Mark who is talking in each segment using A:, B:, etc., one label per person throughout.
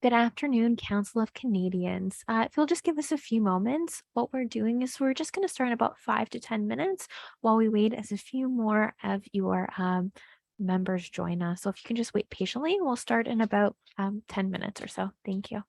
A: Good afternoon, Council of Canadians. If you'll just give us a few moments, what we're doing is we're just going to start in about 5 to 10 minutes while we wait as a few more of your members join us. So if you can just wait patiently, we'll start in about 10 minutes or so. Thank you.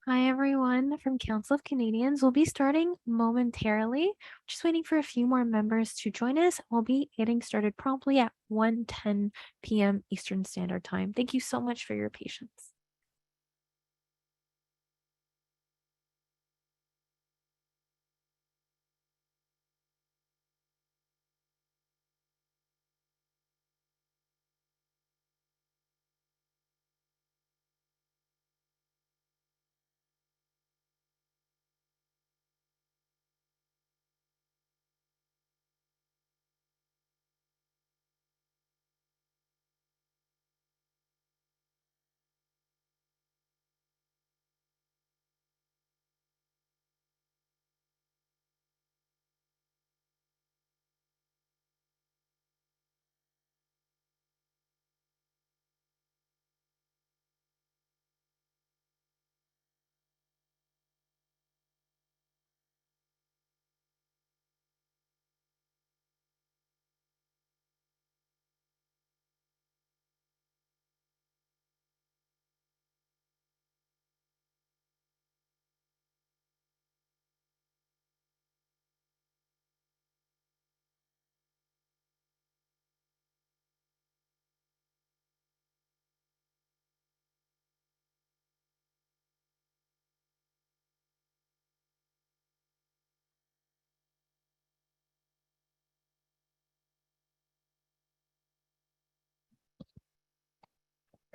A: Hi, everyone from Council of Canadians. We'll be starting momentarily. Just waiting for a few more members to join us. We'll be getting started promptly at 1:10 p.m. Eastern Standard Time. Thank you so much for your patience.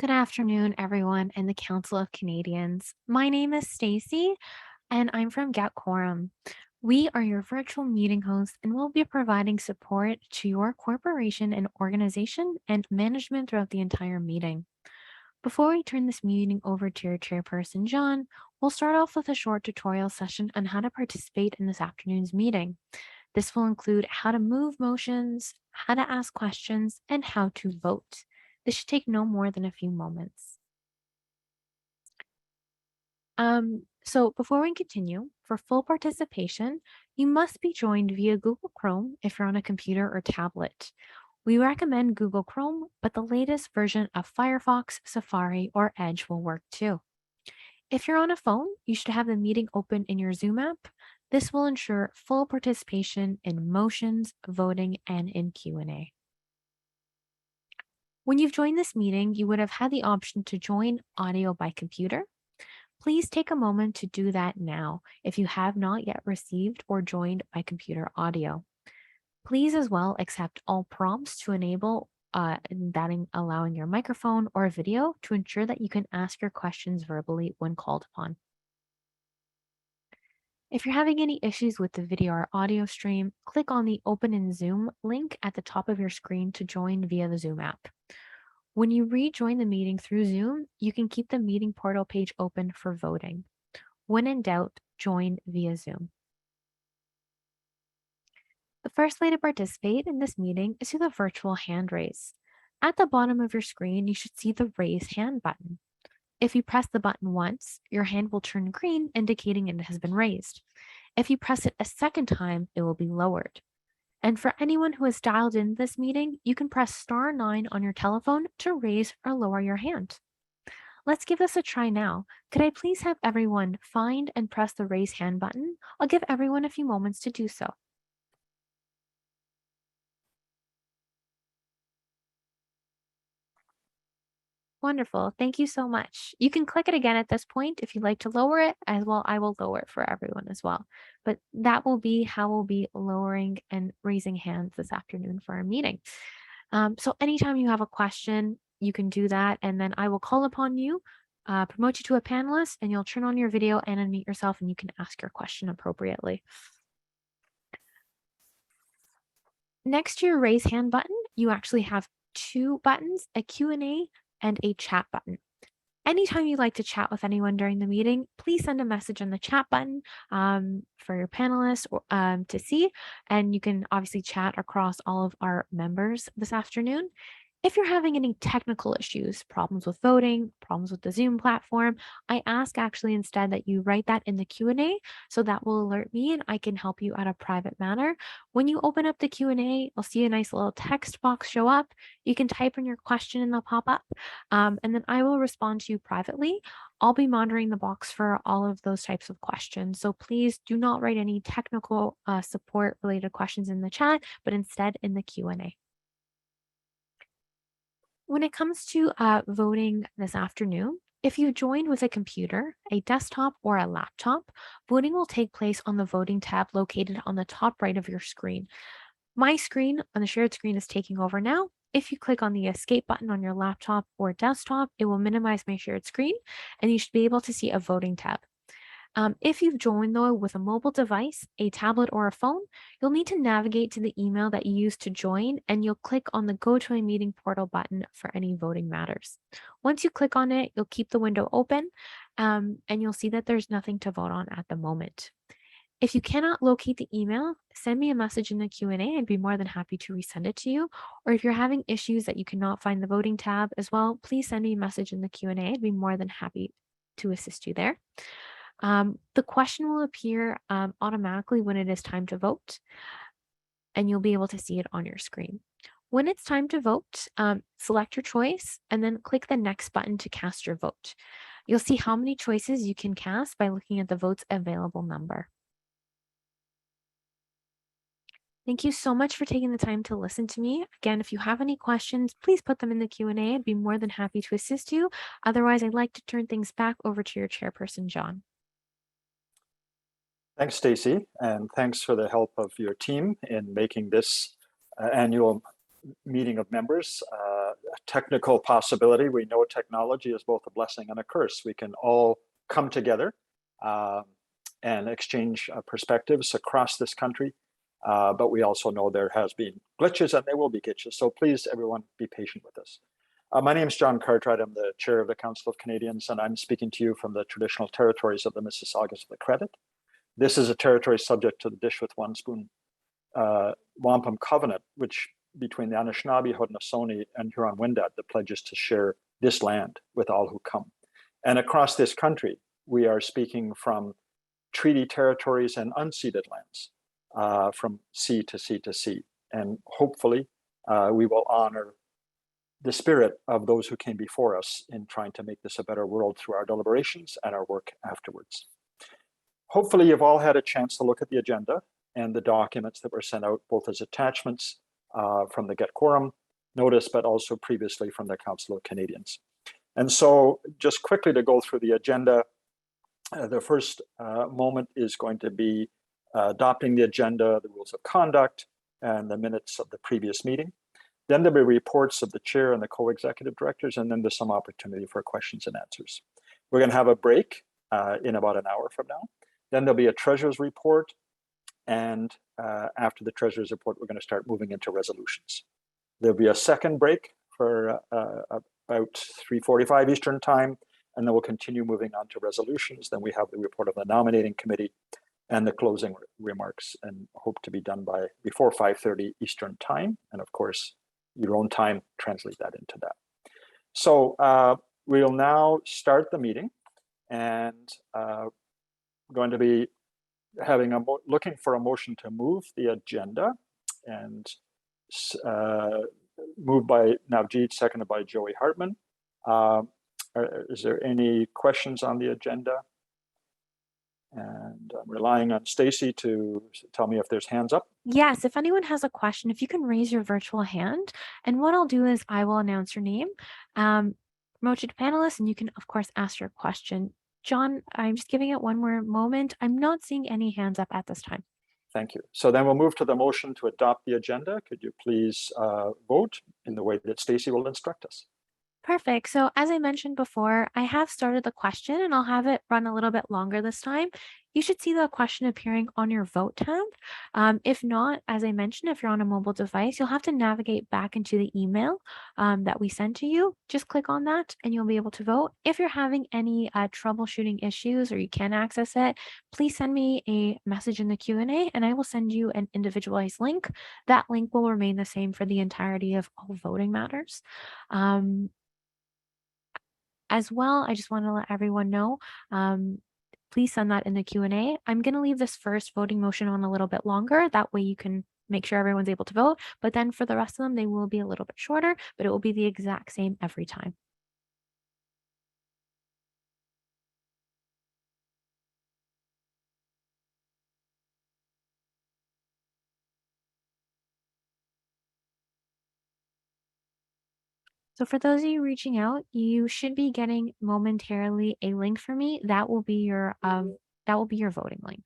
A: Good afternoon, everyone, in the Council of Canadians. My name is Stacy, and I'm from Get Quorum. We are your virtual meeting hosts, and we'll be providing support to your corporation and organization and management throughout the entire meeting. Before we turn this meeting over to your chairperson, John, we'll start off with a short tutorial session on how to participate in this afternoon's meeting. This will include how to move motions, how to ask questions, and how to vote. This should take no more than a few moments. So before we continue, for full participation, you must be joined via Google Chrome if you're on a computer or tablet. We recommend Google Chrome, but the latest version of Firefox, Safari, or Edge will work too. If you're on a phone, you should have the meeting open in your Zoom app. This will ensure full participation in motions, voting, and in Q&A. When you've joined this meeting, you would have had the option to join audio by computer. Please take a moment to do that now if you have not yet received or joined by computer audio. Please as well accept all prompts to enable allowing your microphone or video to ensure that you can ask your questions verbally when called upon. If you're having any issues with the video or audio stream, click on the Open in Zoom link at the top of your screen to join via the Zoom app. When you rejoin the meeting through Zoom, you can keep the meeting portal page open for voting. When in doubt, join via Zoom. The first way to participate in this meeting is through the virtual hand raise. At the bottom of your screen, you should see the raise hand button. If you press the button once, your hand will turn green, indicating it has been raised. If you press it a second time, it will be lowered. And for anyone who has dialed in this meeting, you can press *9 on your telephone to raise or lower your hand. Let's give this a try now. Could I please have everyone find and press the raise hand button? I'll give everyone a few moments to do so. Wonderful. Thank you so much. You can click it again at this point if you'd like to lower it as well. I will lower it for everyone as well. But that will be how we'll be lowering and raising hands this afternoon for our meeting. So anytime you have a question, you can do that. And then I will call upon you, promote you to a panelist, and you'll turn on your video and unmute yourself and you can ask your question appropriately. Next to your raise hand button, you actually have two buttons, a Q&A and a chat button. Anytime you'd like to chat with anyone during the meeting, please send a message on the chat button for your panelists to see. And you can obviously chat across all of our members this afternoon. If you're having any technical issues, problems with voting, problems with the Zoom platform, I ask actually instead that you write that in the Q&A so that will alert me and I can help you at a private manner. When you open up the Q&A, you'll see a nice little text box show up. You can type in your question and they'll pop up. And then I will respond to you privately. I'll be monitoring the box for all of those types of questions. So please do not write any technical support related questions in the chat, but instead in the Q&A. When it comes to voting this afternoon, if you joined with a computer, a desktop, or a laptop, voting will take place on the voting tab located on the top right of your screen. My screen on the shared screen is taking over now. If you click on the escape button on your laptop or desktop, it will minimize my shared screen and you should be able to see a voting tab. If you've joined though with a mobile device, a tablet, or a phone, you'll need to navigate to the email that you used to join and you'll click on the Go to a Meeting portal button for any voting matters. Once you click on it, you'll keep the window open and you'll see that there's nothing to vote on at the moment. If you cannot locate the email, send me a message in the Q&A. I'd be more than happy to resend it to you. Or if you're having issues that you cannot find the voting tab as well, please send me a message in the Q&A. I'd be more than happy to assist you there. The question will appear automatically when it is time to vote, and you'll be able to see it on your screen. When it's time to vote, select your choice and then click the next button to cast your vote. You'll see how many choices you can cast by looking at the votes available number. Thank you so much for taking the time to listen to me. Again, if you have any questions, please put them in the Q&A. I'd be more than happy to assist you. Otherwise, I'd like to turn things back over to your chairperson, John.
B: Thanks, Stacey, and thanks for the help of your team in making this annual meeting of members a technical possibility. We know technology is both a blessing and a curse. We can all come together and exchange perspectives across this country, but we also know there has been glitches and there will be glitches. So please, everyone, be patient with us. My name is John Cartwright. I'm the chair of the Council of Canadians, and I'm speaking to you from the traditional territories of the Mississaugas of the Credit. This is a territory subject to the Dish with One Spoon Wampum Covenant, which between the Anishinaabe, Haudenosaunee, and Huron-Wendat that pledges to share this land with all who come. And across this country, we are speaking from treaty territories and unceded lands, from sea to sea to sea. And hopefully, we will honor the spirit of those who came before us in trying to make this a better world through our deliberations and our work afterwards. Hopefully you've all had a chance to look at the agenda and the documents that were sent out, both as attachments from the Get Quorum notice, but also previously from the Council of Canadians. And so just quickly to go through the agenda, the first moment is going to be adopting the agenda, the rules of conduct, and the minutes of the previous meeting. Then there'll be reports of the chair and the co-executive directors, and then there's some opportunity for questions and answers. We're going to have a break in about an hour from now. Then there'll be a treasurer's report. And after the treasurer's report, we're going to start moving into resolutions. There'll be a second break for about 3:45 Eastern time. And then we'll continue moving on to resolutions. Then we have the report of the nominating committee and the closing remarks, and hope to be done by before 5:30 Eastern time. And of course, your own time, translate that into that. So we'll now start the meeting, and going to be having looking for a motion to move the agenda, and moved by Navjeet, seconded by Joey Hartman. Is there any questions on the agenda? And I'm relying on Stacey to tell me if there's hands up.
A: Yes, if anyone has a question, if you can raise your virtual hand, and what I'll do is I will announce your name, promote you to panelists, and you can, of course, ask your question. John, I'm just giving it one more moment. I'm not seeing any hands up at this time.
B: Thank you. So then we'll move to the motion to adopt the agenda. Could you please vote in the way that Stacey will instruct us?
A: Perfect. So, as I mentioned before, I have started the question and I'll have it run a little bit longer this time. You should see the question appearing on your vote tab. If not, as I mentioned, if you're on a mobile device, you'll have to navigate back into the email that we sent to you. Just click on that and you'll be able to vote. If you're having any troubleshooting issues or you can't access it, please send me a message in the Q&A and I will send you an individualized link. That link will remain the same for the entirety of all voting matters. Um, as well, I just want to let everyone know, please send that in the Q&A. I'm going to leave this first voting motion on a little bit longer. That way you can make sure everyone's able to vote. But then for the rest of them, they will be a little bit shorter, but it will be the exact same every time. So for those of you reaching out, you should be getting momentarily a link for me. That will be your voting link.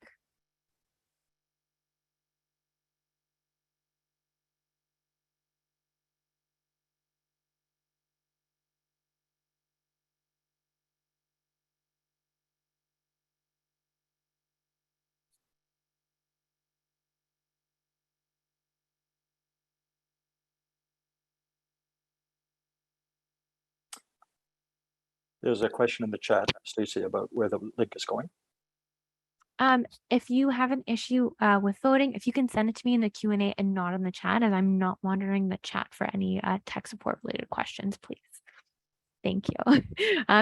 B: There's a question in the chat, Stacy, about where the link is going.
A: If you have an issue with voting, if you can send it to me in the Q&A and not in the chat, as I'm not monitoring the chat for any tech support related questions, please. Thank you.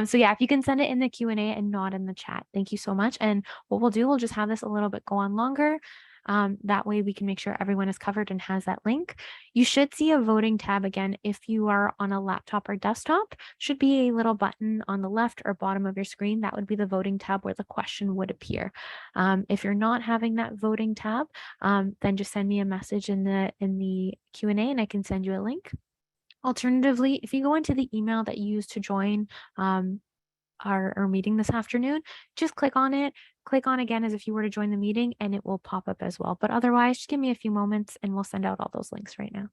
A: So yeah, if you can send it in the Q&A and not in the chat, thank you so much. And what we'll do, we'll just have this a little bit go on longer. That way we can make sure everyone is covered and has that link. You should see a voting tab again if you are on a laptop or desktop. Should be a little button on the left or bottom of your screen. That would be the voting tab where the question would appear. If you're not having that voting tab, then just send me a message in the Q&A and I can send you a link. Alternatively, if you go into the email that you used to join our meeting this afternoon, just click on it, click on again as if you were to join the meeting, and it will pop up as well. But otherwise, just give me a few moments and we'll send out all those links right now.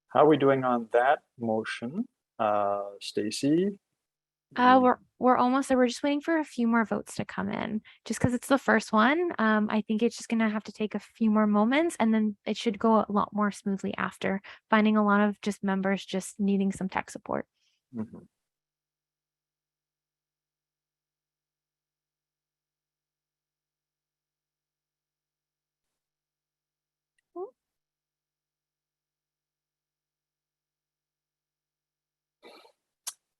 B: How are we doing on that motion, Stacy?
A: We're almost there. We're just waiting for a few more votes to come in. Just because it's the first one, I think it's just gonna have to take a few more moments, and then it should go a lot more smoothly after. Finding a lot of just members just needing some tech support.
B: Mhm.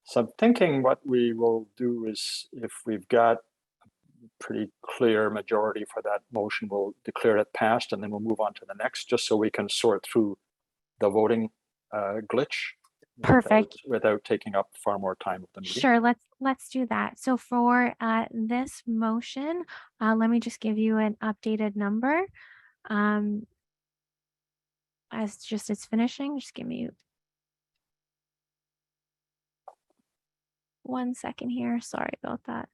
B: So I'm thinking what we will do is if we've got pretty clear majority for that motion, we'll declare it passed and then we'll move on to the next, just so we can sort through the voting glitch
A: Perfect.
B: without taking up far more time of the meeting.
A: Sure, let's do that. So for this motion, let me just give you an updated number. As just it's finishing, just give me 1 second here. Sorry about that.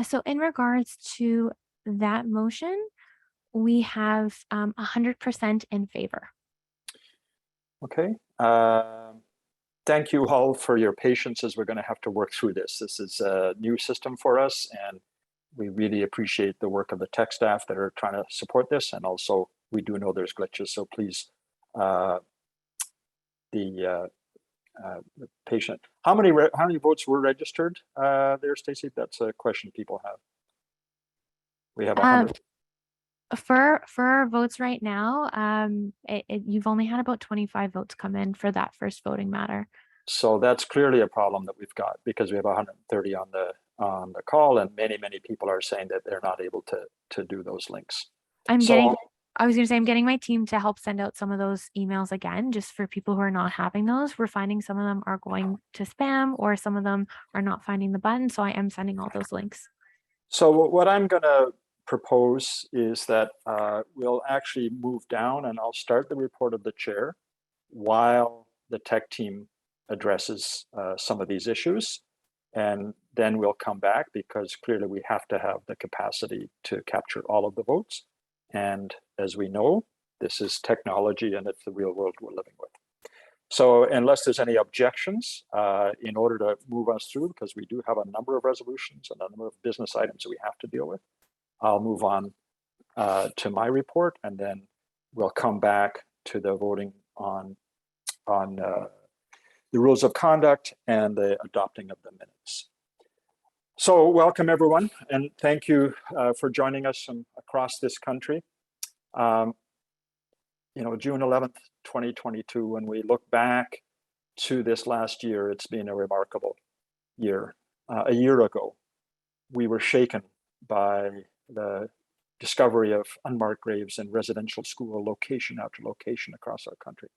A: So in regards to that motion, we have 100% in favor.
B: Okay. Thank you all for your patience as we're going to have to work through this. This is a new system for us, and we really appreciate the work of the tech staff that are trying to support this. And also, we do know there's glitches, so please, the patient. How many votes were registered there, Stacey? That's a question people have. We have
A: Um,
B: 100.
A: for votes right now, you've only had about 25 votes come in for that first voting matter.
B: So that's clearly a problem that we've got, because we have 130 on the call, and many people are saying that they're not able to do those links. So
A: I was going to say, I'm getting my team to help send out some of those emails again, just for people who are not having those. We're finding some of them are going to spam, or some of them are not finding the button. So I am sending all those links.
B: So what I'm going to propose is that we'll actually move down, and I'll start the report of the chair while the tech team addresses some of these issues. And then we'll come back, because clearly we have to have the capacity to capture all of the votes. And as we know, this is technology, and it's the real world we're living with. So unless there's any objections, in order to move us through, because we do have a number of resolutions and a number of business items that we have to deal with, I'll move on to my report, and then we'll come back to the voting on the rules of conduct and the adopting of the minutes. So welcome, everyone, and thank you for joining us from across this country. June 11th, 2022, when we look back to this last year, it's been a remarkable year. A year ago, we were shaken by the discovery of unmarked graves in residential school location after location across our country.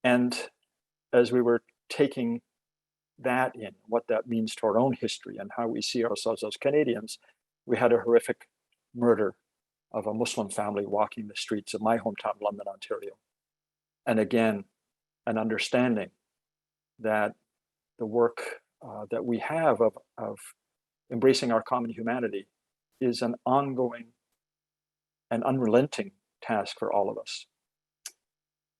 B: And as we were taking that in, what that means to our own history and how we see ourselves as Canadians, we had a horrific murder of a Muslim family walking the streets of my hometown, London, Ontario. And again, an understanding that the work that we have of embracing our common humanity is an ongoing and unrelenting task for all of us.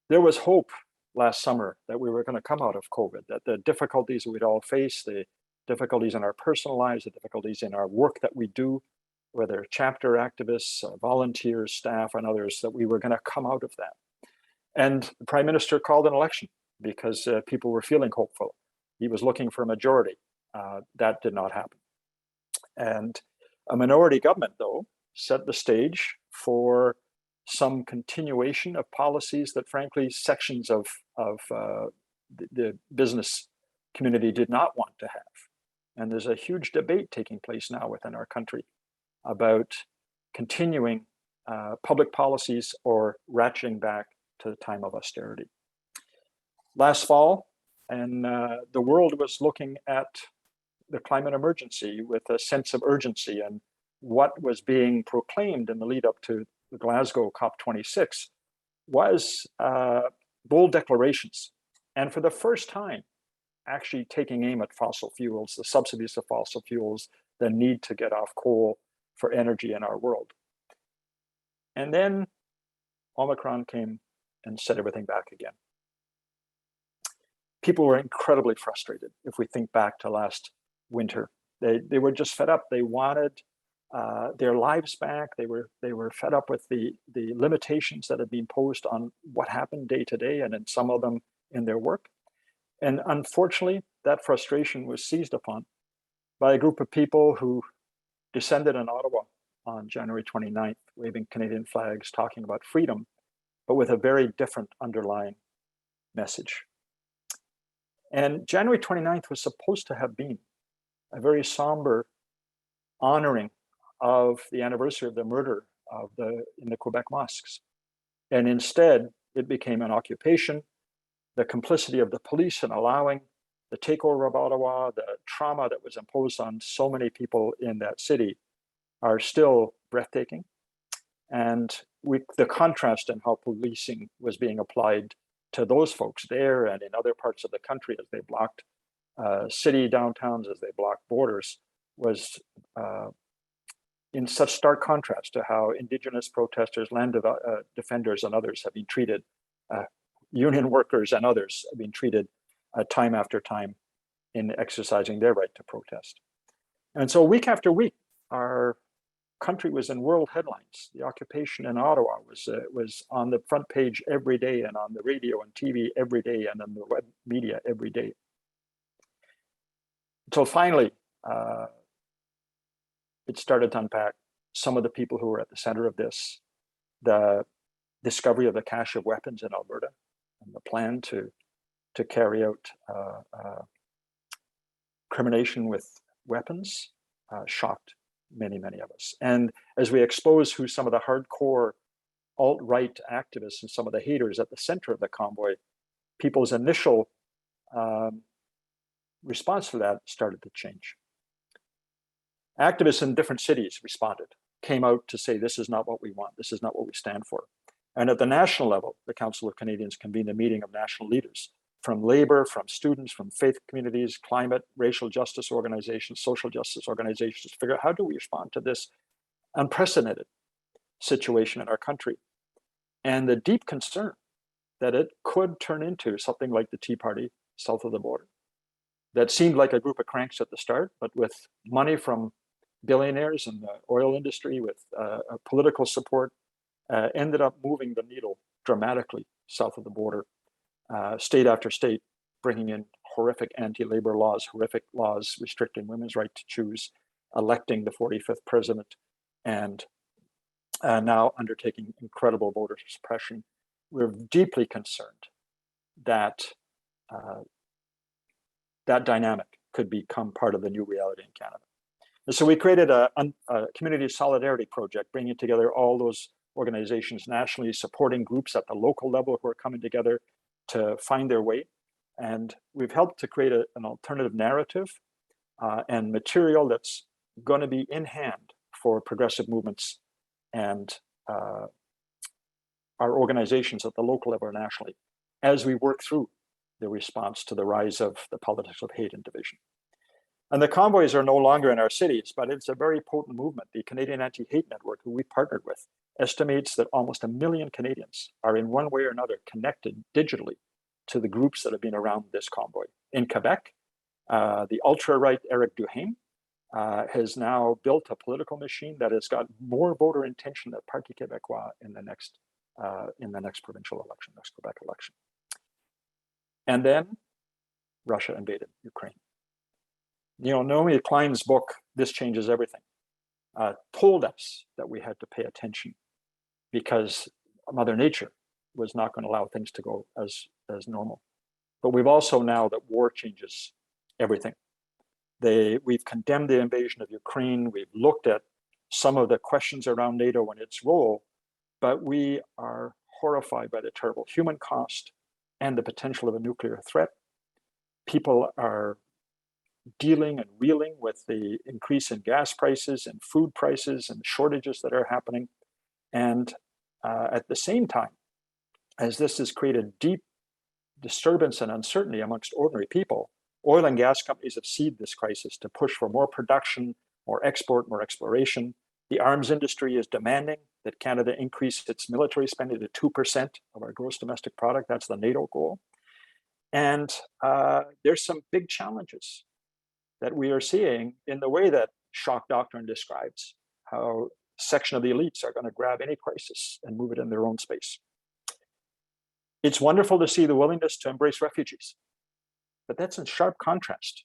B: There was hope last summer that we were going to come out of COVID, that the difficulties we'd all face, the difficulties in our personal lives, the difficulties in our work that we do, whether chapter activists, volunteers, staff, and others, that we were going to come out of that. And the Prime Minister called an election because people were feeling hopeful. He was looking for a majority. That did not happen. And a minority government, though, set the stage for some continuation of policies that, frankly, sections of the business community did not want to have. And there's a huge debate taking place now within our country about continuing public policies or ratcheting back to the time of austerity. Last fall, and the world was looking at the climate emergency with a sense of urgency, and what was being proclaimed in the lead up to the Glasgow COP26 was bold declarations. And for the first time, actually taking aim at fossil fuels, the subsidies of fossil fuels, the need to get off coal for energy in our world. And then Omicron came and set everything back again. People were incredibly frustrated. If we think back to last winter, they were just fed up. They wanted their lives back. They were fed up with the limitations that had been posed on what happened day to day, and in some of them in their work. And unfortunately, that frustration was seized upon by a group of people who descended in Ottawa on January 29th, waving Canadian flags, talking about freedom, but with a very different underlying message. And January 29th was supposed to have been a very somber honoring of the anniversary of the murder in the Quebec mosques. And instead, it became an occupation, the complicity of the police in allowing the takeover of Ottawa, the trauma that was imposed on so many people in that city are still breathtaking. And the contrast in how policing was being applied to those folks there and in other parts of the country as they blocked city downtowns, as they blocked borders, was in such stark contrast to how Indigenous protesters, land defenders, and others have been treated, union workers and others have been treated time after time in exercising their right to protest. And so week after week, our country was in world headlines. The occupation in Ottawa was on the front page every day, and on the radio and TV every day, and on the web media every day. Until finally, it started to unpack some of the people who were at the center of this, the discovery of the cache of weapons in Alberta, and the plan to carry out crimination with weapons shocked many, many of us. And as we expose who some of the hardcore alt-right activists and some of the haters at the center of the convoy, people's initial response to that started to change. Activists in different cities responded, came out to say, this is not what we want, this is not what we stand for. And at the national level, the Council of Canadians convened a meeting of national leaders from labor, from students, from faith communities, climate, racial justice organizations, social justice organizations, to figure out how do we respond to this unprecedented situation in our country. And the deep concern that it could turn into something like the Tea Party south of the border. That seemed like a group of cranks at the start, but with money from billionaires in the oil industry, with political support, ended up moving the needle dramatically south of the border, state after state, bringing in horrific anti-labor laws, horrific laws restricting women's right to choose, electing the 45th president, and now undertaking incredible voter suppression. We're deeply concerned that that dynamic could become part of the new reality in Canada. And so we created a community solidarity project, bringing together all those organizations nationally, supporting groups at the local level who are coming together to find their way. And we've helped to create an alternative narrative and material that's going to be in hand for progressive movements and our organizations at the local level or nationally as we work through the response to the rise of the politics of hate and division. And the convoys are no longer in our cities, but it's a very potent movement. The Canadian Anti-Hate Network, who we partnered with, estimates that almost 1 million Canadians are in one way or another connected digitally to the groups that have been around this convoy. In Quebec, the ultra-right Eric Duhaime has now built a political machine that has got more voter intention than Parti Québécois in the next provincial election, next Quebec election. And then Russia invaded Ukraine. You know, Naomi Klein's book, This Changes Everything, told us that we had to pay attention because Mother Nature was not going to allow things to go as normal. But we've also now that war changes everything. We've condemned the invasion of Ukraine. We've looked at some of the questions around NATO and its role, but we are horrified by the terrible human cost and the potential of a nuclear threat. People are dealing and reeling with the increase in gas prices and food prices and shortages that are happening. And at the same time, as this has created deep disturbance and uncertainty amongst ordinary people, oil and gas companies have seized this crisis to push for more production, more export, more exploration. The arms industry is demanding that Canada increase its military spending to 2% of our gross domestic product. That's the NATO goal. And there's some big challenges that we are seeing in the way that shock doctrine describes how a section of the elites are going to grab any crisis and move it in their own space. It's wonderful to see the willingness to embrace refugees, but that's in sharp contrast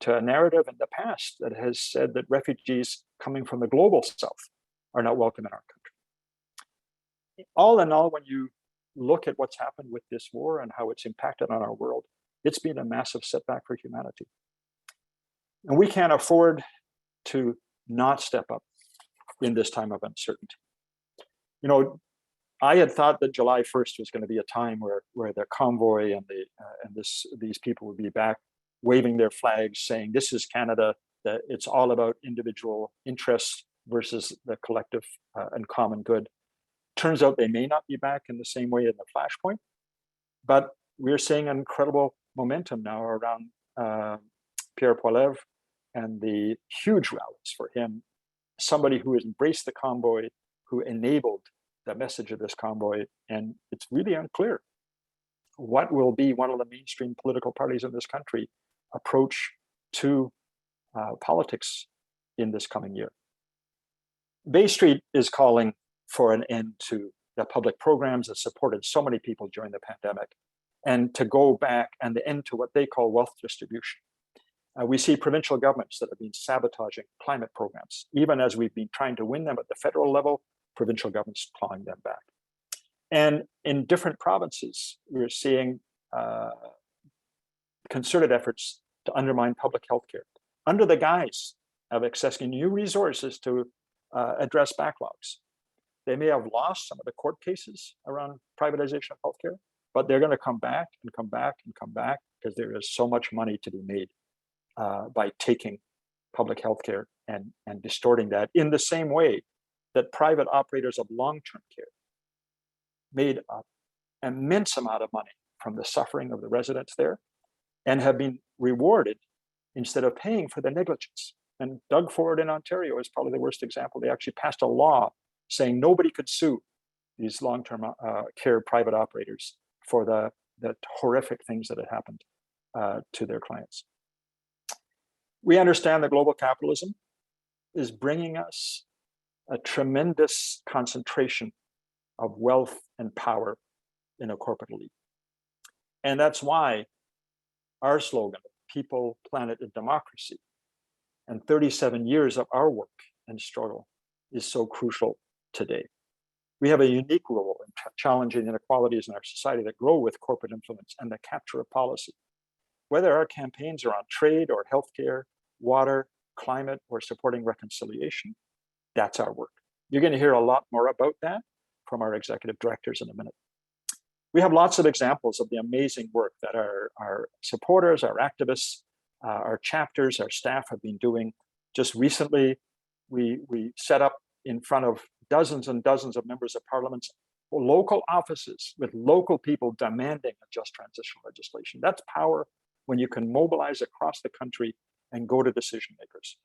B: to a narrative in the past that has said that refugees coming from the global south are not welcome in our country. All in all, when you look at what's happened with this war and how it's impacted on our world, it's been a massive setback for humanity. And we can't afford to not step up in this time of uncertainty. You know, I had thought that July 1st was going to be a time where the convoy and these people would be back waving their flags, saying this is Canada, that it's all about individual interests versus the collective and common good. Turns out they may not be back in the same way in the flashpoint, but we're seeing incredible momentum now around Pierre Poilievre and the huge rallies for him, somebody who has embraced the convoy, who enabled the message of this convoy. And it's really unclear what will be one of the mainstream political parties in this country approach to politics in this coming year. Bay Street is calling for an end to the public programs that supported so many people during the pandemic, and to go back and the end to what they call wealth distribution. We see provincial governments that have been sabotaging climate programs. Even as we've been trying to win them at the federal level, provincial governments clawing them back. And in different provinces, we're seeing concerted efforts to undermine public health care under the guise of accessing new resources to address backlogs. They may have lost some of the court cases around privatization of healthcare, but they're going to come back and come back and come back because there is so much money to be made by taking public health care and distorting that in the same way that private operators of long-term care made an immense amount of money from the suffering of the residents there and have been rewarded instead of paying for the negligence. And Doug Ford in Ontario is probably the worst example. They actually passed a law saying nobody could sue these long-term care private operators for the horrific things that had happened to their clients. We understand that global capitalism is bringing us a tremendous concentration of wealth and power in a corporate elite. And that's why our slogan, People, Planet, and Democracy, and 37 years of our work and struggle is so crucial today. We have a unique role in challenging inequalities in our society that grow with corporate influence and the capture of policy. Whether our campaigns are on trade or healthcare, water, climate, or supporting reconciliation, that's our work. You're going to hear a lot more about that from our executive directors in a minute. We have lots of examples of the amazing work that our supporters, our activists, our chapters, our staff have been doing. Just recently, we set up in front of dozens and dozens of members of parliaments, local offices with local people demanding a just transition legislation. That's power when you can mobilize across the country and go to decision makers.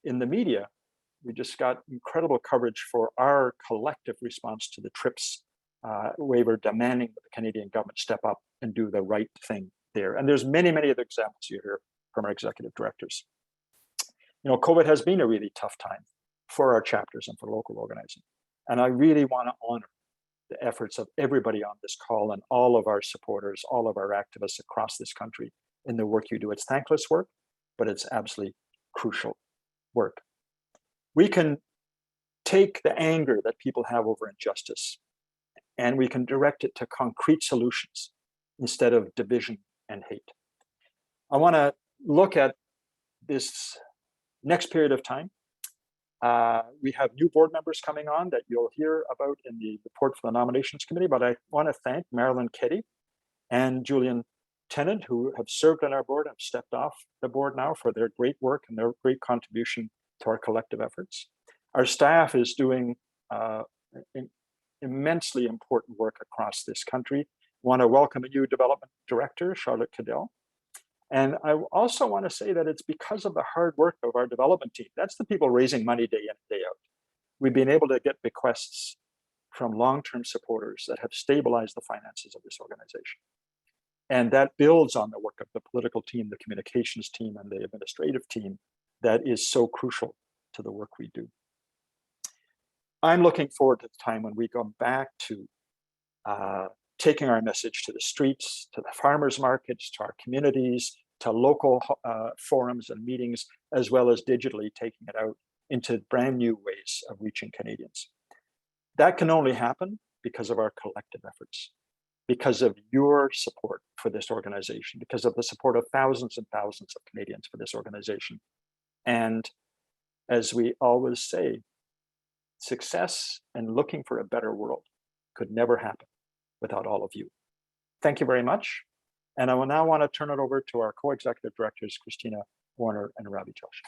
B: In the media, we just got incredible coverage for our collective response to the TRIPS waiver, demanding that the Canadian government step up and do the right thing there. And there's many, many other examples you hear from our executive directors. You know, COVID has been a really tough time for our chapters and for local organizing. And I really want to honor the efforts of everybody on this call and all of our supporters, all of our activists across this country in the work you do. It's thankless work, but it's absolutely crucial work. We can take the anger that people have over injustice and we can direct it to concrete solutions instead of division and hate. I want to look at this next period of time. We have new board members coming on that you'll hear about in the report for the nominations committee, but I want to thank Marilyn Keddy and Julian Tennant, who have served on our board and have stepped off the board now, for their great work and their great contribution to our collective efforts. Our staff is doing immensely important work across this country. I want to welcome a new development director, Charlotte Cadell. And I also want to say that it's because of the hard work of our development team. That's the people raising money day in and day out. We've been able to get bequests from long-term supporters that have stabilized the finances of this organization. And that builds on the work of the political team, the communications team, and the administrative team that is so crucial to the work we do. I'm looking forward to the time when we go back to taking our message to the streets, to the farmers markets, to our communities, to local forums and meetings, as well as digitally taking it out into brand new ways of reaching Canadians. That can only happen because of our collective efforts, because of your support for this organization, because of the support of thousands and thousands of Canadians for this organization. And as we always say, success and looking for a better world could never happen without all of you. Thank you very much. And I will now want to turn it over to our co-executive directors, Christina Warner and Ravi Joshi.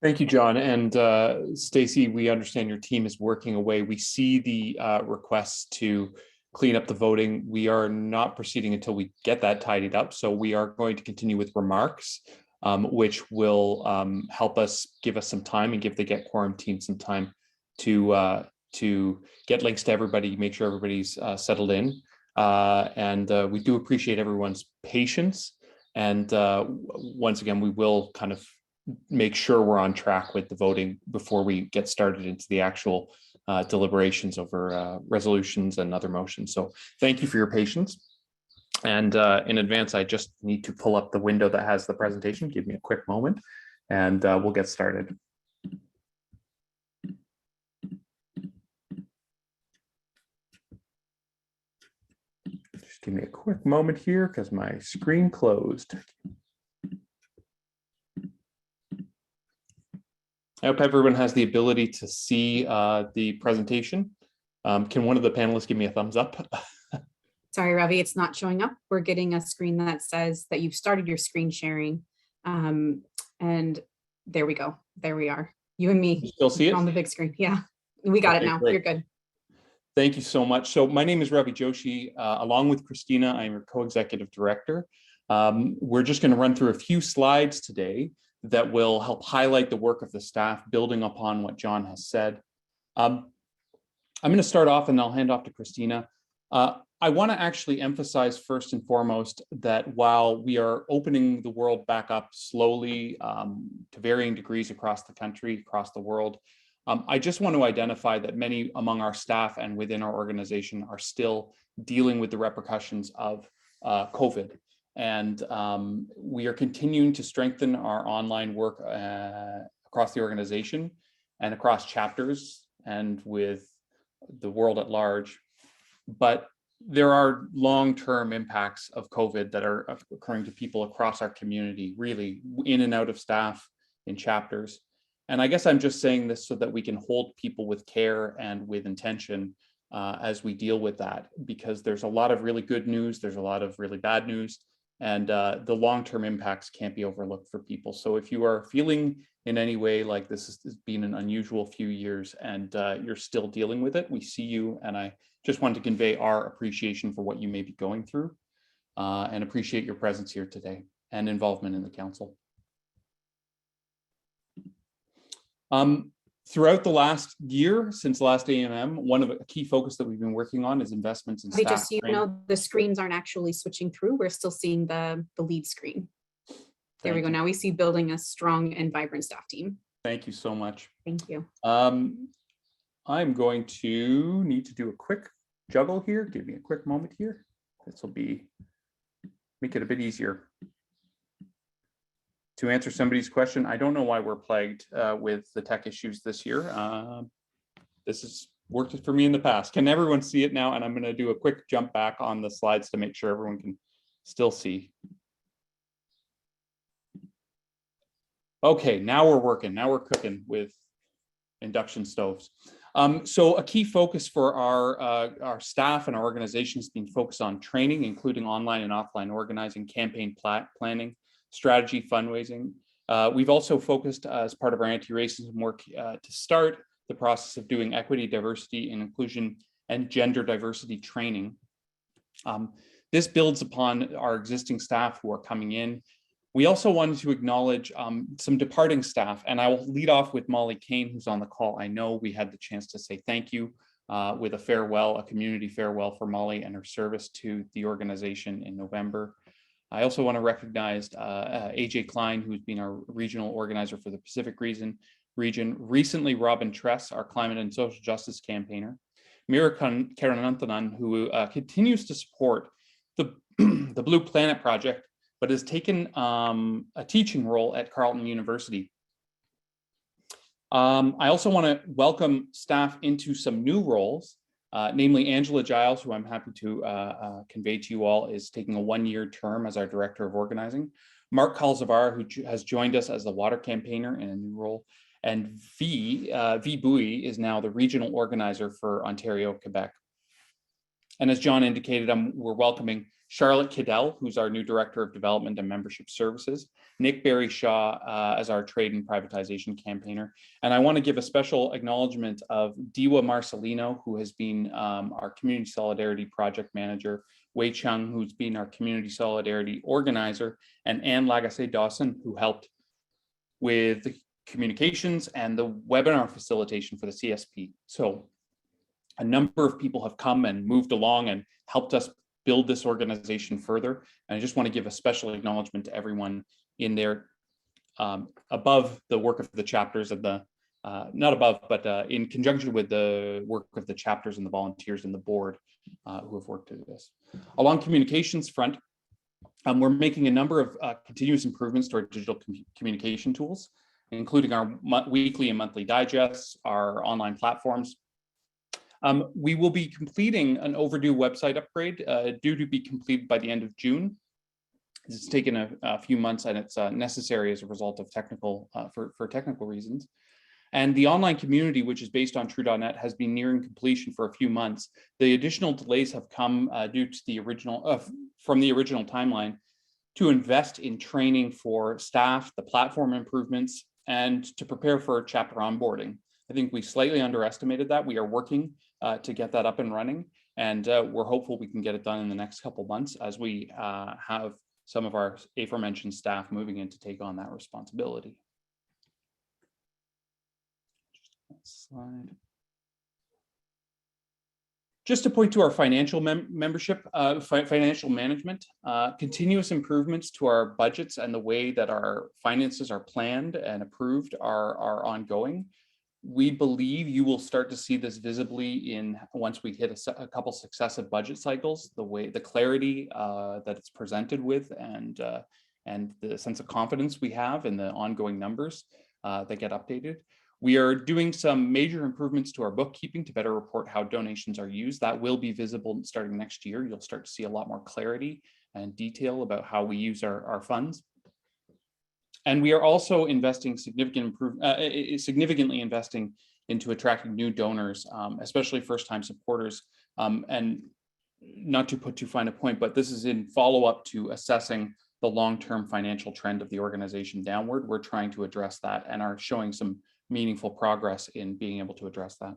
C: Thank you, John. And Stacey, we understand your team is working away. We see the requests to clean up the voting. We are not proceeding until we get that tidied up. So we are going to continue with remarks, which will help us, give us some time and give the Get Quorum team some time to get links to everybody, make sure everybody's settled in. And we do appreciate everyone's patience And once again, we will kind of make sure we're on track with the voting before we get started into the actual deliberations over resolutions and other motions. So thank you for your patience. And in advance, I just need to pull up the window that has the presentation. Give me a quick moment and we'll get started. Just give me a quick moment here because my screen closed. I hope everyone has the ability to see the presentation. Can one of the panelists give me a thumbs up?
D: Sorry, Ravi, it's not showing up. We're getting a screen that says that you've started your screen sharing. And there we go. There we are. You and me.
C: You still see it?
D: On the big screen. Yeah, we got it now.
C: Great.
D: You're good.
C: Thank you so much. So my name is Ravi Joshi. Along with Christina, I'm your co-executive director. We're just going to run through a few slides today that will help highlight the work of the staff, building upon what John has said. I'm going to start off and I'll hand off to Christina. I want to actually emphasize first and foremost that while we are opening the world back up slowly to varying degrees across the country, across the world, I just want to identify that many among our staff and within our organization are still dealing with the repercussions of COVID. And we are continuing to strengthen our online work across the organization and across chapters and with the world at large. But there are long-term impacts of COVID that are occurring to people across our community, really in and out of staff in chapters. And I guess I'm just saying this so that we can hold people with care and with intention as we deal with that, because there's a lot of really good news, there's a lot of really bad news, and the long-term impacts can't be overlooked for people. So if you are feeling in any way like this has been an unusual few years and you're still dealing with it, we see you, and I just want to convey our appreciation for what you may be going through and appreciate your presence here today and involvement in the council. Throughout the last year, since last AMM, one of the key focus that we've been working on is investments in staff.
D: Just so you know, the screens aren't actually switching through. We're still seeing the lead screen. There we go. Now we see building a strong and vibrant staff team.
C: Thank you so much.
D: Thank you.
C: I'm going to need to do a quick juggle here. Give me a quick moment here. This will make it a bit easier. To answer somebody's question, I don't know why we're plagued with the tech issues this year. This has worked for me in the past. Can everyone see it now? And I'm going to do a quick jump back on the slides to make sure everyone can still see. Okay, now we're working. Now we're cooking with induction stoves. So a key focus for our staff and our organization has been focused on training, including online and offline organizing, campaign planning, strategy, fundraising. We've also focused as part of our anti-racism work to start the process of doing equity, diversity, and inclusion and gender diversity training. This builds upon our existing staff who are coming in. We also wanted to acknowledge some departing staff, and I will lead off with Molly Kane, who's on the call. I know we had the chance to say thank you with a farewell, a community farewell for Molly and her service to the organization in November. I also want to recognize AJ Klein, who's been our regional organizer for the Pacific region. Recently, Robin Tress, our climate and social justice campaigner. Mira Karananthanan, who continues to support the Blue Planet Project, but has taken a teaching role at Carleton University. I also want to welcome staff into some new roles. Namely, Angela Giles, who I'm happy to convey to you all, is taking a one-year term as our Director of Organizing. Mark Calzavar, who has joined us as the water campaigner in a new role. And V Bowie is now the Regional Organizer for Ontario, Quebec. And as John indicated, we're welcoming Charlotte Kiddell, who's our new Director of Development and Membership Services, Nick Barry Shaw as our Trade and Privatization campaigner. And I want to give a special acknowledgement of Diwa Marcelino, who has been our Community Solidarity Project Manager, Wei Chung, who's been our Community Solidarity Organizer, and Anne Lagasse Dawson, who helped with the communications and the webinar facilitation for the CSP. So a number of people have come and moved along and helped us build this organization further. And I just want to give a special acknowledgement to everyone in there above the work of the chapters of the, not above, but in conjunction with the work of the chapters and the volunteers and the board who have worked through this. Along communications front, we're making a number of continuous improvements to our digital communication tools, including our weekly and monthly digests, our online platforms. We will be completing an overdue website upgrade due to be completed by the end of June. It's taken a few months, and it's necessary as a result of technical for technical reasons. And the online community, which is based on True.net, has been nearing completion for a few months. The additional delays have come due to the original from the original timeline to invest in training for staff, the platform improvements, and to prepare for chapter onboarding. I think we slightly underestimated that. We are working to get that up and running, and we're hopeful we can get it done in the next couple of months as we have some of our aforementioned staff moving in to take on that responsibility. Slide. Just to point to our financial membership, financial management, continuous improvements to our budgets and the way that our finances are planned and approved are ongoing. We believe you will start to see this visibly once we hit a couple successive budget cycles, the clarity that it's presented with, and the sense of confidence we have in the ongoing numbers that get updated. We are doing some major improvements to our bookkeeping to better report how donations are used. That will be visible starting next year. You'll start to see a lot more clarity and detail about how we use our funds. And we are also investing significantly investing into attracting new donors, especially first-time supporters. And not to put too fine a point, but this is in follow-up to assessing the long-term financial trend of the organization downward. We're trying to address that and are showing some meaningful progress in being able to address that.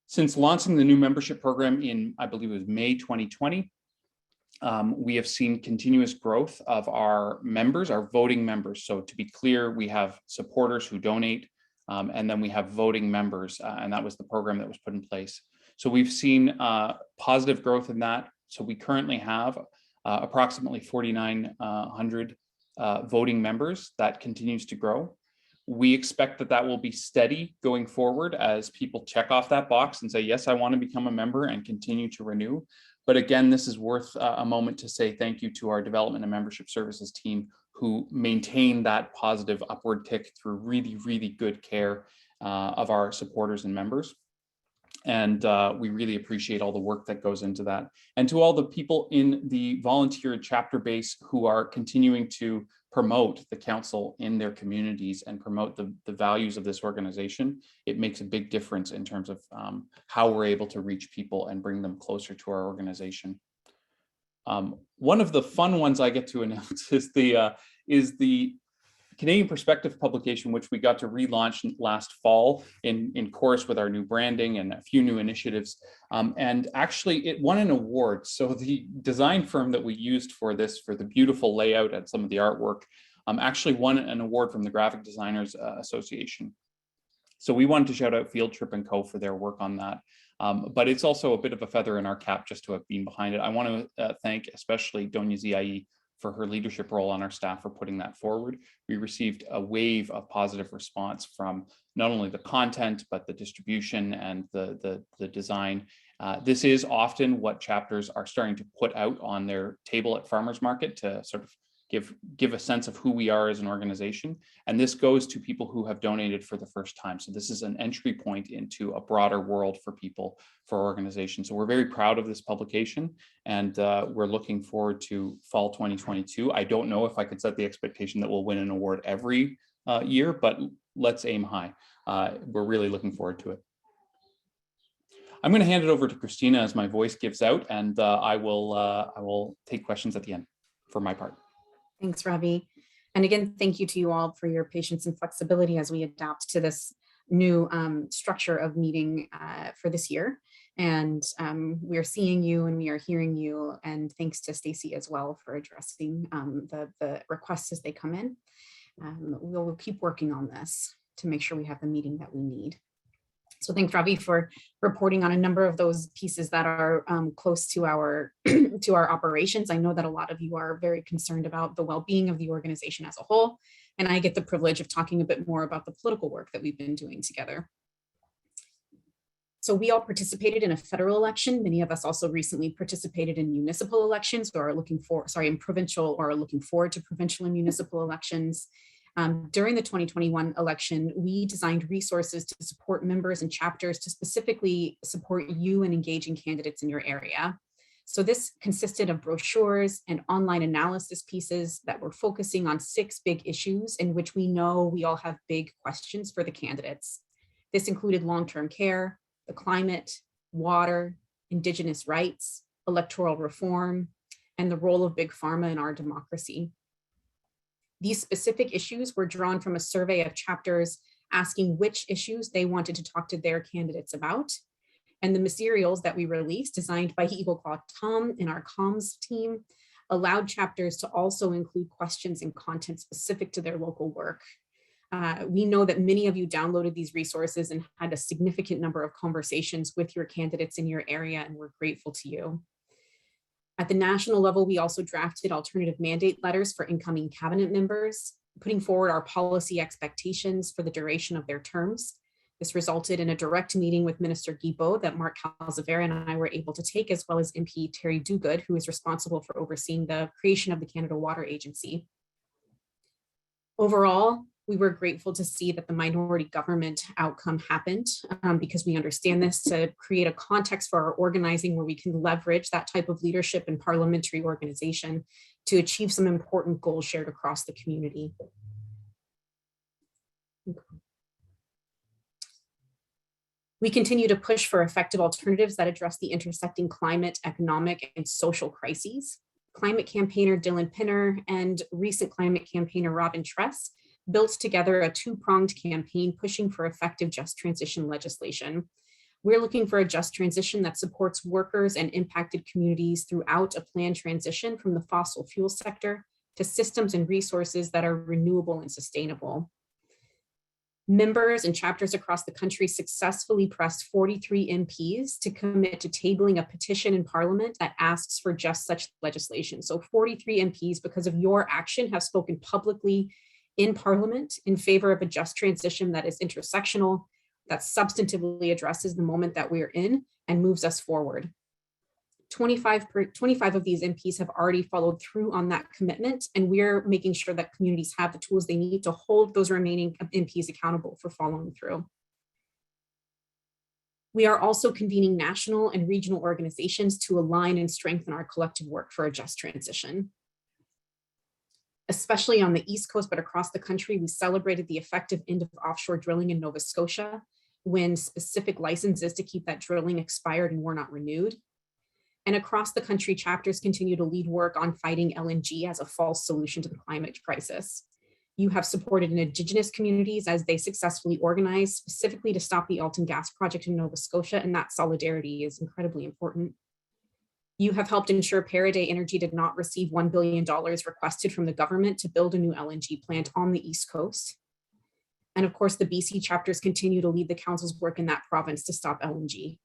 C: Since launching the new membership program in, I believe it was May 2020, we have seen continuous growth of our members, our voting members. So to be clear, we have supporters who donate, and then we have voting members, and that was the program that was put in place. So we've seen positive growth in that. So we currently have approximately 4,900 voting members. That continues to grow. We expect that will be steady going forward as people check off that box and say, yes, I want to become a member, and continue to renew. But again, this is worth a moment to say thank you to our development and membership services team who maintain that positive upward tick through really, really good care of our supporters and members. And we really appreciate all the work that goes into that. And to all the people in the volunteer chapter base who are continuing to promote the council in their communities and promote the values of this organization, it makes a big difference in terms of how we're able to reach people and bring them closer to our organization. One of the fun ones I get to announce is the Canadian Perspective publication, which we got to relaunch last fall in chorus with our new branding and a few new initiatives. And actually it won an award. So the design firm that we used for this, for the beautiful layout and some of the artwork, actually won an award from the Graphic Designers Association. So we wanted to shout out Field Trip & Co. for their work on that. But it's also a bit of a feather in our cap just to have been behind it. I want to thank especially Doña Ziai for her leadership role on our staff for putting that forward. We received a wave of positive response from not only the content, but the distribution and the design. This is often what chapters are starting to put out on their table at farmers market to sort of give a sense of who we are as an organization. And this goes to people who have donated for the first time. So this is an entry point into a broader world for people, for organizations. So we're very proud of this publication, and we're looking forward to fall 2022. I don't know if I could set the expectation that we'll win an award every year, but let's aim high. We're really looking forward to it. I'm going to hand it over to Christina as my voice gives out, and I will take questions at the end for my part.
D: Thanks, Ravi. And again, thank you to you all for your patience and flexibility as we adapt to this new structure of meeting for this year. And we are seeing you and we are hearing you. And thanks to Stacy as well for addressing the requests as they come in. We'll keep working on this to make sure we have the meeting that we need. So thanks, Ravi, for reporting on a number of those pieces that are close to our to our operations. I know that a lot of you are very concerned about the well-being of the organization as a whole, and I get the privilege of talking a bit more about the political work that we've been doing together. So we all participated in a federal election. Many of us also recently participated in municipal elections or are looking for, in provincial or are looking forward to provincial and municipal elections. During the 2021 election, we designed resources to support members and chapters to specifically support you in engaging candidates in your area. So this consisted of brochures and online analysis pieces that were focusing on 6 big issues in which we know we all have big questions for the candidates. This included long-term care, the climate, water, Indigenous rights, electoral reform, and the role of big pharma in our democracy. These specific issues were drawn from a survey of chapters asking which issues they wanted to talk to their candidates about. And the materials that we released, designed by Eagle Claw Tom and our comms team, allowed chapters to also include questions and content specific to their local work. We know that many of you downloaded these resources and had a significant number of conversations with your candidates in your area, and we're grateful to you. At the national level, we also drafted alternative mandate letters for incoming cabinet members, putting forward our policy expectations for the duration of their terms. This resulted in a direct meeting with Minister Guilbeault that Mark Calzavera and I were able to take, as well as MP Terry Duguid, who is responsible for overseeing the creation of the Canada Water Agency. Overall, we were grateful to see that the minority government outcome happened because we understand this to create a context for our organizing where we can leverage that type of leadership and parliamentary organization to achieve some important goals shared across the community. We continue to push for effective alternatives that address the intersecting climate, economic, and social crises. Climate campaigner Dylan Pinner and recent climate campaigner Robin Tress built together a 2-pronged campaign pushing for effective just transition legislation. We're looking for a just transition that supports workers and impacted communities throughout a planned transition from the fossil fuel sector to systems and resources that are renewable and sustainable. Members and chapters across the country successfully pressed 43 MPs to commit to tabling a petition in Parliament that asks for just such legislation. So 43 MPs, because of your action, have spoken publicly in Parliament in favor of a just transition that is intersectional, that substantively addresses the moment that we're in and moves us forward. 25 of these MPs have already followed through on that commitment, and we're making sure that communities have the tools they need to hold those remaining MPs accountable for following through. We are also convening national and regional organizations to align and strengthen our collective work for a just transition. Especially on the East Coast, but across the country, we celebrated the effective end of offshore drilling in Nova Scotia when specific licenses to keep that drilling expired and were not renewed. And across the country, chapters continue to lead work on fighting LNG as a false solution to the climate crisis. You have supported Indigenous communities as they successfully organize specifically to stop the Alton Gas Project in Nova Scotia, and that solidarity is incredibly important. You have helped ensure Paraday Energy did not receive $1 billion requested from the government to build a new LNG plant on the East Coast. And of course, the BC chapters continue to lead the council's work in that province to stop LNG.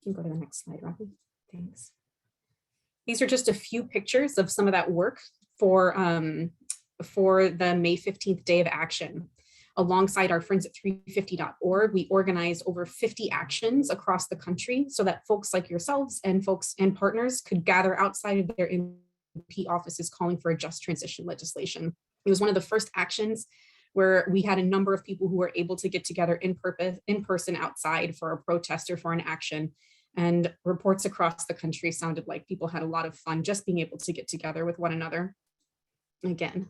D: You can go to the next slide, Robbie. Thanks. These are just a few pictures of some of that work for the May 15th Day of Action. Alongside our friends at 350.org, we organized over 50 actions across the country so that folks like yourselves and folks and partners could gather outside of their MP offices calling for a just transition legislation. It was one of the first actions where we had a number of people who were able to get together in person outside for a protest or for an action. And reports across the country sounded like people had a lot of fun just being able to get together with one another again.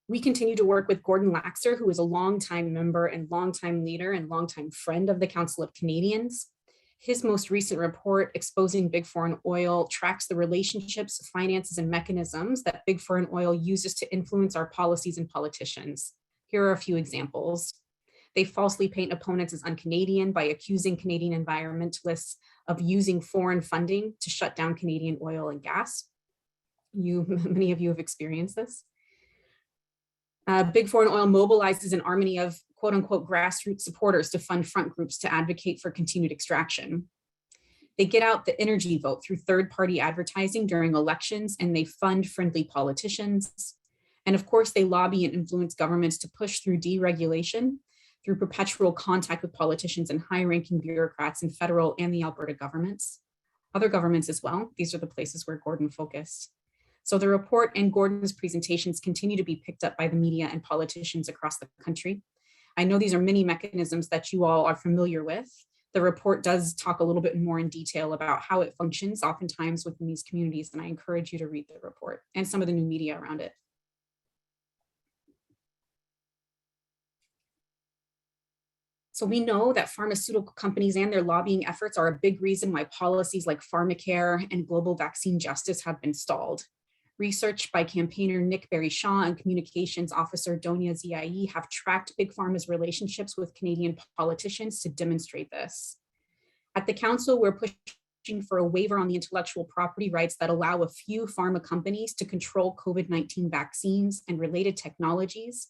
D: We continue to work with Gordon Laxer, who is a longtime member and longtime leader and longtime friend of the Council of Canadians. His most recent report, Exposing Big Foreign Oil, tracks the relationships, finances, and mechanisms that Big Foreign Oil uses to influence our policies and politicians. Here are a few examples. They falsely paint opponents as un-Canadian by accusing Canadian environmentalists of using foreign funding to shut down Canadian oil and gas. Many of you have experienced this. Big Foreign Oil mobilizes an army of quote unquote grassroots supporters to fund front groups to advocate for continued extraction. They get out the energy vote through third-party advertising during elections, and they fund friendly politicians. And of course, they lobby and influence governments to push through deregulation through perpetual contact with politicians and high-ranking bureaucrats in federal and the Alberta governments, other governments as well. These are the places where Gordon focused. So the report and Gordon's presentations continue to be picked up by the media and politicians across the country. I know these are many mechanisms that you all are familiar with. The report does talk a little bit more in detail about how it functions, oftentimes within these communities, and I encourage you to read the report and some of the new media around it. So we know that pharmaceutical companies and their lobbying efforts are a big reason why policies like pharmacare and global vaccine justice have been stalled. Research by campaigner Nick Berry-Shaw and communications officer Donia Ziai have tracked Big Pharma's relationships with Canadian politicians to demonstrate this. At the council, we're pushing for a waiver on the intellectual property rights that allow a few pharma companies to control COVID-19 vaccines and related technologies.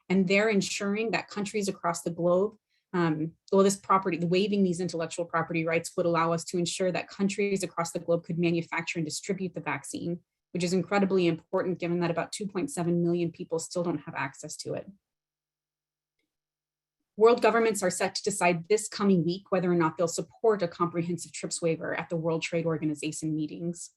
D: And they're ensuring that countries across the globe, waiving these intellectual property rights would allow us to ensure that countries across the globe could manufacture and distribute the vaccine, which is incredibly important given that about 2.7 million people still don't have access to it. World governments are set to decide this coming week whether or not they'll support a comprehensive TRIPS waiver at the World Trade Organization meetings.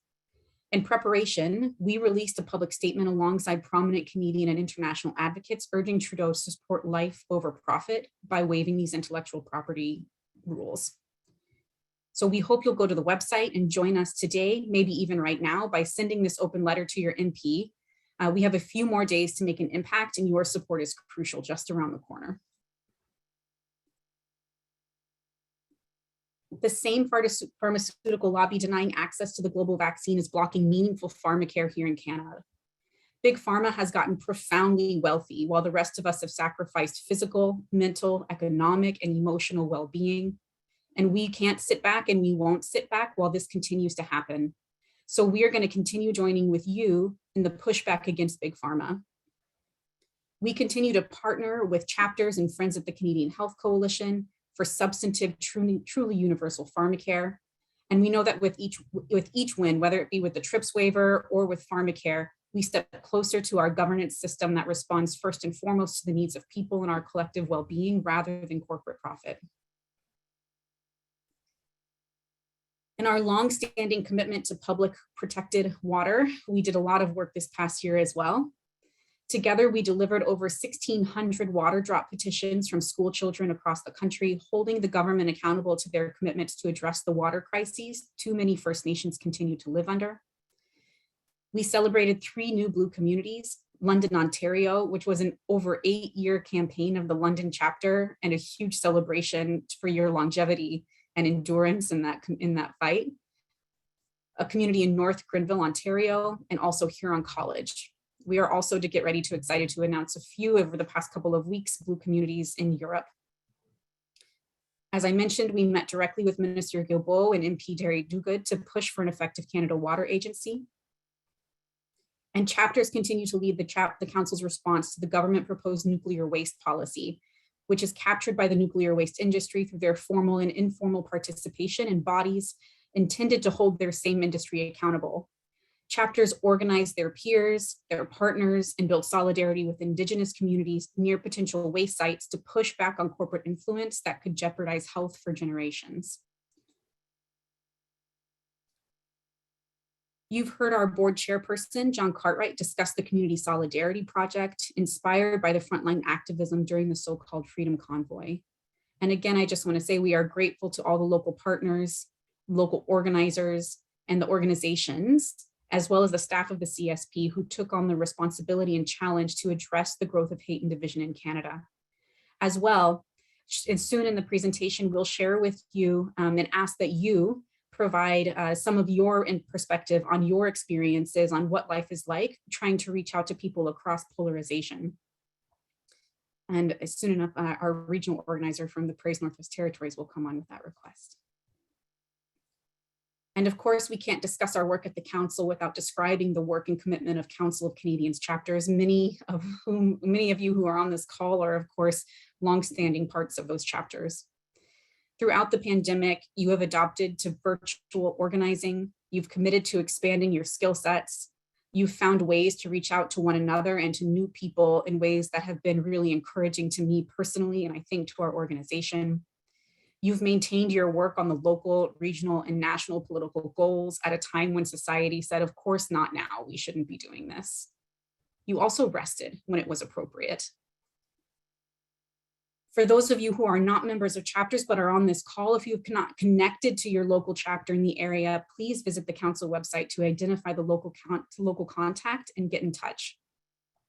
D: In preparation, we released a public statement alongside prominent Canadian and international advocates urging Trudeau to support life over profit by waiving these intellectual property rules. So we hope you'll go to the website and join us today, maybe even right now, by sending this open letter to your MP. We have a few more days to make an impact, and your support is crucial just around the corner. The same pharmaceutical lobby denying access to the global vaccine is blocking meaningful pharmacare here in Canada. Big Pharma has gotten profoundly wealthy while the rest of us have sacrificed physical, mental, economic, and emotional well-being. And we can't sit back, and we won't sit back while this continues to happen. So we are going to continue joining with you in the pushback against Big Pharma. We continue to partner with chapters and friends of the Canadian Health Coalition for substantive, truly universal pharmacare. And we know that with each win, whether it be with the TRIPS waiver or with pharmacare, we step closer to our governance system that responds first and foremost to the needs of people and our collective well-being rather than corporate profit. In our long-standing commitment to public protected water, we did a lot of work this past year as well. Together, we delivered over 1,600 water drop petitions from school children across the country, holding the government accountable to their commitments to address the water crises too many First Nations continue to live under. We celebrated 3 new Blue communities, London, Ontario, which was an over 8-year campaign of the London chapter and a huge celebration for your longevity and endurance in that fight. A community in North Grenville, Ontario, and also Huron College. We are also excited to announce a few over the past couple of weeks, Blue communities in Europe. As I mentioned, we met directly with Minister Guilbeault and MP Derry Duguid to push for an effective Canada Water Agency. And chapters continue to lead the Council's response to the government proposed nuclear waste policy, which is captured by the nuclear waste industry through their formal and informal participation in bodies intended to hold their same industry accountable. Chapters organize their peers, their partners, and build solidarity with Indigenous communities near potential waste sites to push back on corporate influence that could jeopardize health for generations. You've heard our board chairperson, John Cartwright, discuss the Community Solidarity Project, inspired by the frontline activism during the so-called Freedom Convoy. And again, I just want to say we are grateful to all the local partners, local organizers, and the organizations, as well as the staff of the CSP who took on the responsibility and challenge to address the growth of hate and division in Canada. As well, and soon in the presentation, we'll share with you and ask that you provide some of your perspective on your experiences on what life is like, trying to reach out to people across polarization. And as soon enough, our regional organizer from the Prairie Northwest Territories will come on with that request. And of course, we can't discuss our work at the council without describing the work and commitment of Council of Canadians chapters, many of you who are on this call are, of course, longstanding parts of those chapters. Throughout the pandemic, you have adopted to virtual organizing. You've committed to expanding your skill sets. You've found ways to reach out to one another and to new people in ways that have been really encouraging to me personally, and I think to our organization. You've maintained your work on the local, regional, and national political goals at a time when society said, of course not now, we shouldn't be doing this. You also rested when it was appropriate. For those of you who are not members of chapters but are on this call, if you've not connected to your local chapter in the area, please visit the council website to identify the local contact and get in touch.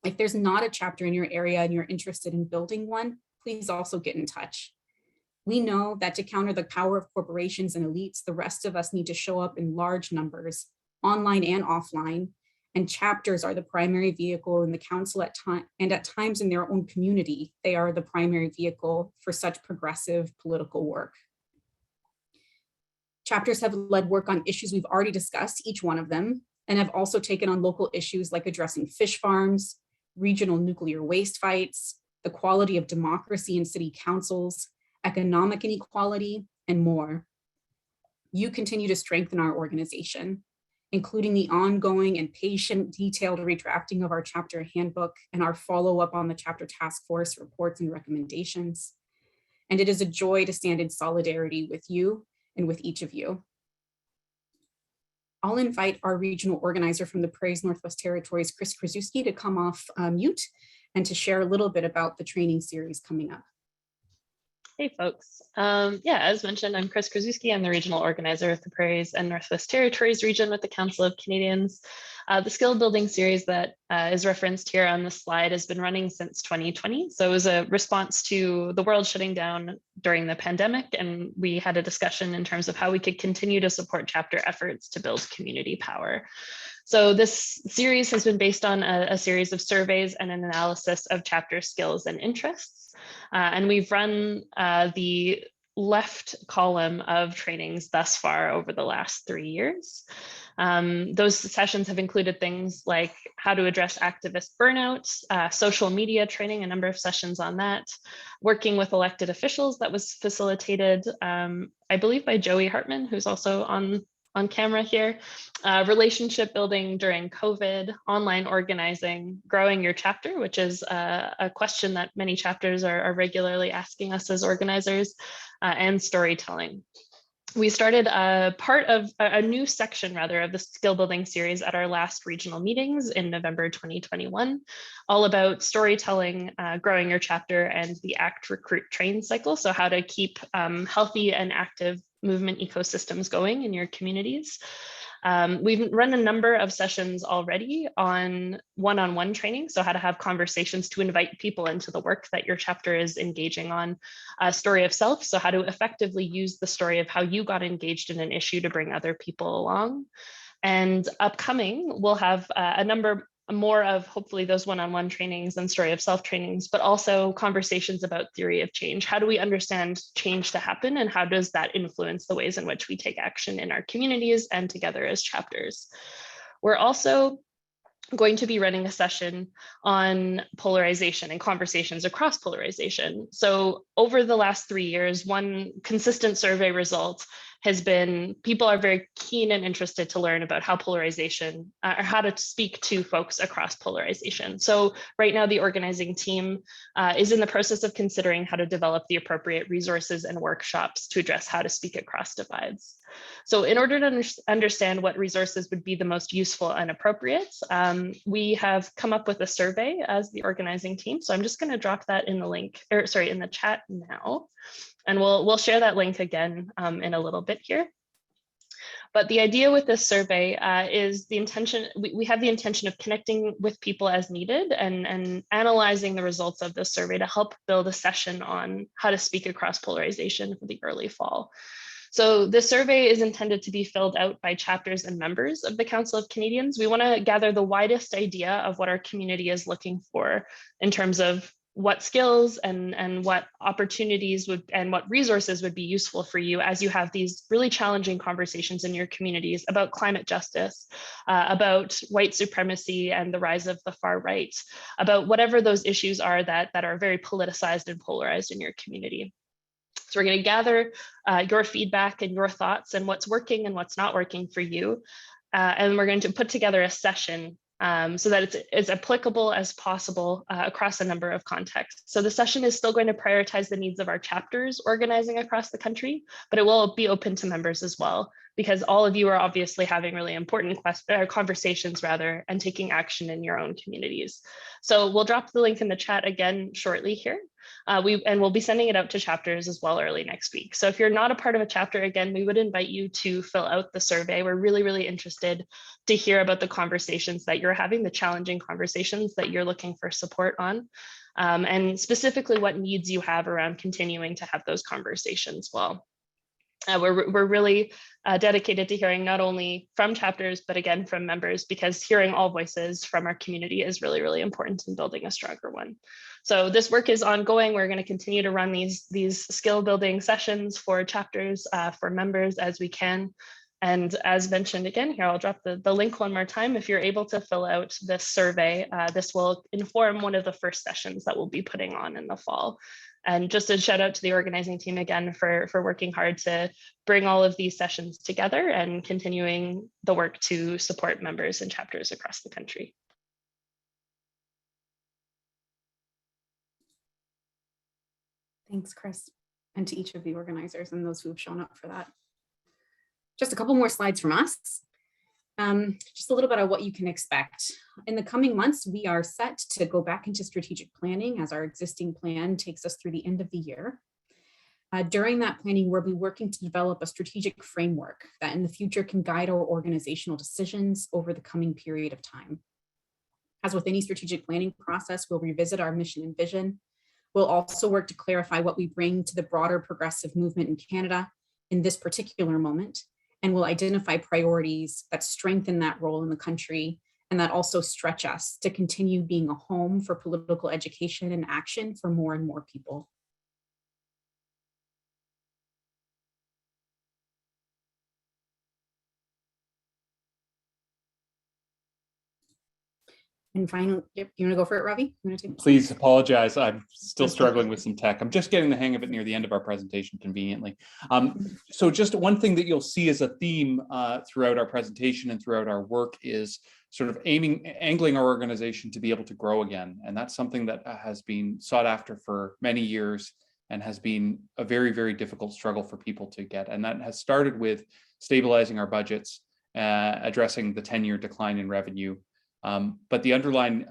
D: If there's not a chapter in your area and you're interested in building one, please also get in touch. We know that to counter the power of corporations and elites, the rest of us need to show up in large numbers, online and offline, and chapters are the primary vehicle in the council at times in their own community, they are the primary vehicle for such progressive political work. Chapters have led work on issues we've already discussed, each one of them, and have also taken on local issues like addressing fish farms, regional nuclear waste fights, the quality of democracy in city councils, economic inequality, and more. You continue to strengthen our organization, including the ongoing and patient detailed redrafting of our chapter handbook and our follow-up on the chapter task force reports and recommendations. And it is a joy to stand in solidarity with you and with each of you. I'll invite our regional organizer from the Prairie Northwest Territories, Chris Krasuski, to come off mute and to share a little bit about the training series coming up.
E: Hey folks. Yeah, as mentioned, I'm Chris Krasuski. I'm the regional organizer of the Prairies and Northwest Territories region with the Council of Canadians. The skill building series that is referenced here on the slide has been running since 2020. So it was a response to the world shutting down during the pandemic. And we had a discussion in terms of how we could continue to support chapter efforts to build community power. So this series has been based on a series of surveys and an analysis of chapter skills and interests. And we've run the left column of trainings thus far over the last 3 years. Those sessions have included things like how to address activist burnout, social media training, a number of sessions on that, working with elected officials that was facilitated, I believe by Joey Hartman, who's also on camera here, relationship building during COVID, online organizing, growing your chapter, which is a question that many chapters are regularly asking us as organizers, and storytelling. We started a new section rather of the skill building series at our last regional meetings in November 2021, all about storytelling, growing your chapter, and the ACT, Recruit, Train cycle. So how to keep healthy and active movement ecosystems going in your communities. We've run a number of sessions already on one-on-one training, so how to have conversations to invite people into the work that your chapter is engaging on. A story of self, so how to effectively use the story of how you got engaged in an issue to bring other people along. And upcoming, we'll have a number more of hopefully those one-on-one trainings and story of self trainings, but also conversations about theory of change. How do we understand change to happen, and how does that influence the ways in which we take action in our communities and together as chapters? We're also going to be running a session on polarization and conversations across polarization. So over the last 3 years, one consistent survey result has been people are very keen and interested to learn about how polarization or how to speak to folks across polarization. So right now the organizing team is in the process of considering how to develop the appropriate resources and workshops to address how to speak across divides. So in order to understand what resources would be the most useful and appropriate, we have come up with a survey as the organizing team. So I'm just going to drop that in the link, or sorry, in the chat now. And we'll share that link again in a little bit here. But the idea with this survey is the intention, we have the intention of connecting with people as needed and analyzing the results of this survey to help build a session on how to speak across polarization for the early fall. So the survey is intended to be filled out by chapters and members of the Council of Canadians. We want to gather the widest idea of what our community is looking for in terms of what skills and what opportunities would and what resources would be useful for you as you have these really challenging conversations in your communities about climate justice, about white supremacy and the rise of the far right, about whatever those issues are that are very politicized and polarized in your community. So we're going to gather your feedback and your thoughts and what's working and what's not working for you. And we're going to put together a session so that it's as applicable as possible across a number of contexts. So the session is still going to prioritize the needs of our chapters organizing across the country, but it will be open to members as well, because all of you are obviously having really important conversations and taking action in your own communities. So we'll drop the link in the chat again shortly here. We'll be sending it out to chapters as well early next week. So if you're not a part of a chapter, again, we would invite you to fill out the survey. We're really, really interested to hear about the conversations that you're having, the challenging conversations that you're looking for support on, and specifically what needs you have around continuing to have those conversations well. We're really dedicated to hearing not only from chapters, but again, from members, because hearing all voices from our community is really, really important in building a stronger one. So this work is ongoing. We're going to continue to run these skill building sessions for chapters, for members as we can. And as mentioned again here, I'll drop the link one more time. If you're able to fill out this survey, this will inform one of the first sessions that we'll be putting on in the fall. And just a shout out to the organizing team again for working hard to bring all of these sessions together and continuing the work to support members and chapters across the country.
D: Thanks, Chris, and to each of the organizers and those who have shown up for that. Just a couple more slides from us. Just a little bit of what you can expect. In the coming months, we are set to go back into strategic planning as our existing plan takes us through the end of the year. During that planning, we'll be working to develop a strategic framework that in the future can guide our organizational decisions over the coming period of time. As with any strategic planning process, we'll revisit our mission and vision. We'll also work to clarify what we bring to the broader progressive movement in Canada in this particular moment, and we'll identify priorities that strengthen that role in the country and that also stretch us to continue being a home for political education and action for more and more people. And finally, yep, you want to go for it, Ravi?
C: Please apologize. I'm still struggling with some tech. I'm just getting the hang of it near the end of our presentation conveniently. So just one thing that you'll see as a theme throughout our presentation and throughout our work is sort of angling our organization to be able to grow again. And that's something that has been sought after for many years and has been a very, very difficult struggle for people to get. And that has started with stabilizing our budgets, addressing the 10-year decline in revenue. But the underlying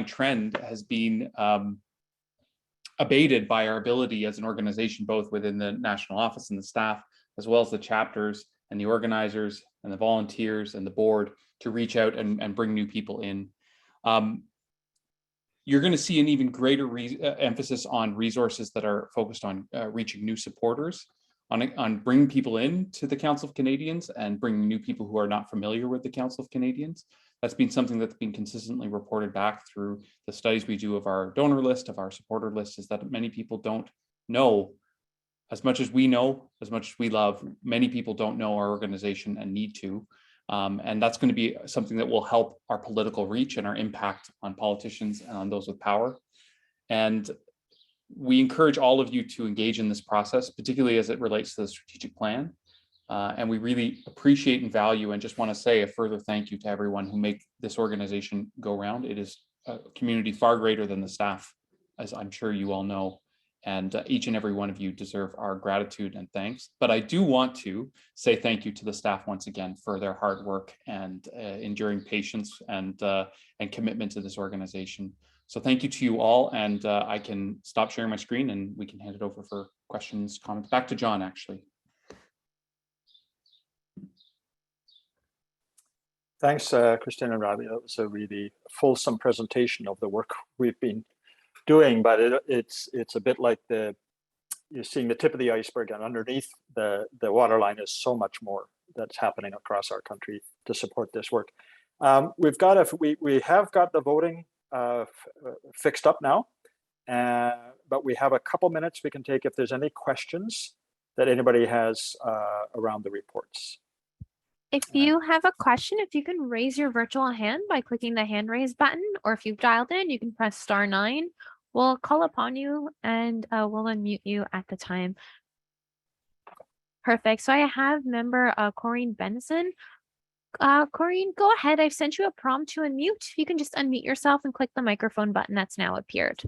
C: trend has been abated by our ability as an organization, both within the national office and the staff, as well as the chapters and the organizers and the volunteers and the board to reach out and bring new people in. You're going to see an even greater emphasis on resources that are focused on reaching new supporters, on bringing people into the Council of Canadians and bringing new people who are not familiar with the Council of Canadians. That's been something that's been consistently reported back through the studies we do of our donor list, of our supporter list, is that many people don't know, as much as we know, as much as we love, many people don't know our organization and need to. And that's going to be something that will help our political reach and our impact on politicians and on those with power. And we encourage all of you to engage in this process, particularly as it relates to the strategic plan. And we really appreciate and value and just want to say a further thank you to everyone who make this organization go round. It is a community far greater than the staff, as I'm sure you all know. And each and every one of you deserve our gratitude and thanks. But I do want to say thank you to the staff once again for their hard work and enduring patience and commitment to this organization. So thank you to you all, and I can stop sharing my screen and we can hand it over for questions, comments. Back to John, actually.
B: Thanks, Christine and Ravi. That was a really fulsome presentation of the work we've been doing, but it's a bit like you're seeing the tip of the iceberg, and underneath the waterline is so much more that's happening across our country to support this work. We have got the voting fixed up now, but we have a couple minutes we can take if there's any questions that anybody has around the reports.
A: If you have a question, if you can raise your virtual hand by clicking the hand raise button, or if you've dialed in, you can press *9. We'll call upon you and we'll unmute you at the time. Perfect. So I have member Corrine Benson. Corrine, go ahead. I've sent you a prompt to unmute. If you can just unmute yourself and click the microphone button that's now appeared.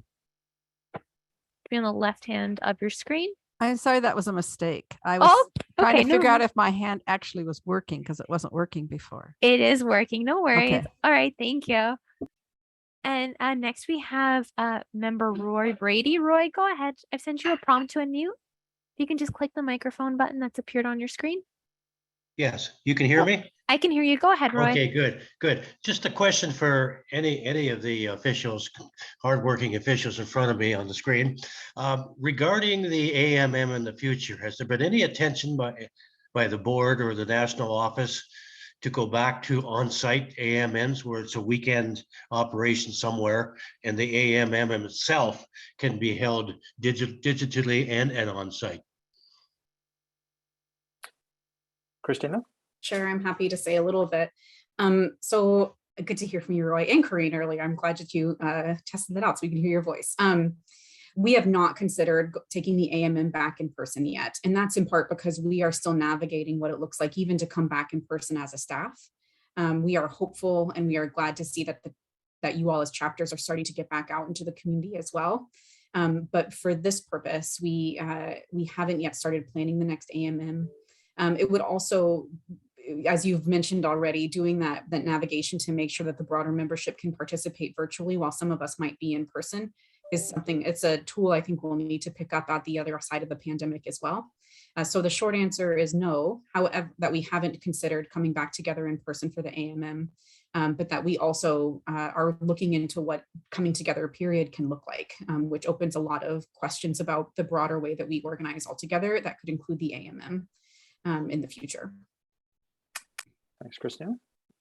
A: Be on the left hand of your screen.
F: I'm sorry, that was a mistake. I was trying to figure out if my hand actually was working because it wasn't working before.
A: It is working. No worries.
F: Okay.
A: All right. Thank you. And next we have member Roy Brady. Roy, go ahead. I've sent you a prompt to unmute. You can just click the microphone button that's appeared on your screen.
G: Yes, you can hear me?
A: I can hear you. Go ahead, Roy.
G: Okay, good. Just a question for any of the officials, hardworking officials in front of me on the screen. Regarding the AMM in the future, has there been any attention by the board or the national office to go back to on-site AMMs where it's a weekend operation somewhere and the AMM itself can be held digitally and on-site?
B: Christina?
D: Sure, I'm happy to say a little bit. So good to hear from you, Roy, and Corrine earlier. I'm glad that you tested that out so we can hear your voice. We have not considered taking the AMM back in person yet. And that's in part because we are still navigating what it looks like even to come back in person as a staff. We are hopeful and we are glad to see that you all as chapters are starting to get back out into the community as well. But for this purpose, we haven't yet started planning the next AMM. It would also, as you've mentioned already, doing that navigation to make sure that the broader membership can participate virtually while some of us might be in person is something, it's a tool I think we'll need to pick up at the other side of the pandemic as well. So the short answer is no, however, that we haven't considered coming back together in person for the AMM, but that we also are looking into what coming together period can look like, which opens a lot of questions about the broader way that we organize all together that could include the AMM. In the future.
B: Thanks, Christina.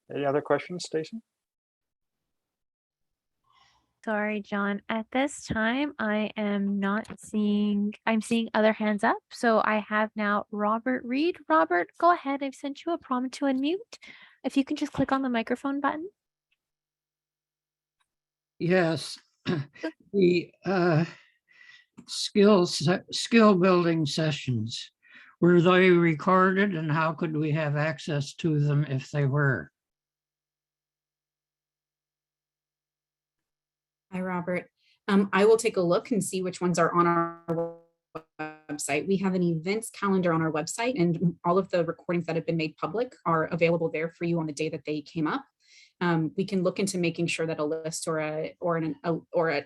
B: Any other questions, Stacey?
A: Sorry, John. At this time, I am not seeing, I'm seeing other hands up. So I have now Robert Reed. Robert, go ahead. I've sent you a prompt to unmute. If you can just click on the microphone button.
H: Yes, the skill building sessions. Were they recorded and how could we have access to them if they were?
D: Hi, Robert. I will take a look and see which ones are on our website. We have an events calendar on our website and all of the recordings that have been made public are available there for you on the day that they came up. We can look into making sure that a list or an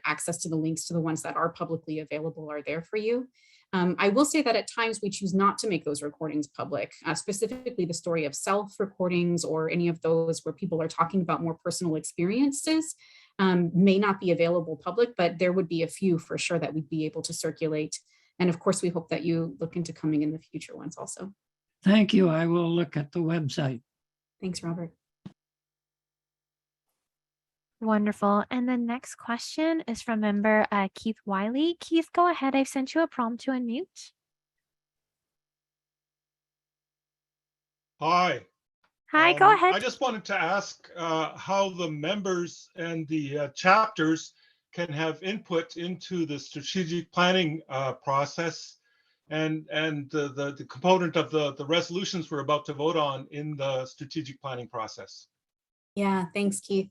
D: access to the links to the ones that are publicly available are there for you. I will say that at times we choose not to make those recordings public, specifically the story of self recordings or any of those where people are talking about more personal experiences may not be available public, but there would be a few for sure that we'd be able to circulate. And of course, we hope that you look into coming in the future ones also.
H: Thank you. I will look at the website.
D: Thanks, Robert.
A: Wonderful. And the next question is from member Keith Wiley. Keith, go ahead. I've sent you a prompt to unmute.
I: Hi.
A: Hi, go ahead.
I: I just wanted to ask how the members and the chapters can have input into the strategic planning process and the component of the resolutions we're about to vote on in the strategic planning process.
D: Yeah, thanks, Keith.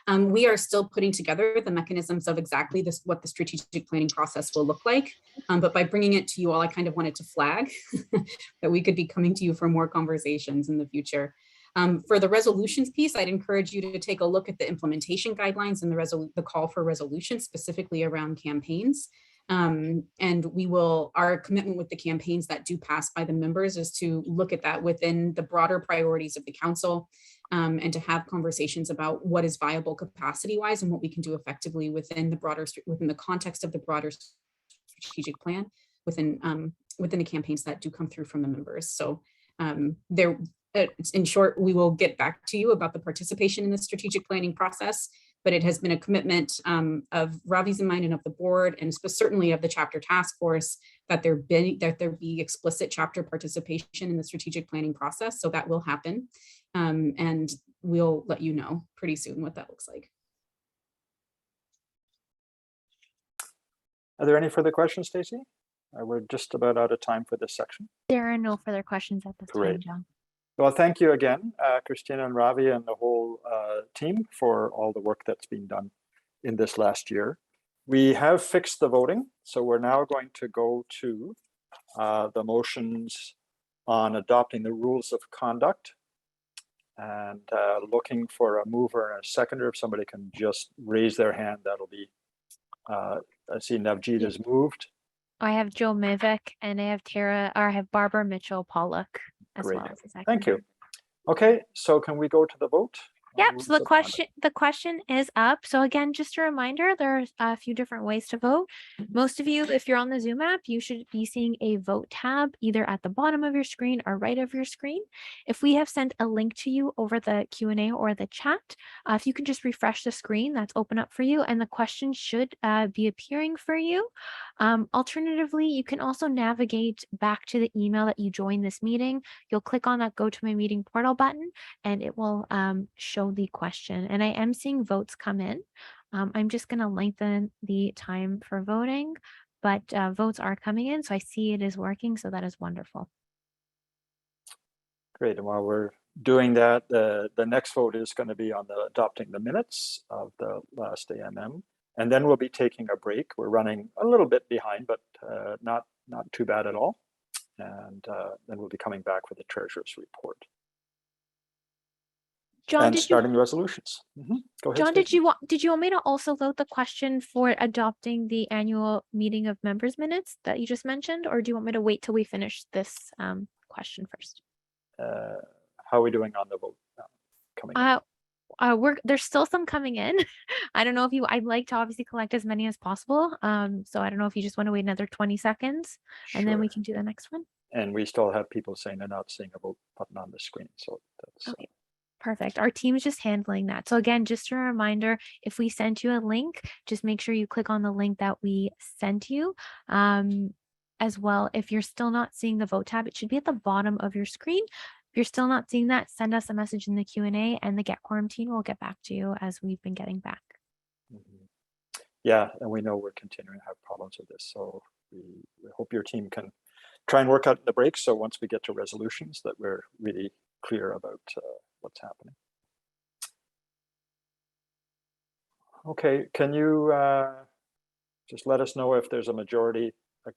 D: We are still putting together the mechanisms of exactly this, what the strategic planning process will look like. But by bringing it to you all, I kind of wanted to flag that we could be coming to you for more conversations in the future. For the resolutions piece, I'd encourage you to take a look at the implementation guidelines and the call for resolutions specifically around campaigns. And we will, our commitment with the campaigns that do pass by the members is to look at that within the broader priorities of the council and to have conversations about what is viable capacity wise and what we can do effectively within the context of the broader strategic plan within the campaigns that do come through from the members. So in short, we will get back to you about the participation in the strategic planning process, but it has been a commitment of Ravi's in mind and of the board, and certainly of the chapter task force, that there be explicit chapter participation in the strategic planning process. So that will happen. And we'll let you know pretty soon what that looks like.
B: Are there any further questions, Stacey? We're just about out of time for this section.
A: There are no further questions at this time, John.
B: Well, thank you again, Christina and Ravi and the whole team for all the work that's been done in this last year. We have fixed the voting, so we're now going to go to the motions on adopting the rules of conduct, and looking for a mover and a seconder. If somebody can just raise their hand, that'll be, I see Navjeet has moved.
A: I have Joe Mivek, and I have Barbara Mitchell Pollock as
B: Great.
A: well as a seconder.
B: Thank you. Okay, so can we go to the vote?
A: Yep, so the question is up. So again, just a reminder, there's a few different ways to vote. Most of you, if you're on the Zoom app, you should be seeing a vote tab either at the bottom of your screen or right of your screen. If we have sent a link to you over the Q&A or the chat, if you can just refresh the screen, that's open up for you, and the question should be appearing for you. Alternatively, you can also navigate back to the email that you joined this meeting. You'll click on that Go to My Meeting portal button, and it will show the question. And I am seeing votes come in. I'm just going to lengthen the time for voting, but votes are coming in, so I see it is working, so that is wonderful.
B: Great, and while we're doing that, the next vote is going to be on the adopting the minutes of the last AMM, and then we'll be taking a break. We're running a little bit behind, but not too bad at all. And then we'll be coming back with the treasurer's report.
A: John,
B: and starting resolutions. Go ahead,
A: John,
B: Stacey.
A: did you want me to also vote the question for adopting the annual meeting of members minutes that you just mentioned, or do you want me to wait till we finish this question first?
B: How are we doing on the vote coming in?
A: There's still some coming in. I don't know if I'd like to obviously collect as many as possible. So I don't know if you just want to wait another 20 seconds and then we can do the next one.
B: And we still have people saying they're not seeing a vote button on the screen. So that's
A: okay. Perfect. Our team is just handling that. So again, just a reminder, if we sent you a link, just make sure you click on the link that we sent you. As well, if you're still not seeing the vote tab, it should be at the bottom of your screen. If you're still not seeing that, send us a message in the Q&A and the Get Quorum team will get back to you as we've been getting back.
B: Yeah, and we know we're continuing to have problems with this. So we hope your team can try and work out the breaks. So once we get to resolutions that we're really clear about what's happening. Okay, can you just let us know if there's a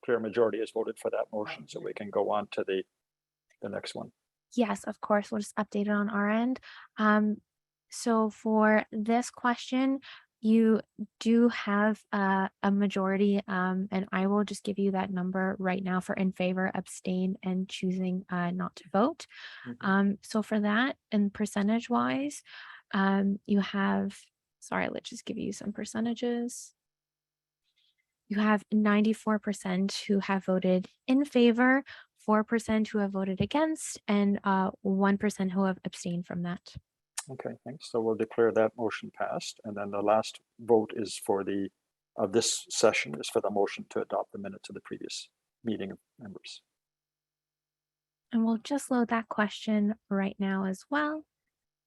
B: clear majority is voted for that motion so we can go on to the next one?
A: Yes, of course. We'll just update it on our end. So for this question, you do have a majority, and I will just give you that number right now for in favor, abstain, and choosing not to vote. So for that, and percentage wise, you have, sorry, let's just give you some percentages. You have 94% who have voted in favor, 4% who have voted against, and 1% who have abstained from that.
B: Okay, thanks. So we'll declare that motion passed. And then the last vote is for this session is for the motion to adopt the minutes of the previous meeting of members.
A: And we'll just load that question right now as well.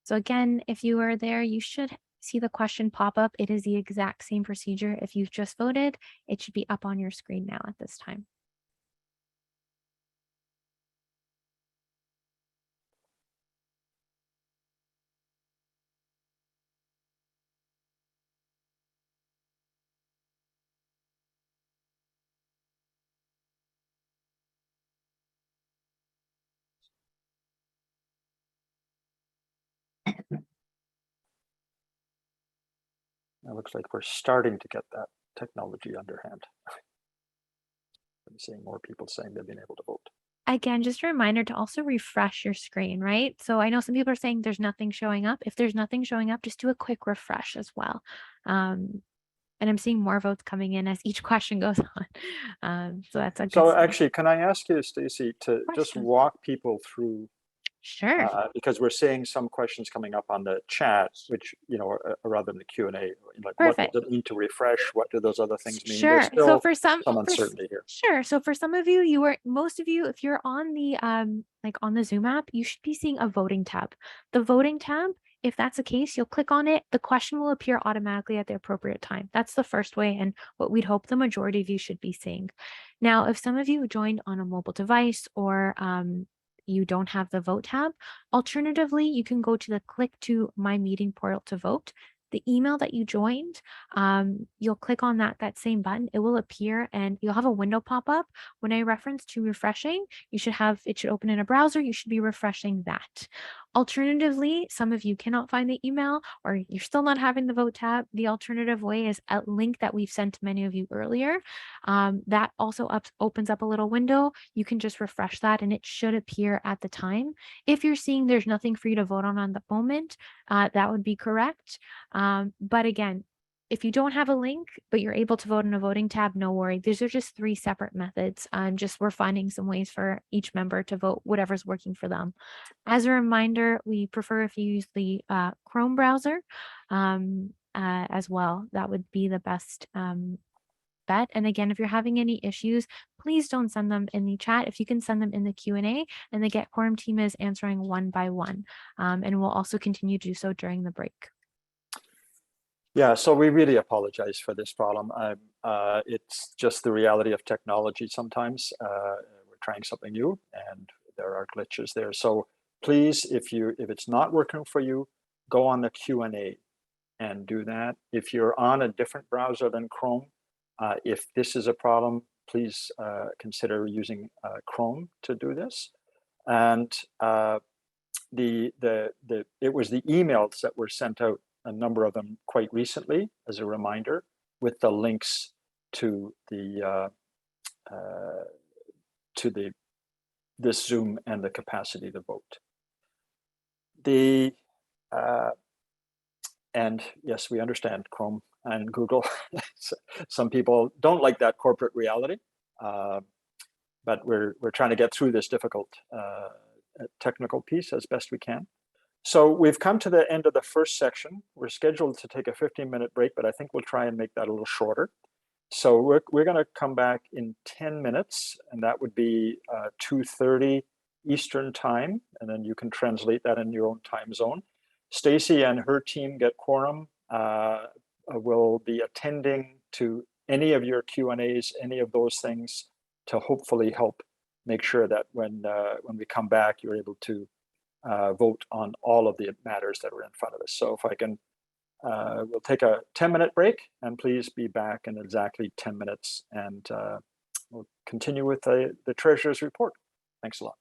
A: So again, if you are there, you should see the question pop up. It is the exact same procedure. If you've just voted, it should be up on your screen now at this time.
B: It looks like we're starting to get that technology underhand. I'm seeing more people saying they've been able to vote.
A: Again, just a reminder to also refresh your screen, right? So I know some people are saying there's nothing showing up. If there's nothing showing up, just do a quick refresh as well. And I'm seeing more votes coming in as each question goes on. So that's a good
B: So
A: sign.
B: actually, can I ask you, Stacey, to just walk people through
A: Sure.
B: Because we're seeing some questions coming up on the chat, which, rather than the Q&A, like what
A: Perfect.
B: does it mean to refresh? What do those other things mean?
A: Sure.
B: There's
A: So
B: still
A: for some,
B: some uncertainty here.
A: sure. So for some of you, most of you, if you're on the like on the Zoom app, you should be seeing a voting tab. The voting tab, if that's the case, you'll click on it. The question will appear automatically at the appropriate time. That's the first way, and what we'd hope the majority of you should be seeing. Now, if some of you joined on a mobile device or you don't have the vote tab, alternatively, you can go to the click to my meeting portal to vote. The email that you joined, you'll click on that same button. It will appear and you'll have a window pop up. When I reference to refreshing, it should open in a browser. You should be refreshing that. Alternatively, some of you cannot find the email or you're still not having the vote tab. The alternative way is a link that we've sent to many of you earlier. That also opens up a little window. You can just refresh that and it should appear at the time. If you're seeing there's nothing for you to vote on the moment, that would be correct. But again, if you don't have a link, but you're able to vote in a voting tab, no worry. These are just 3 separate methods. We're finding some ways for each member to vote whatever's working for them. As a reminder, we prefer if you use the Chrome browser as well. That would be the best bet. And again, if you're having any issues, please don't send them in the chat. If you can send them in the Q&A, and the Get Quorum team is answering one by one. And we'll also continue to do so during the break.
B: Yeah, so we really apologize for this problem. It's just the reality of technology sometimes. We're trying something new and there are glitches there. So please, if it's not working for you, go on the Q&A and do that. If you're on a different browser than Chrome, if this is a problem, please consider using Chrome to do this. And it was the emails that were sent out, a number of them quite recently, as a reminder, with the links to this Zoom and the capacity to vote. And yes, we understand Chrome and Google. Some people don't like that corporate reality, but we're trying to get through this difficult technical piece as best we can. So we've come to the end of the first section. We're scheduled to take a 15-minute break, but I think we'll try and make that a little shorter. So we're going to come back in 10 minutes, and that would be 2:30 Eastern time, and then you can translate that in your own time zone. Stacy and her team, Get Quorum, will be attending to any of your Q&As, any of those things, to hopefully help make sure that when we come back, you're able to vote on all of the matters that are in front of us. So if I can, we'll take a 10-minute break, and please be back in exactly 10 minutes, and we'll continue with the Treasurer's report. Thanks a lot.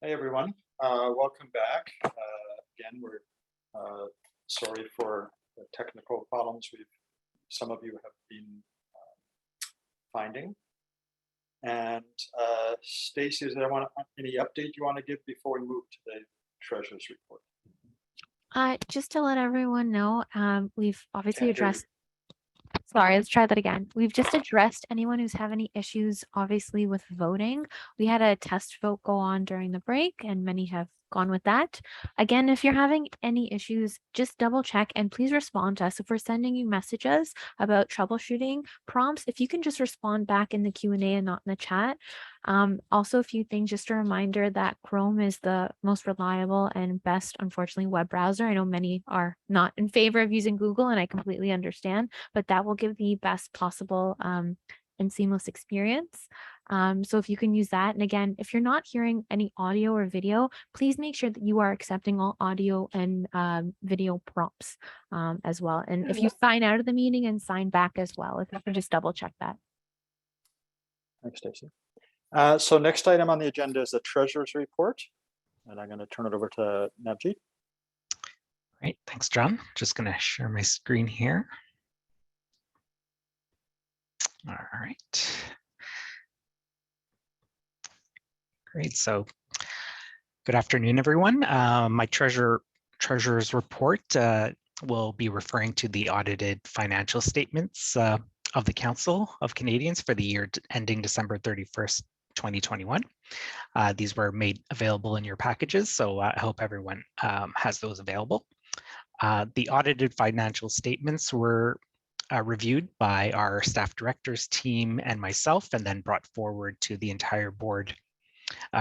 B: Hey, everyone. Welcome back. Again, we're sorry for the technical problems some of you have been finding. And Stacy, is there any update you want to give before we move to the treasurer's report?
A: Just to let everyone know, we've obviously
B: Can't hear you.
A: addressed. Sorry, let's try that again. We've just addressed anyone who's have any issues, obviously, with voting. We had a test vote go on during the break, and many have gone with that. Again, if you're having any issues, just double check and please respond to us. If we're sending you messages about troubleshooting prompts, if you can just respond back in the Q&A and not in the chat. Also, a few things, just a reminder that Chrome is the most reliable and best, unfortunately, web browser. I know many are not in favor of using Google, and I completely understand, but that will give the best possible and seamless experience. So if you can use that, and again, if you're not hearing any audio or video, please make sure that you are accepting all audio and video prompts as well. And if you sign out of the meeting and sign back as well, if you can just double check that.
B: Thanks, Stacy. So next item on the agenda is the treasurer's report, and I'm going to turn it over to Navjeet.
J: Great, thanks, John. Just going to share my screen here. All right. Great. So good afternoon, everyone. My treasurer's report will be referring to the audited financial statements of the Council of Canadians for the year ending December 31st, 2021. These were made available in your packages, so I hope everyone has those available. The audited financial statements were reviewed by our staff directors team and myself, and then brought forward to the entire board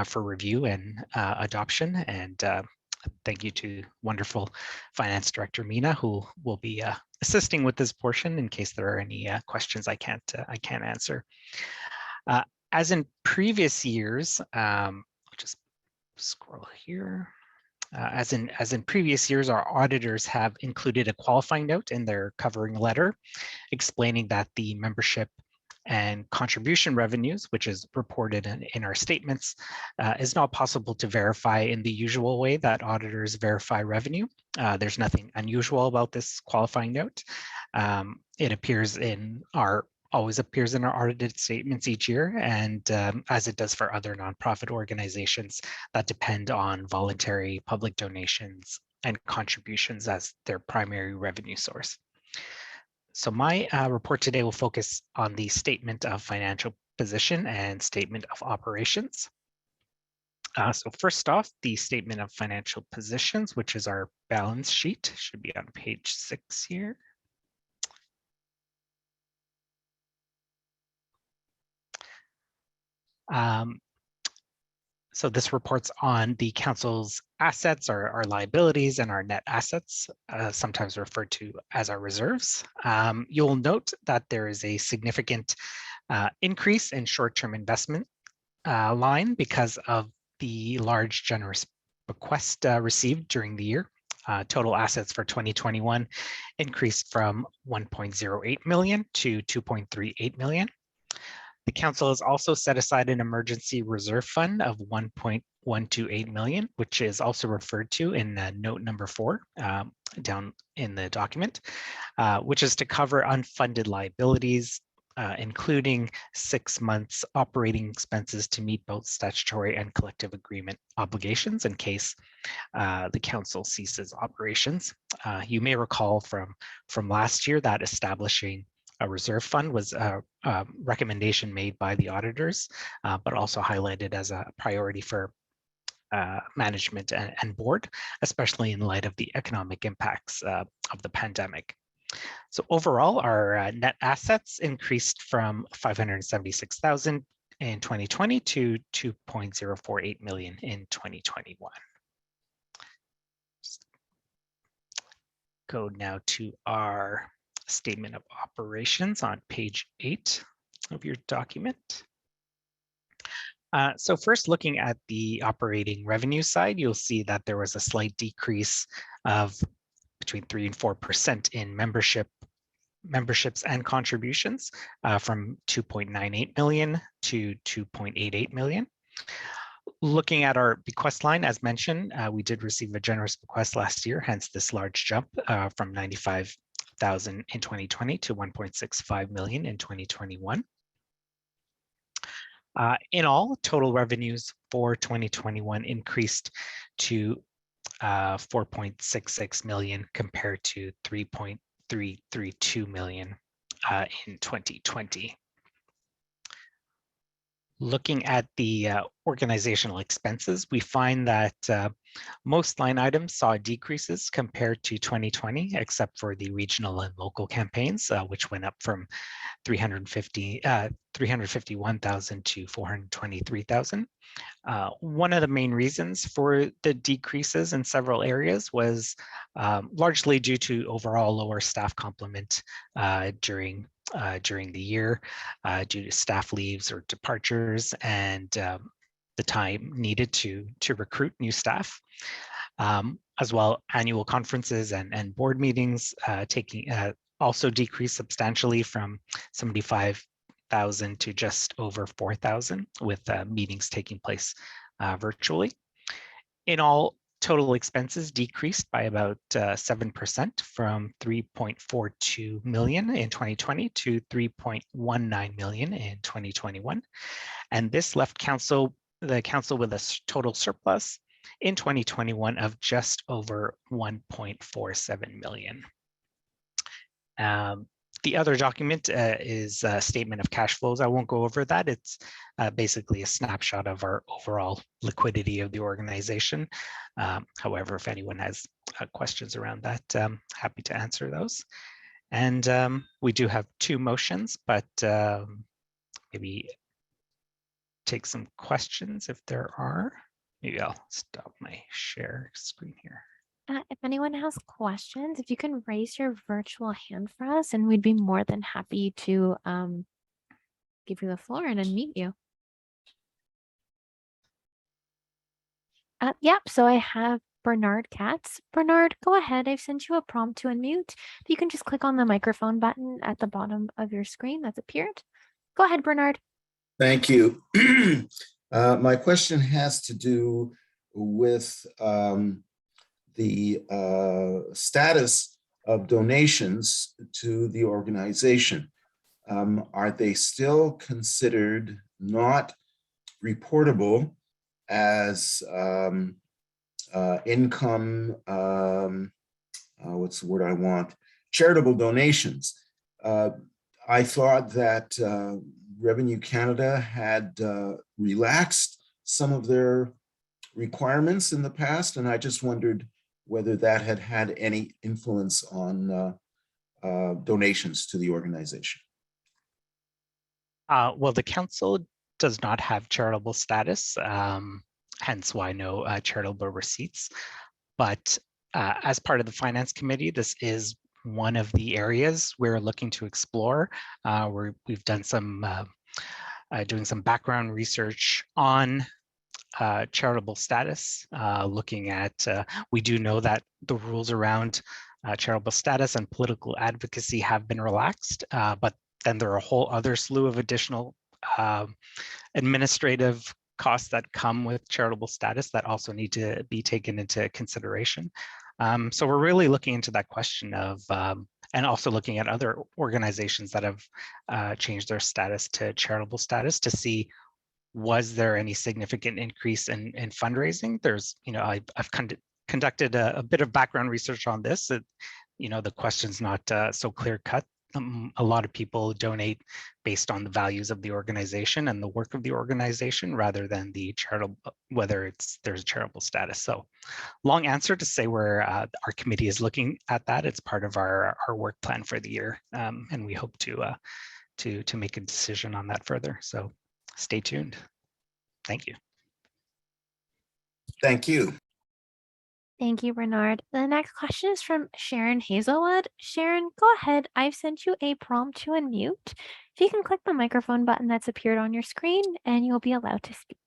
J: for review and adoption. And thank you to wonderful Finance Director Mina, who will be assisting with this portion in case there are any questions I can't answer. As in previous years, I'll just scroll here. As in previous years, our auditors have included a qualifying note in their covering letter, explaining that the membership and contribution revenues, which is reported in our statements, is not possible to verify in the usual way that auditors verify revenue. There's nothing unusual about this qualifying note. It always appears in our audited statements each year, and as it does for other nonprofit organizations that depend on voluntary public donations and contributions as their primary revenue source. So my report today will focus on the statement of financial position and statement of operations. So first off, the statement of financial positions, which is our balance sheet, should be on page 6 here. So this reports on the council's assets, our liabilities, and our net assets, sometimes referred to as our reserves. You'll note that there is a significant increase in short-term investment line because of the large generous bequest received during the year. Total assets for 2021 increased from 1.08 million to 2.38 million. The council has also set aside an emergency reserve fund of 1.128 million, which is also referred to in note number 4 down in the document, which is to cover unfunded liabilities, including 6 months operating expenses to meet both statutory and collective agreement obligations in case the council ceases operations. You may recall from last year that establishing a reserve fund was a recommendation made by the auditors, but also highlighted as a priority for management and board, especially in light of the economic impacts of the pandemic. So overall, our net assets increased from 576,000 in 2020 to 2.048 million in 2021. Just go now to our statement of operations on page 8 of your document. So first, looking at the operating revenue side, you'll see that there was a slight decrease of between 3 and 4% in memberships and contributions from 2.98 million to 2.88 million. Looking at our bequest line, as mentioned, we did receive a generous bequest last year, hence this large jump from 95,000 in 2020 to 1.65 million in 2021. In all, total revenues for 2021 increased to 4.66 million compared to 3.332 million in 2020. Looking at the organizational expenses, we find that most line items saw decreases compared to 2020, except for the regional and local campaigns, which went up from 351,000 to 423,000. One of the main reasons for the decreases in several areas was largely due to overall lower staff complement during the year due to staff leaves or departures and the time needed to recruit new staff. As well, annual conferences and board meetings also decreased substantially from 75,000 to just over 4,000, with meetings taking place virtually. In all, total expenses decreased by about 7% from 3.42 million in 2020 to 3.19 million in 2021. And this left the council with a total surplus in 2021 of just over 1.47 million. The other document is a statement of cash flows. I won't go over that. It's basically a snapshot of our overall liquidity of the organization. However, if anyone has questions around that, happy to answer those. And we do have two motions, but maybe take some questions if there are. Maybe I'll stop my share screen here.
A: If anyone has questions, if you can raise your virtual hand for us, and we'd be more than happy to give you the floor and unmute you. Yep, so I have Bernard Katz. Bernard, go ahead. I've sent you a prompt to unmute. You can just click on the microphone button at the bottom of your screen that's appeared. Go ahead, Bernard.
K: Thank you. My question has to do with the status of donations to the organization. Are they still considered not reportable as income, what's the word I want? Charitable donations. I thought that Revenue Canada had relaxed some of their requirements in the past, and I just wondered whether that had had any influence on donations to the organization.
J: Well, the council does not have charitable status, hence why no charitable receipts. But as part of the Finance Committee, this is one of the areas we're looking to explore. We've done some doing some background research on charitable status, looking at, we do know that the rules around charitable status and political advocacy have been relaxed, but then there are a whole other slew of additional administrative costs that come with charitable status that also need to be taken into consideration. So we're really looking into that question of, and also looking at other organizations that have changed their status to charitable status to see, was there any significant increase in fundraising? There's, I've conducted a bit of background research on this. The question's not so clear cut. A lot of people donate based on the values of the organization and the work of the organization rather than the charitable, whether there's a charitable status. So long answer to say where our committee is looking at that. It's part of our work plan for the year. And we hope to make a decision on that further. So stay tuned. Thank you.
K: Thank you.
A: Thank you, Bernard. The next question is from Sharon Hazelwood. Sharon, go ahead. I've sent you a prompt to unmute. If you can click the microphone button that's appeared on your screen, and you'll be allowed to speak.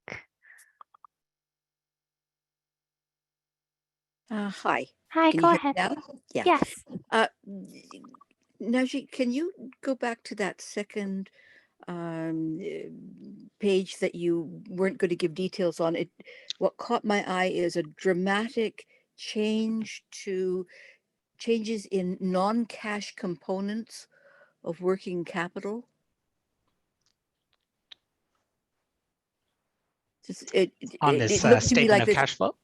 L: Hi.
A: Hi,
L: Can
A: go
L: you hear
A: ahead.
L: me now? Yeah.
A: Yes.
L: Najee, can you go back to that second page that you weren't going to give details on it. What caught my eye is a dramatic changes in non-cash components of working capital.
J: On this
L: It looked to me
J: statement
L: like
J: of
L: this.
J: cash flow?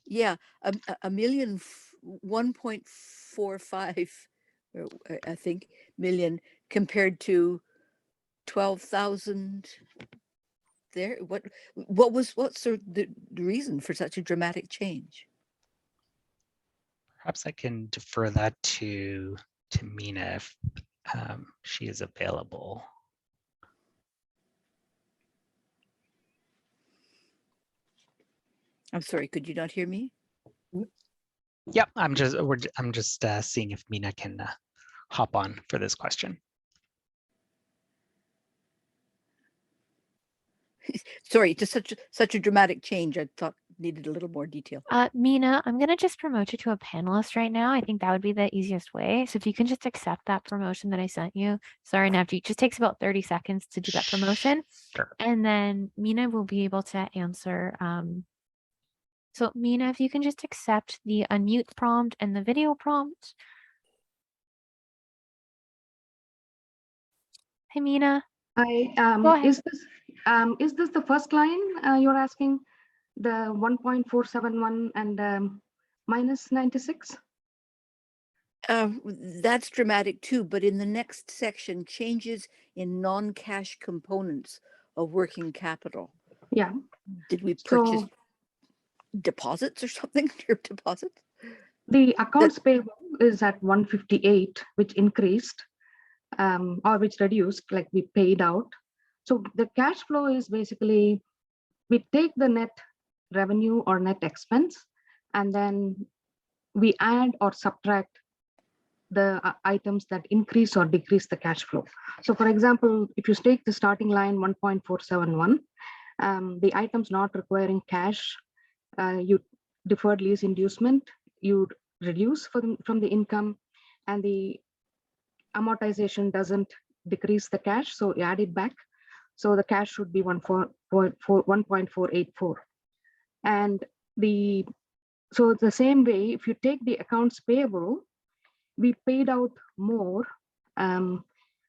L: Yeah, a million, 1.45, I think, million compared to 12,000 there. What's the reason for such a dramatic change?
J: Perhaps I can defer that to Mina if she is available.
L: I'm sorry, could you not hear me?
J: Yep, I'm just seeing if Mina can hop on for this question.
L: Sorry, just such a dramatic change. I thought needed a little more detail.
A: Mina, I'm going to just promote you to a panelist right now. I think that would be the easiest way. So if you can just accept that promotion that I sent you. Sorry, Navjeet, it just takes about 30 seconds to do that promotion.
J: Sure.
A: And then Mina will be able to answer. So Mina, if you can just accept the unmute prompt and the video prompt. Hey, Mina.
M: Hi,
A: Go ahead.
M: is this the first line you're asking, the 1.471 and minus 96?
L: That's dramatic too, but in the next section, changes in non-cash components of working capital.
M: Yeah.
L: Did we purchase
M: So
L: deposits or something? Your deposits?
M: the accounts payable is at 158, which increased or which reduced, like we paid out. So the cash flow is basically, we take the net revenue or net expense, and then we add or subtract the items that increase or decrease the cash flow. So for example, if you take the starting line 1.471, the items not requiring cash, you deferred lease inducement, you reduce from the income, and the amortization doesn't decrease the cash, so you add it back. So the cash should be 1.484. And so the same way, if you take the accounts payable, we paid out more.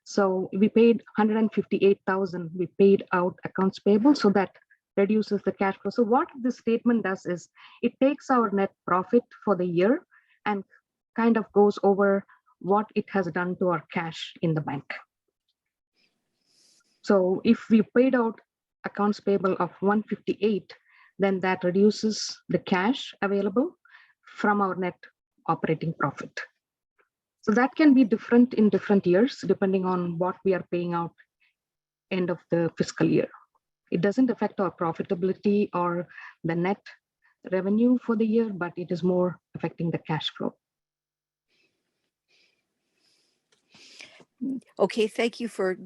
M: So we paid 158,000. We paid out accounts payable, so that reduces the cash flow. So what this statement does is it takes our net profit for the year and kind of goes over what it has done to our cash in the bank. So if we paid out accounts payable of 158, then that reduces the cash available from our net operating profit. So that can be different in different years, depending on what we are paying out end of the fiscal year. It doesn't affect our profitability or the net revenue for the year, but it is more affecting the cash flow.
L: Okay, thank you for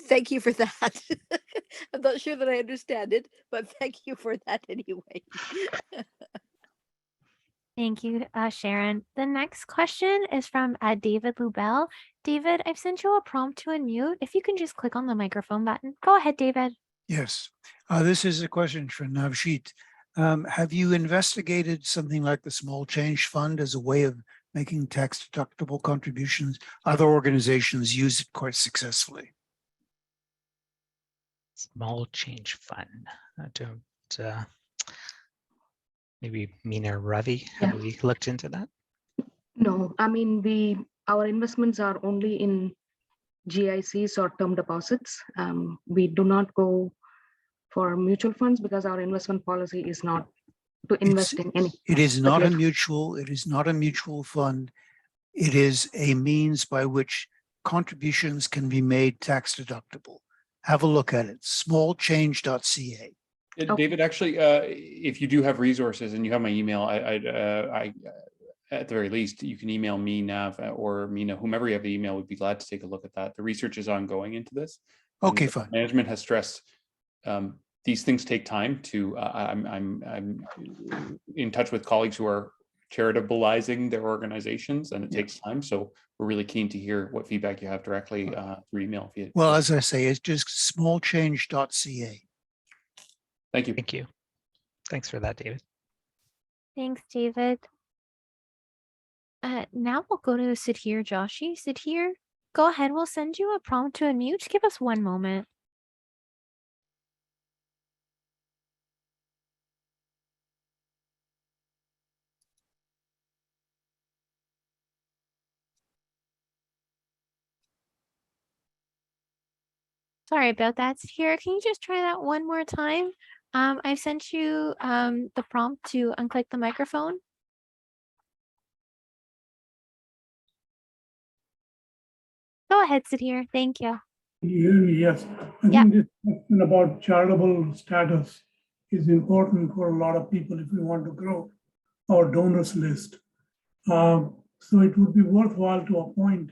L: thank you for that. I'm not sure that I understand it, but thank you for that anyway.
A: Thank you, Sharon. The next question is from David Lubell. David, I've sent you a prompt to unmute. If you can just click on the microphone button. Go ahead, David.
N: Yes, this is a question for Navjeet. Have you investigated something like the Small Change Fund as a way of making tax deductible contributions? Other organizations use it quite successfully.
J: Small Change Fund. I don't. Maybe Mina, Ravi, have we looked into that?
M: No, I mean, our investments are only in GICs or term deposits. We do not go for mutual funds because our investment policy is not to invest in any.
N: It is not a mutual. It is not a mutual fund. It is a means by which contributions can be made tax deductible. Have a look at it. Smallchange.ca.
C: David, actually, if you do have resources and you have my email, I at the very least, you can email me, Nav, or Mina, whomever you have the email, would be glad to take a look at that. The research is ongoing into this.
N: Okay, fine.
C: Management has stressed these things take time to. I'm in touch with colleagues who are charitabilizing their organizations, and it takes time. So we're really keen to hear what feedback you have directly through email.
N: Well, as I say, it's just smallchange.ca.
C: Thank you.
J: Thank you. Thanks for that, David.
A: Thanks, David. Now we'll go to Sudhir Joshi. Sudhir, go ahead. We'll send you a prompt to unmute. Give us one moment. Sorry about that, Sudhir. Can you just try that one more time? I've sent you the prompt to unclick the microphone. Go ahead, Sudhir. Thank you.
O: Yes, I think this question about charitable status is important for a lot of people if we want to grow our donors list. So it would be worthwhile to appoint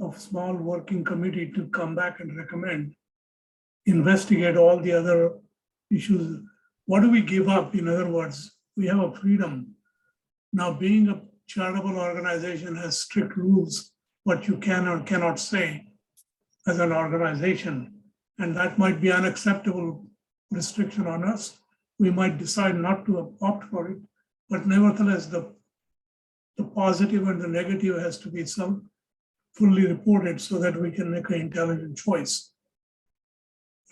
O: a small working committee to come back and recommend, investigate all the other issues. What do we give up? In other words, we have a freedom. Now, being a charitable organization has strict rules, what you can or cannot say as an organization, and that might be unacceptable restriction on us. We might decide not to opt for it, but nevertheless, the positive and the negative has to be fully reported so that we can make an intelligent choice.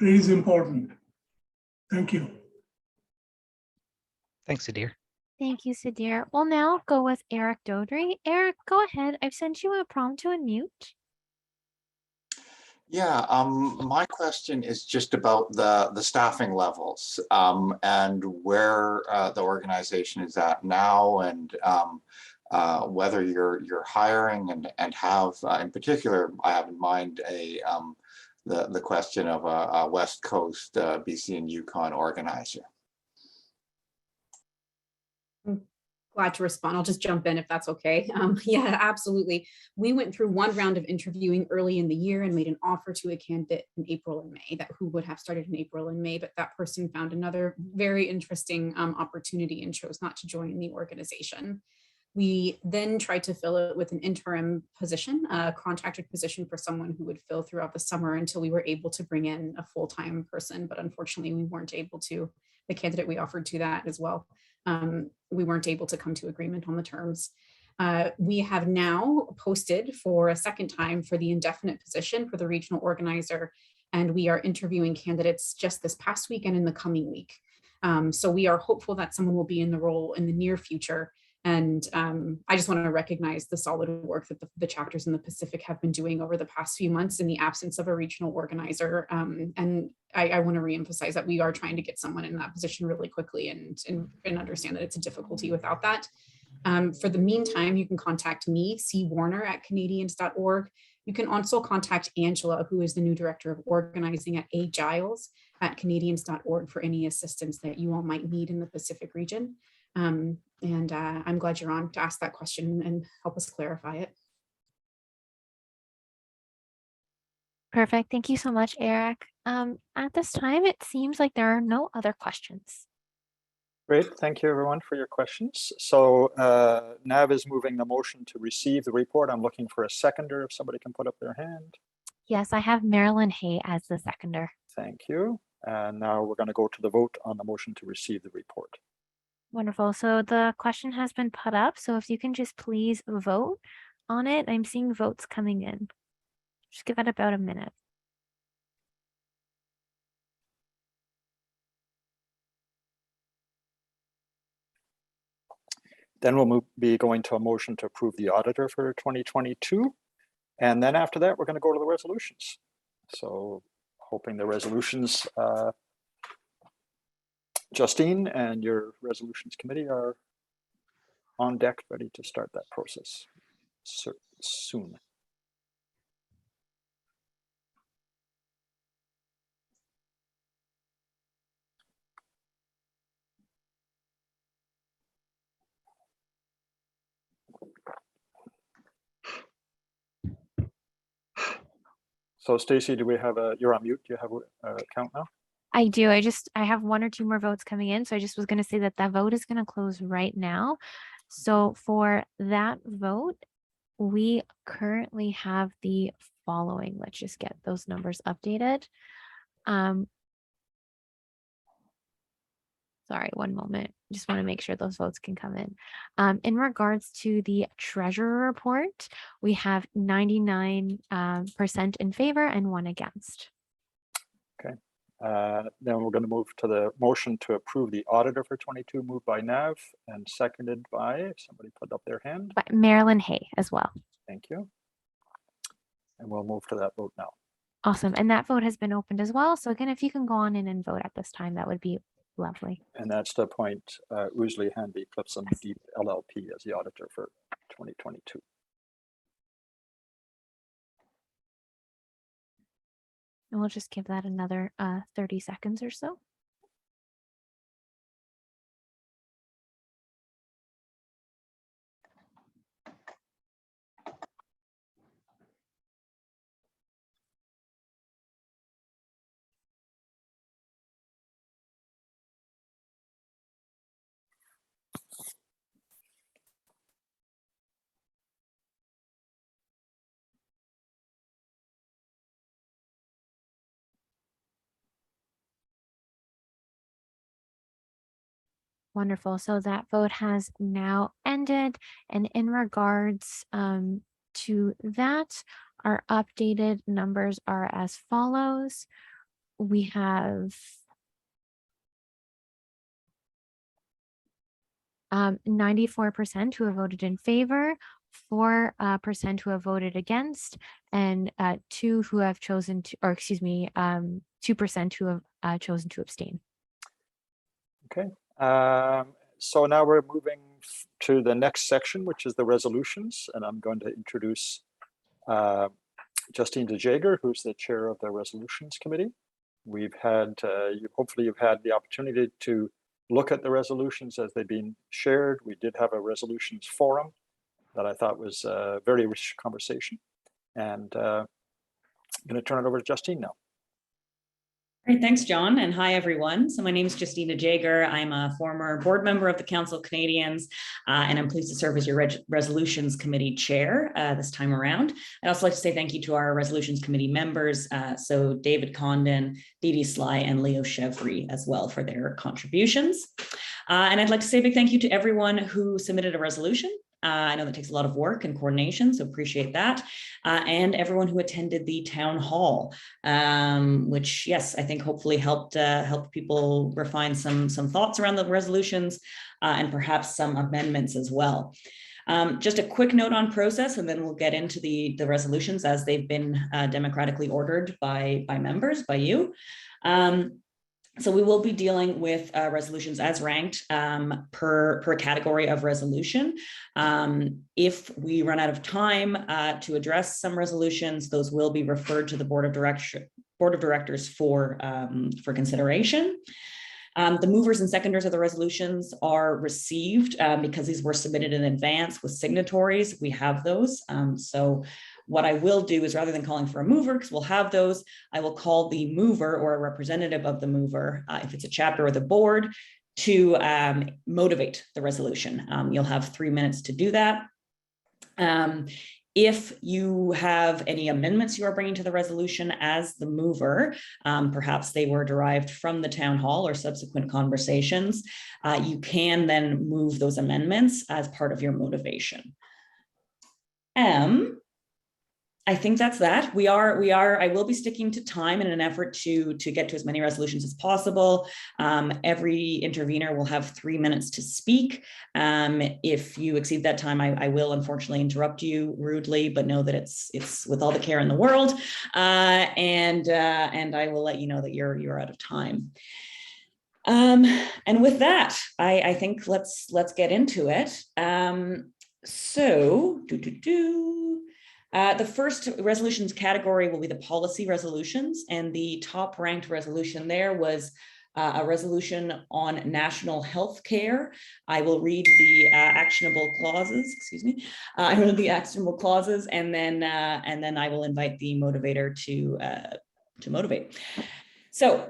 O: It is important. Thank you.
J: Thanks, Sudhir.
A: Thank you, Sudhir. We'll now go with Eric Dodry. Eric, go ahead. I've sent you a prompt to unmute.
P: Yeah, my question is just about the staffing levels and where the organization is at now, and whether you're hiring and have, in particular, I have in mind the question of a West Coast BC and Yukon organizer.
D: Glad to respond. I'll just jump in if that's okay. Yeah, absolutely. We went through one round of interviewing early in the year and made an offer to a candidate in April and May who would have started in April and May, but that person found another very interesting opportunity and chose not to join the organization. We then tried to fill it with an interim position, a contracted position for someone who would fill throughout the summer until we were able to bring in a full-time person, but unfortunately we weren't able to. The candidate we offered to that as well. We weren't able to come to agreement on the terms. We have now posted for a second time for the indefinite position for the regional organizer, and we are interviewing candidates just this past week and in the coming week. So we are hopeful that someone will be in the role in the near future. And I just want to recognize the solid work that the chapters in the Pacific have been doing over the past few months in the absence of a regional organizer. And I want to reemphasize that we are trying to get someone in that position really quickly and understand that it's a difficulty without that. For the meantime, you can contact me, cwarner@canadians.org. You can also contact Angela, who is the new director of organizing at agiles@canadians.org for any assistance that you all might need in the Pacific region. And I'm glad you're on to ask that question and help us clarify it.
A: Perfect. Thank you so much, Eric. At this time, it seems like there are no other questions.
B: Great. Thank you, everyone, for your questions. So Nav is moving the motion to receive the report. I'm looking for a seconder if somebody can put up their hand.
A: Yes, I have Marilyn Hay as the seconder.
B: Thank you. And now we're going to go to the vote on the motion to receive the report.
A: Wonderful. So the question has been put up. So if you can just please vote on it. I'm seeing votes coming in. Just give it about a minute.
B: Then we'll be going to a motion to approve the auditor for 2022. And then after that, we're going to go to the resolutions. So hoping the resolutions, Justine and your resolutions committee are on deck, ready to start that process soon. So Stacy, do we have you're on mute, do you have a count now?
A: I do. I have one or two more votes coming in. So I just was going to say that vote is going to close right now. So for that vote, we currently have the following. Let's just get those numbers updated. Sorry, one moment. Just want to make sure those votes can come in. In regards to the treasurer report, we have 99% in favor and 1 against.
B: Okay. Then we're going to move to the motion to approve the auditor for 22, moved by Nav and seconded by, somebody put up their hand.
A: By Marilyn Hay as well.
B: Thank you. And we'll move to that vote now.
A: Awesome. And that vote has been opened as well. So again, if you can go on in and vote at this time, that would be lovely.
B: And that's to appoint Ousley Hanby Clipson Deep LLP as the auditor for 2022.
A: And we'll just give that another 30 seconds or so. Wonderful. So that vote has now ended. And in regards to that, our updated numbers are as follows. We have 94% who have voted in favor, 4% who have voted against, and 2 who have chosen to, or excuse me, 2% who have chosen to abstain.
B: Okay. So now we're moving to the next section, which is the resolutions, and I'm going to introduce Justine DeJager, who's the chair of the Resolutions Committee. We've had, hopefully you've had the opportunity to look at the resolutions as they've been shared. We did have a resolutions forum that I thought was a very rich conversation. And I'm going to turn it over to Justine now.
Q: Great, thanks, John, and hi, everyone. So my name is Justina Jager. I'm a former board member of the Council of Canadians, and I'm pleased to serve as your Resolutions Committee Chair this time around. I'd also like to say thank you to our Resolutions Committee members, so David Condon, Dee Dee Sly, and Leo Chevry as well for their contributions. And I'd like to say a big thank you to everyone who submitted a resolution. I know that takes a lot of work and coordination, so appreciate that. And everyone who attended the town hall, which, yes, I think hopefully helped people refine some thoughts around the resolutions and perhaps some amendments as well. Just a quick note on process, and then we'll get into the resolutions as they've been democratically ordered by members, by you. So we will be dealing with resolutions as ranked per category of resolution. If we run out of time to address some resolutions, those will be referred to the Board of Directors for consideration. The movers and seconders of the resolutions are received because these were submitted in advance with signatories. We have those. So what I will do is, rather than calling for a mover, because we'll have those, I will call the mover or a representative of the mover, if it's a chapter or the board, to motivate the resolution. You'll have 3 minutes to do that. If you have any amendments you are bringing to the resolution as the mover, perhaps they were derived from the town hall or subsequent conversations, you can then move those amendments as part of your motivation. I think that's that. I will be sticking to time in an effort to get to as many resolutions as possible. Every intervener will have 3 minutes to speak. If you exceed that time, I will unfortunately interrupt you rudely, but know that it's with all the care in the world. And I will let you know that you're out of time. And with that, I think let's get into it. The first resolutions category will be the policy resolutions, and the top ranked resolution there was a resolution on national health care. I will read the actionable clauses, I will read the actionable clauses, and then I will invite the motivator to motivate. So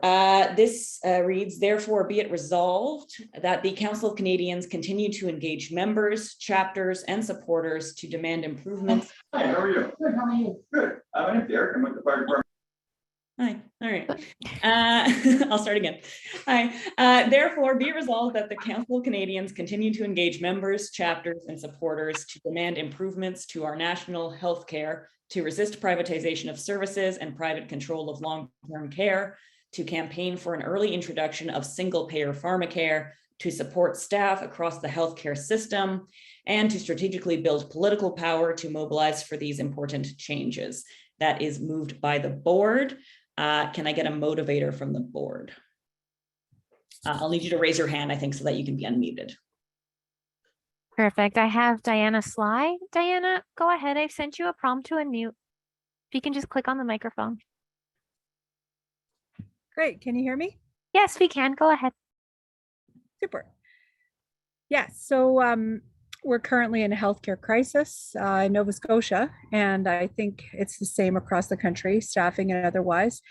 Q: this reads, therefore be it resolved that the Council of Canadians continue to engage members, chapters, and supporters to demand improvements.
R: Hi, how are you? Good, how are you? Good. My name's Eric. I'm with the fire department.
Q: Hi, all right. I'll start again. Hi. Therefore, be resolved that the Council of Canadians continue to engage members, chapters, and supporters to demand improvements to our national health care, to resist privatization of services and private control of long-term care, to campaign for an early introduction of single-payer pharmacare, to support staff across the healthcare system, and to strategically build political power to mobilize for these important changes. That is moved by the board. Can I get a motivator from the board? I'll need you to raise your hand, I think, so that you can be unmuted.
A: Perfect. I have Diana Sly. Diana, go ahead. I've sent you a prompt to unmute. If you can just click on the microphone.
S: Great. Can you hear me?
A: Yes, we can. Go ahead.
S: Super. Yes. So we're currently in a healthcare crisis in Nova Scotia, and I think it's the same across the country, staffing and otherwise.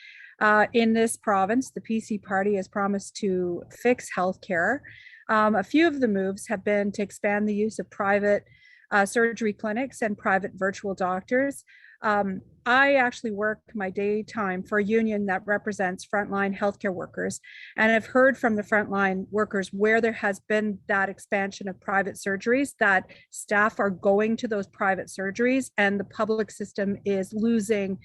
S: In this province, the PC party has promised to fix healthcare. A few of the moves have been to expand the use of private surgery clinics and private virtual doctors. I actually work my daytime for a union that represents frontline healthcare workers, and I've heard from the frontline workers where there has been that expansion of private surgeries, that staff are going to those private surgeries and the public system is losing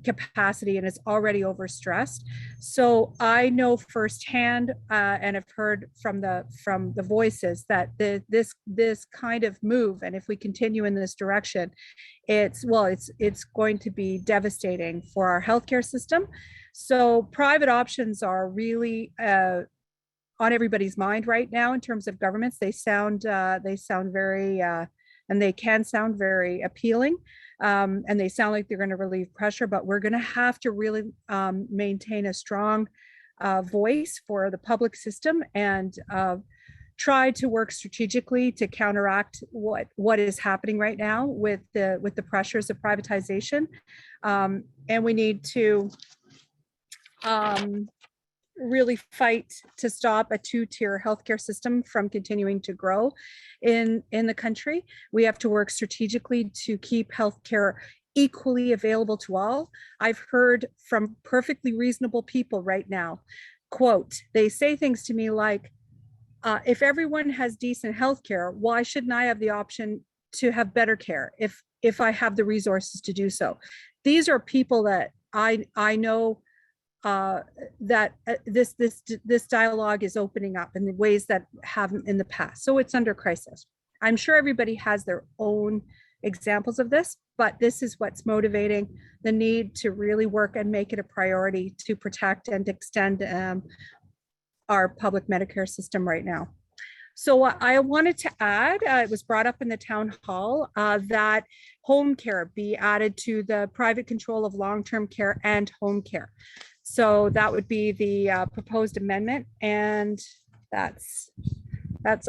S: capacity and is already overstressed. So I know firsthand, and I've heard from the voices that this kind of move, and if we continue in this direction, it's going to be devastating for our healthcare system. So private options are really on everybody's mind right now in terms of governments. They sound very and they can sound very appealing. And they sound like they're going to relieve pressure, but we're going to have to really maintain a strong voice for the public system and try to work strategically to counteract what is happening right now with the pressures of privatization. And we need to really fight to stop a two-tier healthcare system from continuing to grow in the country. We have to work strategically to keep healthcare equally available to all. I've heard from perfectly reasonable people right now, quote, they say things to me like, if everyone has decent healthcare, why shouldn't I have the option to have better care if I have the resources to do so? These are people that I know that this dialogue is opening up in the ways that haven't in the past. So it's under crisis. I'm sure everybody has their own examples of this, but this is what's motivating the need to really work and make it a priority to protect and extend our public Medicare system right now. So I wanted to add, it was brought up in the town hall, that home care be added to the private control of long-term care and home care. So that would be the proposed amendment, and that's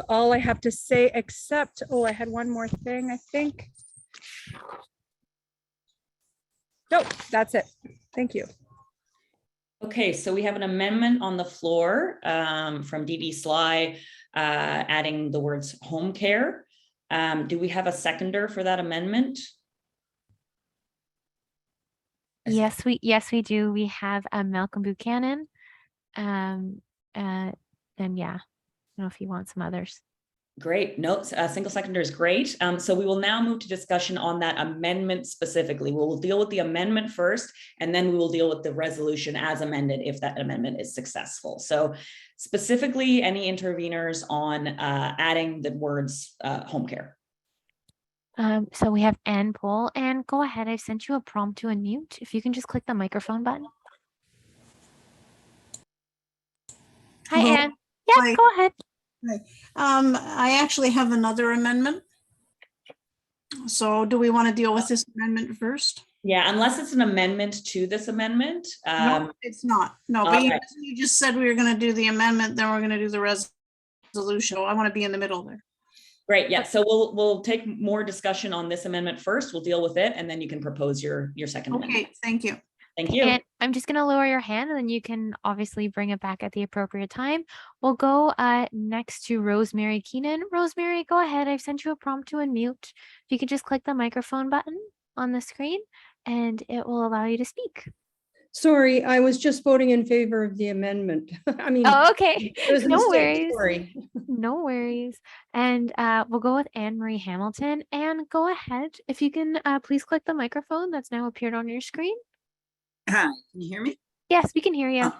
S: all I have to say, except, oh, I had one more thing, I think. Nope, that's it. Thank you.
Q: Okay, so we have an amendment on the floor from DD Sly, adding the words home care. Do we have a seconder for that amendment?
A: Yes, we do. We have Malcolm Buchanan. And yeah, I don't know if you want some others.
Q: Great. No, single seconder is great. So we will now move to discussion on that amendment specifically. We'll deal with the amendment first, and then we will deal with the resolution as amended if that amendment is successful. So specifically, any interveners on adding the words home care?
A: So we have Ann Pohl. Ann, go ahead. I've sent you a prompt to unmute. If you can just click the microphone button. Hi,
T: Hello.
A: Ann. Yeah,
T: Hi.
A: go ahead.
T: Hi. I actually have another amendment. So do we want to deal with this amendment first?
Q: Yeah, unless it's an amendment to this amendment.
T: No, it's not. No, but
Q: right.
T: you just said we were going to do the amendment, then we're going to do the resolution. I want to be in the middle there.
Q: Great. Yeah. So we'll take more discussion on this amendment first. We'll deal with it, and then you can propose your second amendment.
T: Okay. Thank you.
Q: Thank you.
A: And I'm just going to lower your hand and then you can obviously bring it back at the appropriate time. We'll go next to Rosemary Keenan. Rosemary, go ahead. I've sent you a prompt to unmute. If you could just click the microphone button on the screen and it will allow you to speak.
S: Sorry, I was just voting in favor of the amendment. I mean,
A: oh, okay.
S: It was a
A: No
S: mistake.
A: worries.
S: Sorry.
A: No worries. And we'll go with Anne Marie Hamilton. And go ahead. If you can please click the microphone that's now appeared on your screen.
U: Hi, can you hear me?
A: Yes, we can hear you.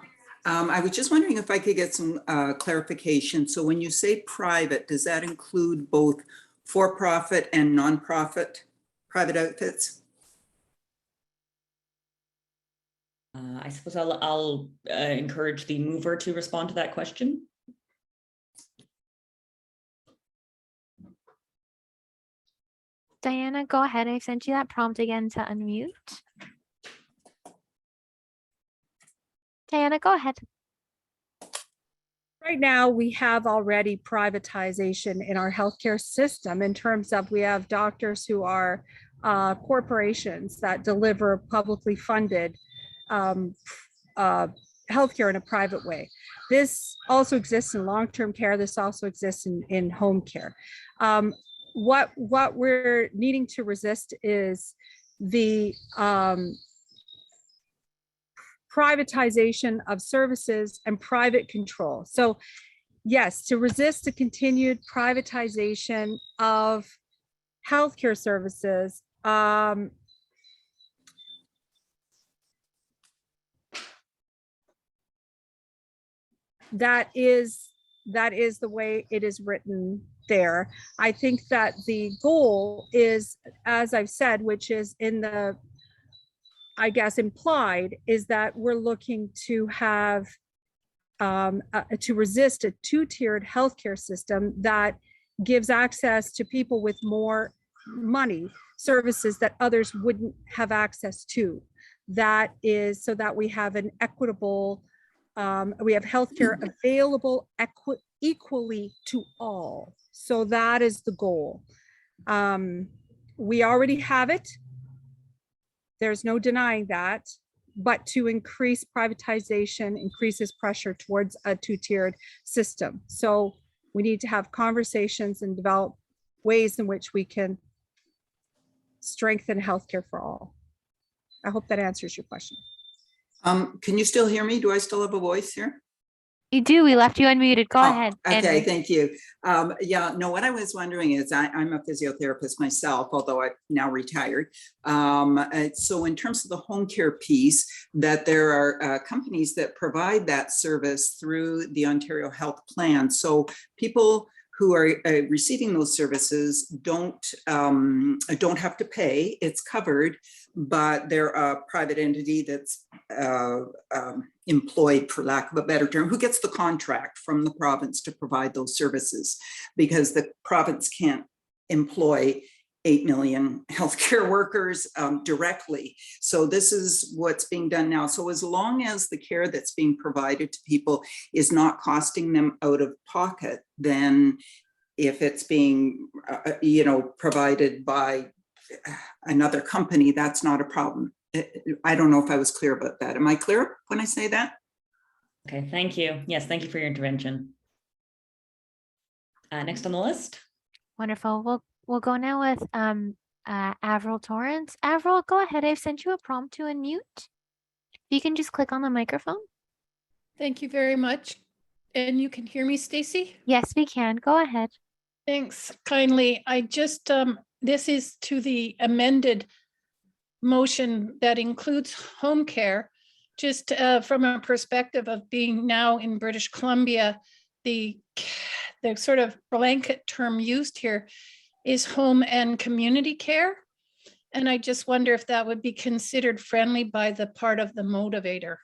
U: I was just wondering if I could get some clarification. So when you say private, does that include both for-profit and nonprofit private outfits?
Q: I suppose I'll encourage the mover to respond to that question.
A: Diana, go ahead. I sent you that prompt again to unmute. Diana, go ahead.
S: Right now, we have already privatization in our healthcare system in terms of we have doctors who are corporations that deliver publicly funded healthcare in a private way. This also exists in long-term care. This also exists in home care. What we're needing to resist is the privatization of services and private control. So yes, to resist the continued privatization of healthcare services, that is the way it is written there. I think that the goal is, as I've said, which is in the, I guess, implied, is that we're looking to have to resist a two-tiered healthcare system that gives access to people with more money, services that others wouldn't have access to. That is so that we have an equitable, we have healthcare available equally to all. So that is the goal. We already have it. There's no denying that, but to increase privatization increases pressure towards a two-tiered system. So we need to have conversations and develop ways in which we can strengthen healthcare for all. I hope that answers your question.
U: Can you still hear me? Do I still have a voice here?
A: You do. We left you unmuted. Go ahead.
U: Okay, thank you. Yeah, no, what I was wondering is I'm a physiotherapist myself, although I've now retired. So in terms of the home care piece, that there are companies that provide that service through the Ontario Health Plan. So people who are receiving those services don't have to pay, it's covered, but they're a private entity that's employed, for lack of a better term, who gets the contract from the province to provide those services, because the province can't employ 8 million healthcare workers directly. So this is what's being done now. So as long as the care that's being provided to people is not costing them out of pocket, then if it's being, provided by another company, that's not a problem. I don't know if I was clear about that. Am I clear when I say that?
Q: Okay, thank you. Yes, thank you for your intervention. Next on the list.
A: Wonderful. We'll go now with Avril Torrance. Avril, go ahead. I've sent you a prompt to unmute. You can just click on the microphone.
V: Thank you very much. And you can hear me, Stacy?
A: Yes, we can. Go ahead.
V: Thanks kindly. I just, this is to the amended motion that includes home care. Just from a perspective of being now in British Columbia, the sort of blanket term used here is home and community care. And I just wonder if that would be considered friendly by the part of the motivator.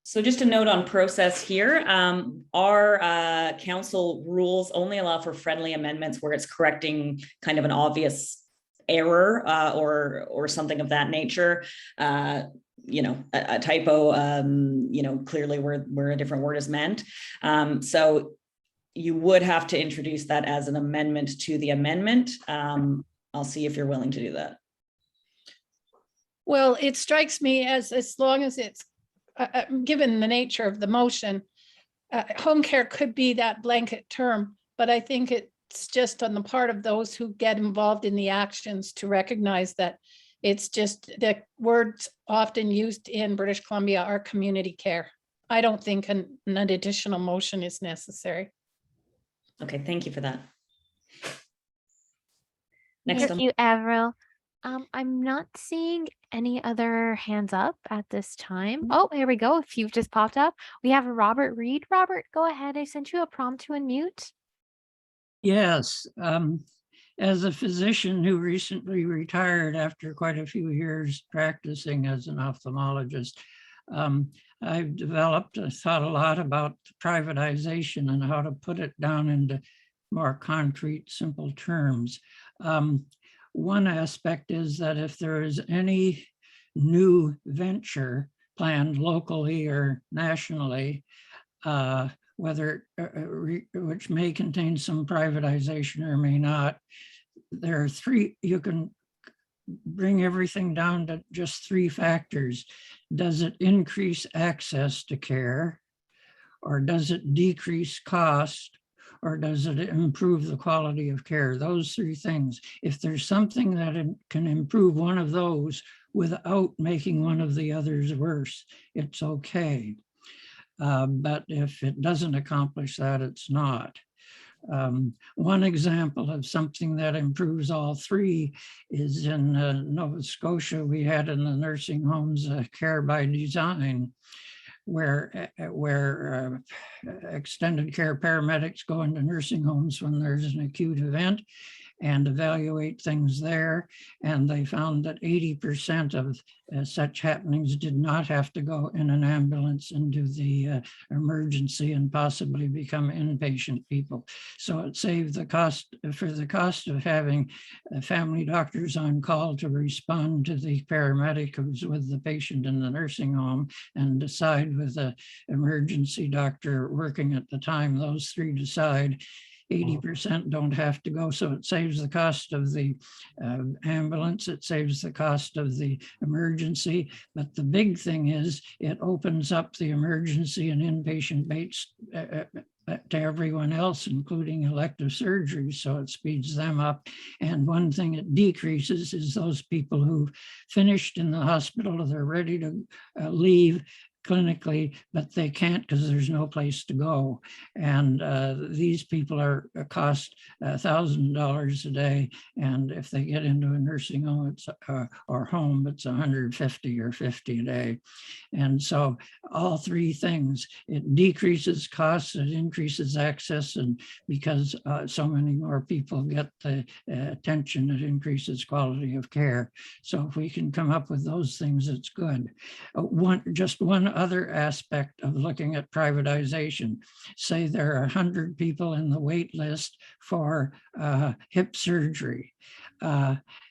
Q: So just a note on process here, our council rules only allow for friendly amendments where it's correcting kind of an obvious error or something of that nature. A typo, clearly where a different word is meant. So you would have to introduce that as an amendment to the amendment. I'll see if you're willing to do that.
V: Well, it strikes me as long as it's, given the nature of the motion, home care could be that blanket term, but I think it's just on the part of those who get involved in the actions to recognize that it's just the words often used in British Columbia are community care. I don't think an additional motion is necessary.
Q: Okay, thank you for that. Next,
A: Thank you, Avril. I'm not seeing any other hands up at this time. Oh, here we go. If you've just popped up, we have Robert Reed. Robert, go ahead. I sent you a prompt to unmute.
H: Yes. As a physician who recently retired after quite a few years practicing as an ophthalmologist, I've thought a lot about privatization and how to put it down into more concrete, simple terms. One aspect is that if there is any new venture planned locally or nationally, whether which may contain some privatization or may not, there are three, you can bring everything down to just three factors. Does it increase access to care? Or does it decrease cost? Or does it improve the quality of care? Those three things. If there's something that can improve one of those without making one of the others worse, it's okay. But if it doesn't accomplish that, it's not. One example of something that improves all three is in Nova Scotia. We had in the nursing homes care by design, where extended care paramedics go into nursing homes when there's an acute event and evaluate things there. And they found that 80% of such happenings did not have to go in an ambulance into the emergency and possibly become inpatient people. So it saved the cost, for the cost of having family doctors on call to respond to the paramedic who's with the patient in the nursing home and decide with the emergency doctor working at the time. Those three decide. 80% don't have to go, so it saves the cost of the ambulance, it saves the cost of the emergency, but the big thing is it opens up the emergency and inpatient baits to everyone else, including elective surgeries, so it speeds them up. And one thing it decreases is those people who've finished in the hospital, they're ready to leave clinically, but they can't because there's no place to go. And these people are cost $1,000 a day. And if they get into a nursing home it's, or home, it's $150 or $50 a day. And so all three things, it decreases costs, it increases access, and because so many more people get the attention, it increases quality of care. So if we can come up with those things, it's good. Just one other aspect of looking at privatization. Say there are 100 people in the wait list for hip surgery.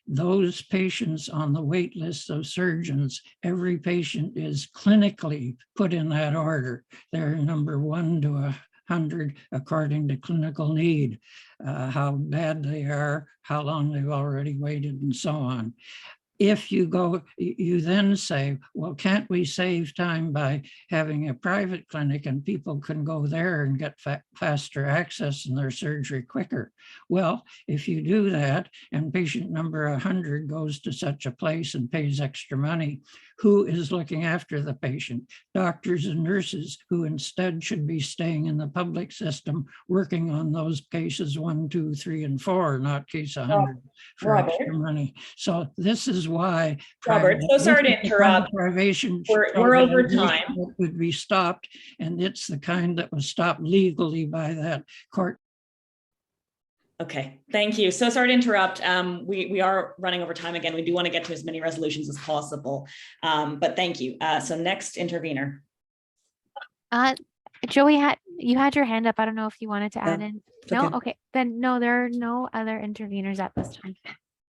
H: Those patients on the wait list of surgeons, every patient is clinically put in that order. They're number 1 to 100 according to clinical need, how bad they are, how long they've already waited, and so on. If you go, you then say, well, can't we save time by having a private clinic and people can go there and get faster access and their surgery quicker? Well, if you do that and patient number 100 goes to such a place and pays extra money, who is looking after the patient? Doctors and nurses, who instead should be staying in the public system working on those cases 1, 2, 3, and 4, not case 100 for extra money. So this is why
Q: Robert, so sorry to interrupt. We're over time.
H: Would be stopped, and it's the kind that was stopped legally by that court.
Q: Okay, thank you. So sorry to interrupt. We are running over time again. We do want to get to as many resolutions as possible, but thank you. So next intervener.
A: Joey, you had your hand up. I don't know if you wanted to add in. No, okay. Then no, there are no other interveners at this time.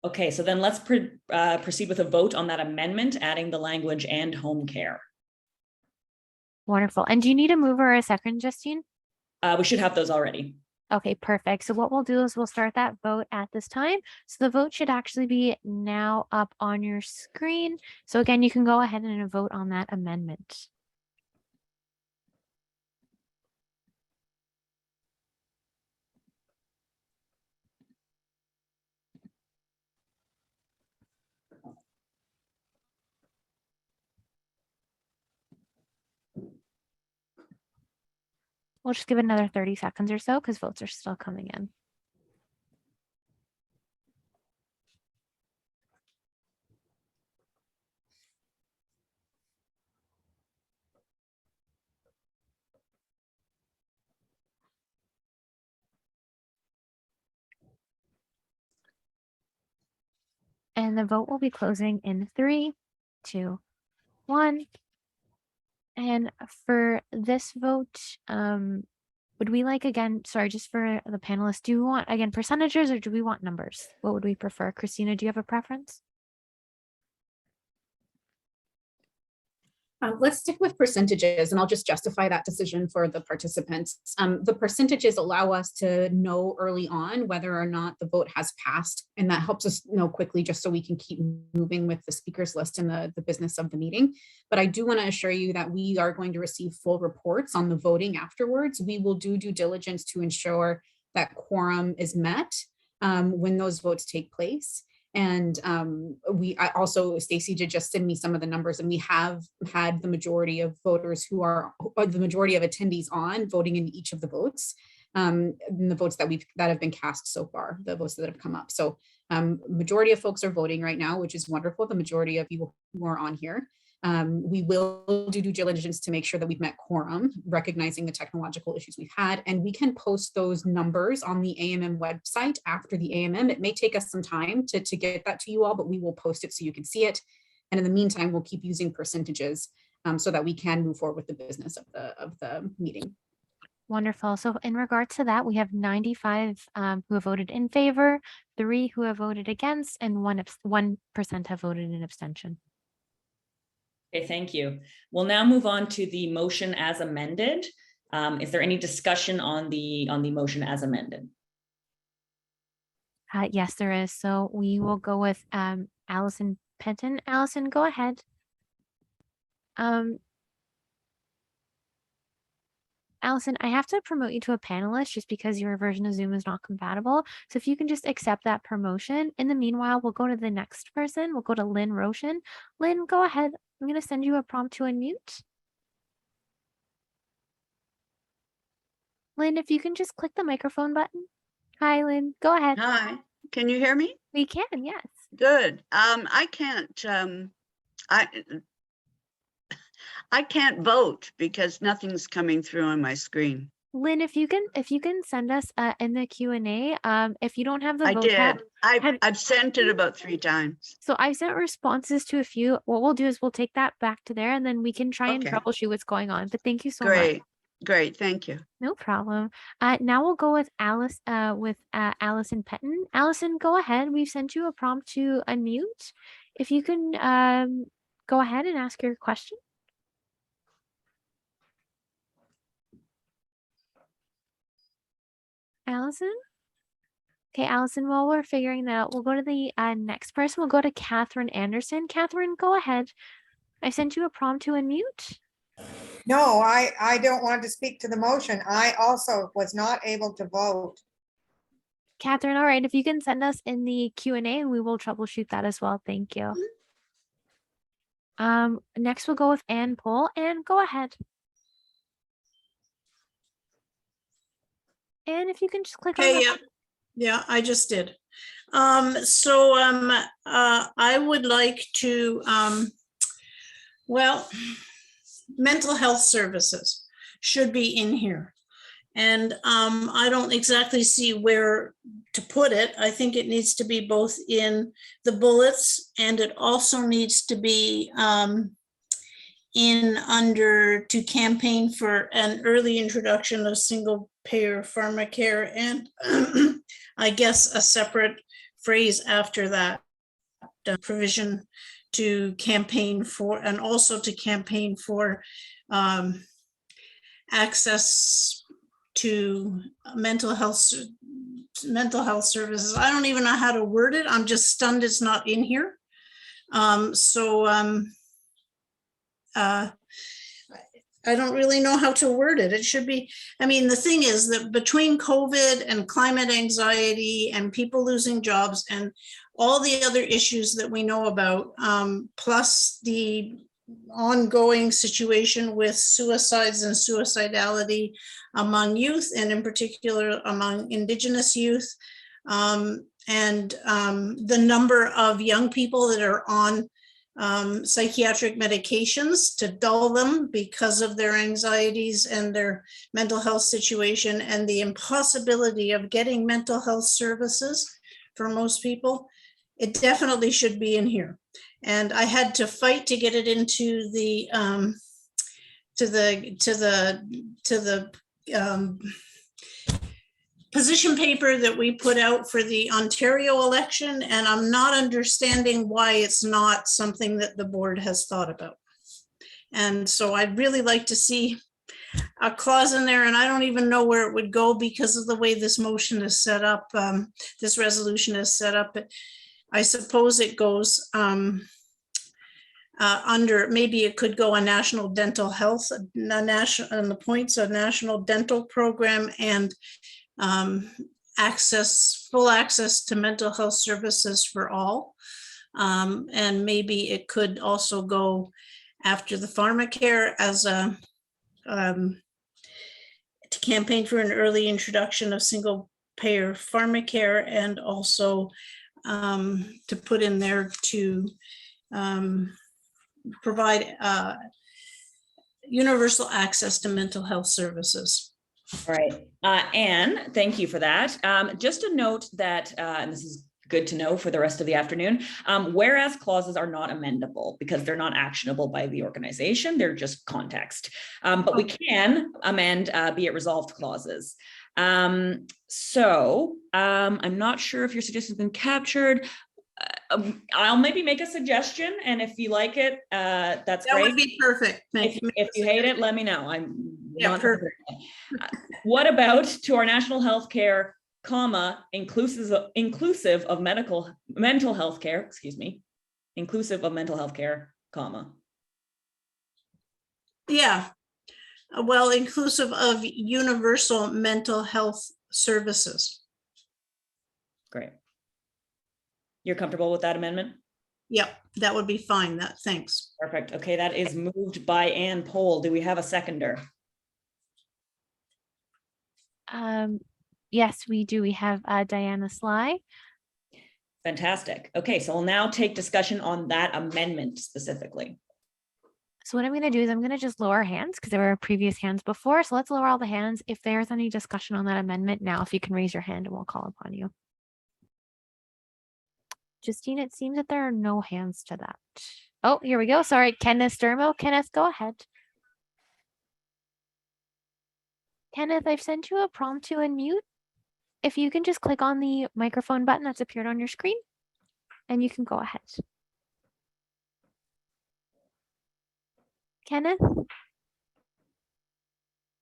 Q: Okay, so then let's proceed with a vote on that amendment, adding the language "and home care."
A: Wonderful. And do you need a mover or a second, Justine?
Q: We should have those already.
A: Okay, perfect. So what we'll do is we'll start that vote at this time. So the vote should actually be now up on your screen. So again, you can go ahead and vote on that amendment. We'll just give it another 30 seconds or so because votes are still coming in. And the vote will be closing in 3, 2, 1. And for this vote, would we like, again, sorry, just for the panelists, do you want, again, percentages or do we want numbers? What would we prefer? Christina, do you have a preference?
D: Let's stick with percentages, and I'll just justify that decision for the participants. The percentages allow us to know early on whether or not the vote has passed, and that helps us know quickly just so we can keep moving with the speakers list and the business of the meeting. But I do want to assure you that we are going to receive full reports on the voting afterwards. We will do due diligence to ensure that quorum is met when those votes take place. And I also, Stacy did just send me some of the numbers, and we have had the majority of voters who are, or the majority of attendees on voting in each of the votes, in the votes that have been cast so far, the votes that have come up. So majority of folks are voting right now, which is wonderful. The majority of you who are on here. We will do due diligence to make sure that we've met quorum, recognizing the technological issues we've had, and we can post those numbers on the AMM website after the AMM. It may take us some time to get that to you all, but we will post it so you can see it. And in the meantime, we'll keep using percentages so that we can move forward with the business of the meeting.
A: Wonderful. So in regards to that, we have 95 who have voted in favor, 3 who have voted against, and 1% have voted in abstention.
Q: Okay, thank you. We'll now move on to the motion as amended. Is there any discussion on the motion as amended?
A: Yes, there is. So we will go with Allison Penton. Allison, go ahead. Allison, I have to promote you to a panelist just because your version of Zoom is not compatible. So if you can just accept that promotion. In the meanwhile, we'll go to the next person. We'll go to Lynn Roshan. Lynn, go ahead. I'm going to send you a prompt to unmute. Lynn, if you can just click the microphone button. Hi, Lynn. Go ahead.
E: Hi. Can you hear me?
A: We can, yes.
E: Good. I can't vote because nothing's coming through on my screen.
A: Lynn, if you can send us in the Q&A, if you don't have the
E: I
A: vote
E: did.
A: tab,
E: I've sent it about 3 times.
A: So I sent responses to a few. What we'll do is we'll take that back to there and then we can try and troubleshoot what's going on. But thank you so much.
E: Great. Thank you.
A: No problem. Now we'll go with Allison Penton. Allison, go ahead. We've sent you a prompt to unmute. If you can go ahead and ask your question. Allison? Okay, Allison, while we're figuring that out, we'll go to the next person. We'll go to Catherine Anderson. Catherine, go ahead. I sent you a prompt to unmute.
F: No, I don't want to speak to the motion. I also was not able to vote.
A: Catherine, all right, if you can send us in the Q&A, we will troubleshoot that as well. Thank you. Next we'll go with Ann Pohl. Ann, go ahead. And if you can just click on the
T: Yeah, I just did. I would like to, mental health services should be in here. And I don't exactly see where to put it. I think it needs to be both in the bullets, and it also needs to be in under to campaign for an early introduction of single payer pharmacare, and I guess a separate phrase after that, provision to campaign for, and also to campaign for access to mental health services. I don't even know how to word it. I'm just stunned it's not in here. I don't really know how to word it. It should be, I mean, the thing is that between COVID and climate anxiety and people losing jobs and all the other issues that we know about, plus the ongoing situation with suicides and suicidality among youth, and in particular among Indigenous youth, and the number of young people that are on psychiatric medications to dull them because of their anxieties and their mental health situation, and the impossibility of getting mental health services for most people. It definitely should be in here. And I had to fight to get it into the position paper that we put out for the Ontario election, and I'm not understanding why it's not something that the board has thought about. And so I'd really like to see a clause in there, and I don't even know where it would go because of the way this motion is set up, this resolution is set up. I suppose it goes under, maybe it could go on national dental health, on the points of national dental program, and full access to mental health services for all. And maybe it could also go after the pharmacare as a to campaign for an early introduction of single payer pharmacare, and also to put in there to provide universal access to mental health services.
Q: All right, Anne, thank you for that. Just a note that, and this is good to know for the rest of the afternoon, whereas clauses are not amendable because they're not actionable by the organization, they're just context. But we can amend be it resolved clauses. I'm not sure if your suggestion has been captured. I'll maybe make a suggestion, and if you like it, that's great.
T: That would be perfect.
Q: If you hate it, let me know. I'm not perfect. What about to our national health care, comma, inclusive of mental health care, excuse me, inclusive of mental health care, comma.
T: Yeah, well, inclusive of universal mental health services.
Q: Great. You're comfortable with that amendment?
T: Yep, that would be fine. Thanks.
Q: Perfect. Okay, that is moved by Ann Pohl. Do we have a seconder?
A: Yes, we do. We have Diana Sly.
Q: Fantastic. Okay, so we'll now take discussion on that amendment specifically.
A: So what I'm going to do is I'm going to just lower hands because there were previous hands before. So let's lower all the hands. If there's any discussion on that amendment now, if you can raise your hand and we'll call upon you. Justine, it seems that there are no hands to that. Oh, here we go. Sorry, Kenneth Dermo. Kenneth, go ahead. Kenneth, I've sent you a prompt to unmute. If you can just click on the microphone button that's appeared on your screen, and you can go ahead. Kenneth?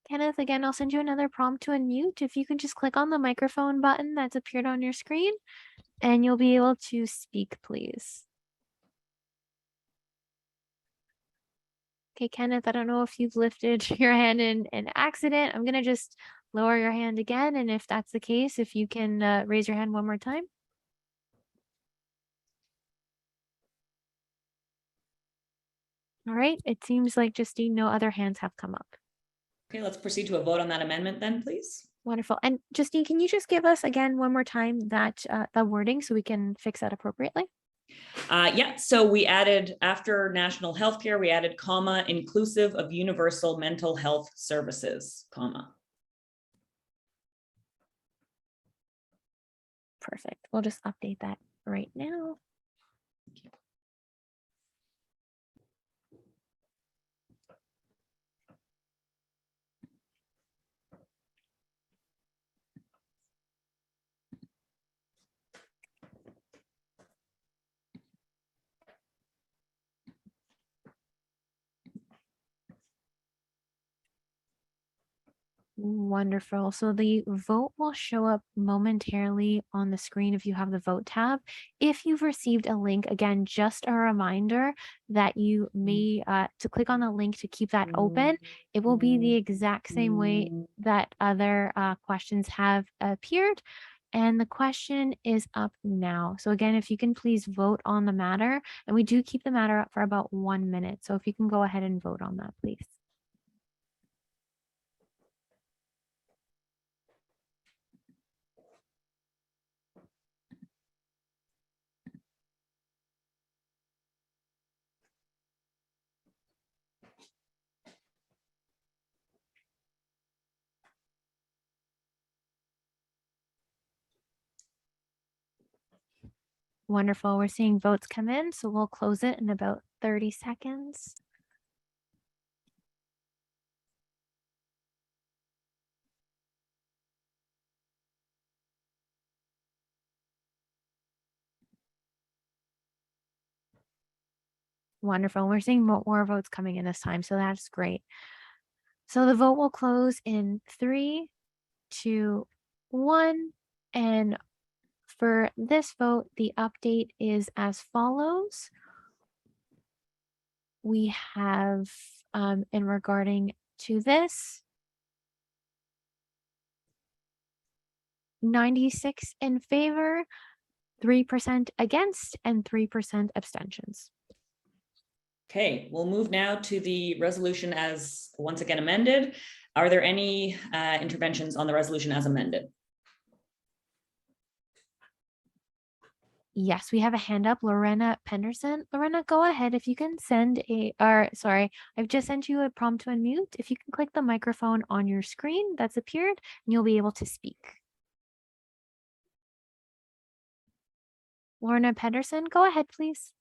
A: Kenneth, again, I'll send you another prompt to unmute. If you can just click on the microphone button that's appeared on your screen, and you'll be able to speak, please. Okay, Kenneth, I don't know if you've lifted your hand in an accident. I'm going to just lower your hand again. And if that's the case, if you can raise your hand one more time. All right, it seems like Justine, no other hands have come up.
Q: Okay, let's proceed to a vote on that amendment then, please.
A: Wonderful. And Justine, can you just give us again one more time that the wording so we can fix that appropriately?
Q: Yeah, so we added, after national healthcare, we added comma, inclusive of universal mental health services, comma.
A: Perfect. We'll just update that right now.
Q: Thank you.
A: Wonderful. So the vote will show up momentarily on the screen if you have the vote tab. If you've received a link, again, just a reminder that you may to click on the link to keep that open. It will be the exact same way that other questions have appeared. And the question is up now. So again, if you can please vote on the matter, and we do keep the matter up for about 1 minute. So if you can go ahead and vote on that, please. Wonderful. We're seeing votes come in, so we'll close it in about 30 seconds. Wonderful. We're seeing more votes coming in this time, so that's great. So the vote will close in 3, 2, 1. And for this vote, the update is as follows. We have, in regarding to this, 96 in favor, 3% against, and 3% abstentions.
Q: Okay, we'll move now to the resolution as once again amended. Are there any interventions on the resolution as amended?
A: Yes, we have a hand up, Lorena Penderson. Lorena, go ahead. If you can send sorry, I've just sent you a prompt to unmute. If you can click the microphone on your screen that's appeared, and you'll be able to speak. Lorena Penderson, go ahead, please.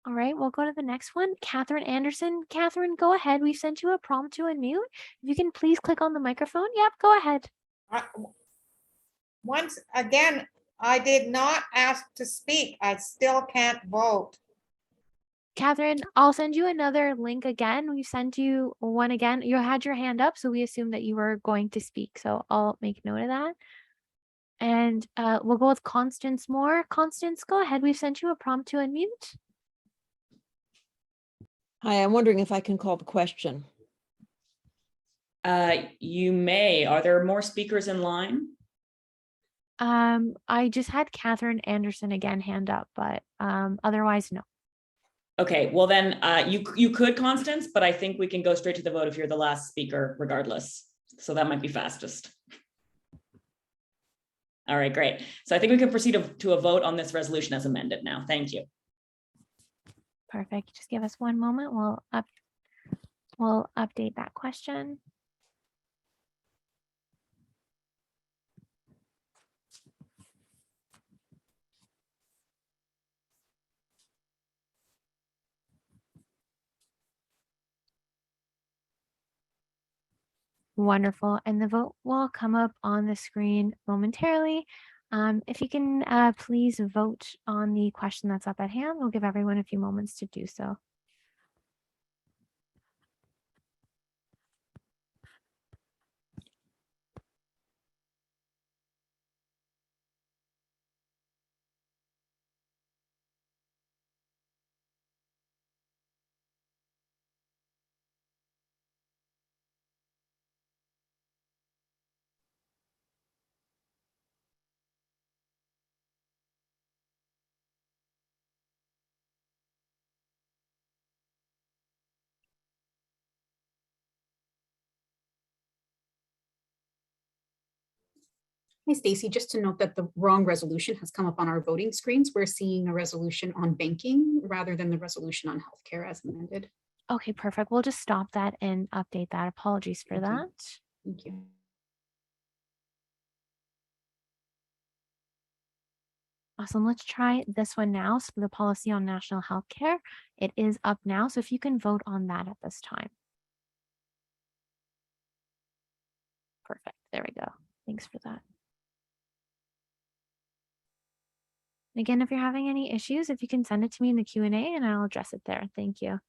A: All right, we'll go to the next one. Catherine Anderson. Catherine, go ahead. We've sent you a prompt to unmute. If you can please click on the microphone. Yep, go ahead.
F: Once again, I did not ask to speak. I still can't vote.
A: Catherine, I'll send you another link again. We've sent you one again. You had your hand up, so we assumed that you were going to speak. So I'll make note of that. And we'll go with Constance Moore. Constance, go ahead. We've sent you a prompt to unmute.
G: Hi, I'm wondering if I can call the question.
Q: You may. Are there more speakers in line?
A: I just had Catherine Anderson again hand up, but otherwise, no.
Q: Okay, well then you could, Constance, but I think we can go straight to the vote if you're the last speaker regardless. So that might be fastest. All right, great. So I think we can proceed to a vote on this resolution as amended now. Thank you.
A: Perfect. Just give us 1 moment. We'll update that question. Wonderful. And the vote will come up on the screen momentarily. If you can please vote on the question that's up at hand, we'll give everyone a few moments to do so.
D: Hi, Stacy. Just to note that the wrong resolution has come up on our voting screens. We're seeing a resolution on banking rather than the resolution on healthcare as amended.
A: Okay, perfect. We'll just stop that and update that. Apologies for that.
D: Thank you.
A: Awesome. Let's try this one now. So the policy on national health care, it is up now. So if you can vote on that at this time. Perfect. There we go. Thanks for that. Again, if you're having any issues, if you can send it to me in the Q&A and I'll address it there. Thank you.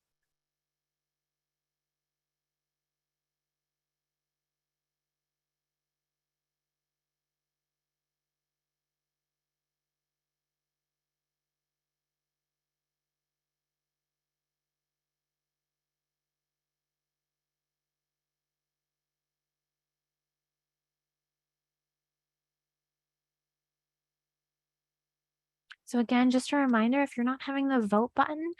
A: So again, just a reminder, if you're not having the vote button,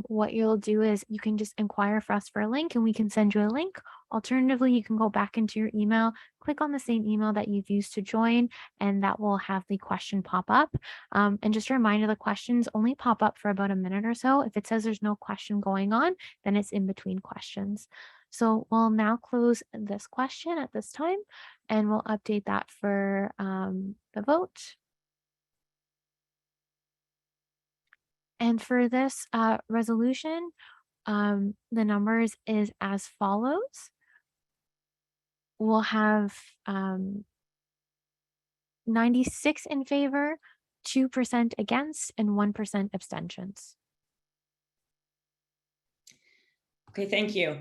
A: what you'll do is you can just inquire for us for a link and we can send you a link. Alternatively, you can go back into your email, click on the same email that you've used to join, and that will have the question pop up. And just a reminder, the questions only pop up for about a minute or so. If it says there's no question going on, then it's in between questions. So we'll now close this question at this time, and we'll update that for the vote. And for this resolution, the numbers is as follows. We'll have 96 in favor, 2% against, and 1% abstentions.
Q: Okay, thank you.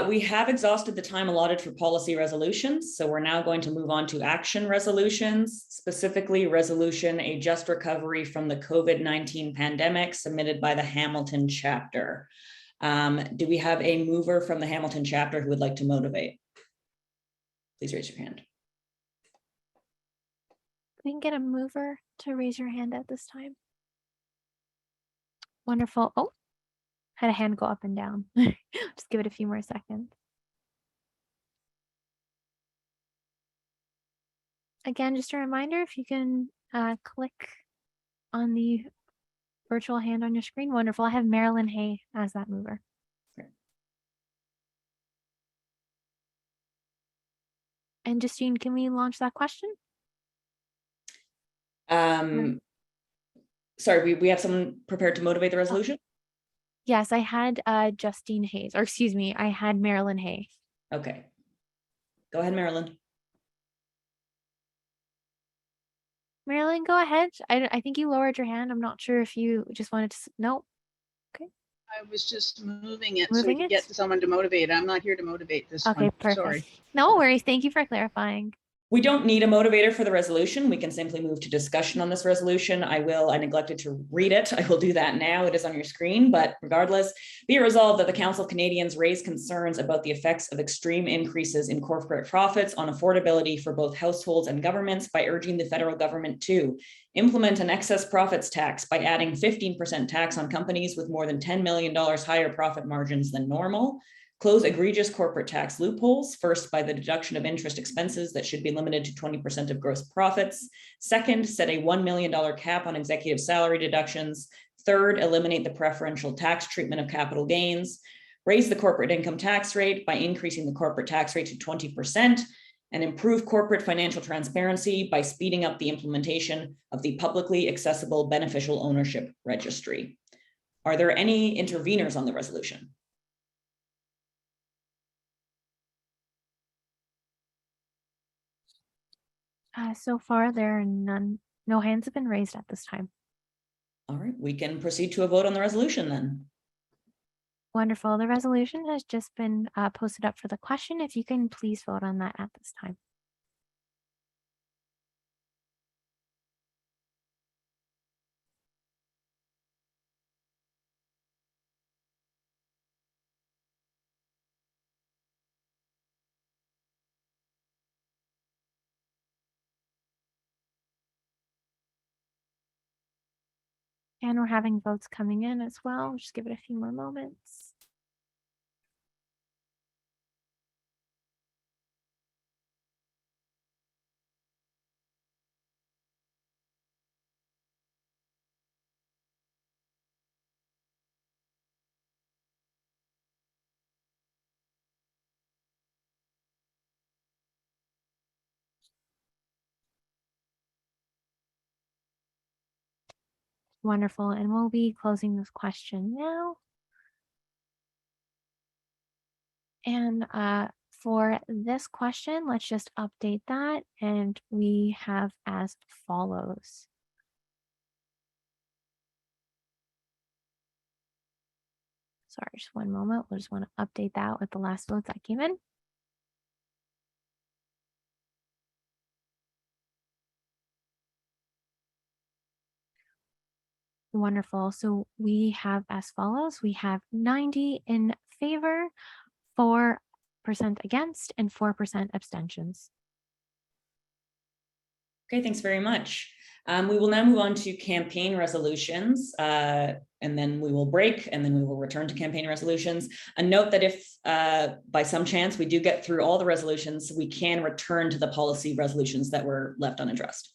Q: We have exhausted the time allotted for policy resolutions, so we're now going to move on to action resolutions, specifically resolution A Just Recovery from the COVID-19 Pandemic submitted by the Hamilton chapter. Do we have a mover from the Hamilton chapter who would like to motivate? Please raise your hand.
A: We can get a mover to raise your hand at this time. Wonderful. Oh, had a hand go up and down. Just give it a few more seconds. Again, just a reminder, if you can click on the virtual hand on your screen. Wonderful. I have Marilyn Hay as that mover. And Justine, can we launch that question?
Q: Sorry, we have someone prepared to motivate the resolution?
A: Yes, I had Justine Hayes, or excuse me, I had Marilyn Hay.
Q: Okay. Go ahead, Marilyn.
A: Marilyn, go ahead. I think you lowered your hand. I'm not sure if you just wanted to, no. Okay.
I: I was just moving it so we
A: Moving
I: could
A: it?
I: get someone to motivate. I'm not here to motivate this
A: Okay,
I: one.
A: perfect.
I: Sorry.
A: No worries. Thank you for clarifying.
Q: We don't need a motivator for the resolution. We can simply move to discussion on this resolution. I neglected to read it. I will do that now. It is on your screen, but regardless, be it resolved that the Council of Canadians raise concerns about the effects of extreme increases in corporate profits on affordability for both households and governments by urging the federal government to implement an excess profits tax by adding 15% tax on companies with more than $10 million higher profit margins than normal, close egregious corporate tax loopholes, first by the deduction of interest expenses that should be limited to 20% of gross profits. Second, set a $1 million cap on executive salary deductions. Third, eliminate the preferential tax treatment of capital gains. Raise the corporate income tax rate by increasing the corporate tax rate to 20%, and improve corporate financial transparency by speeding up the implementation of the publicly accessible beneficial ownership registry. Are there any interveners on the resolution?
A: So far, there are none. No hands have been raised at this time.
Q: All right, we can proceed to a vote on the resolution then.
A: Wonderful. The resolution has just been posted up for the question. If you can please vote on that at this time. And we're having votes coming in as well. Just give it a few more moments. Wonderful. And we'll be closing this question now. And for this question, let's just update that. And we have as follows. Sorry, just one moment. We'll just want to update that with the last votes that came in. Wonderful. So we have as follows. We have 90 in favor, 4% against, and 4% abstentions.
Q: Okay, thanks very much. We will now move on to campaign resolutions, and then we will break, and then we will return to campaign resolutions. A note that if by some chance we do get through all the resolutions, we can return to the policy resolutions that were left unaddressed.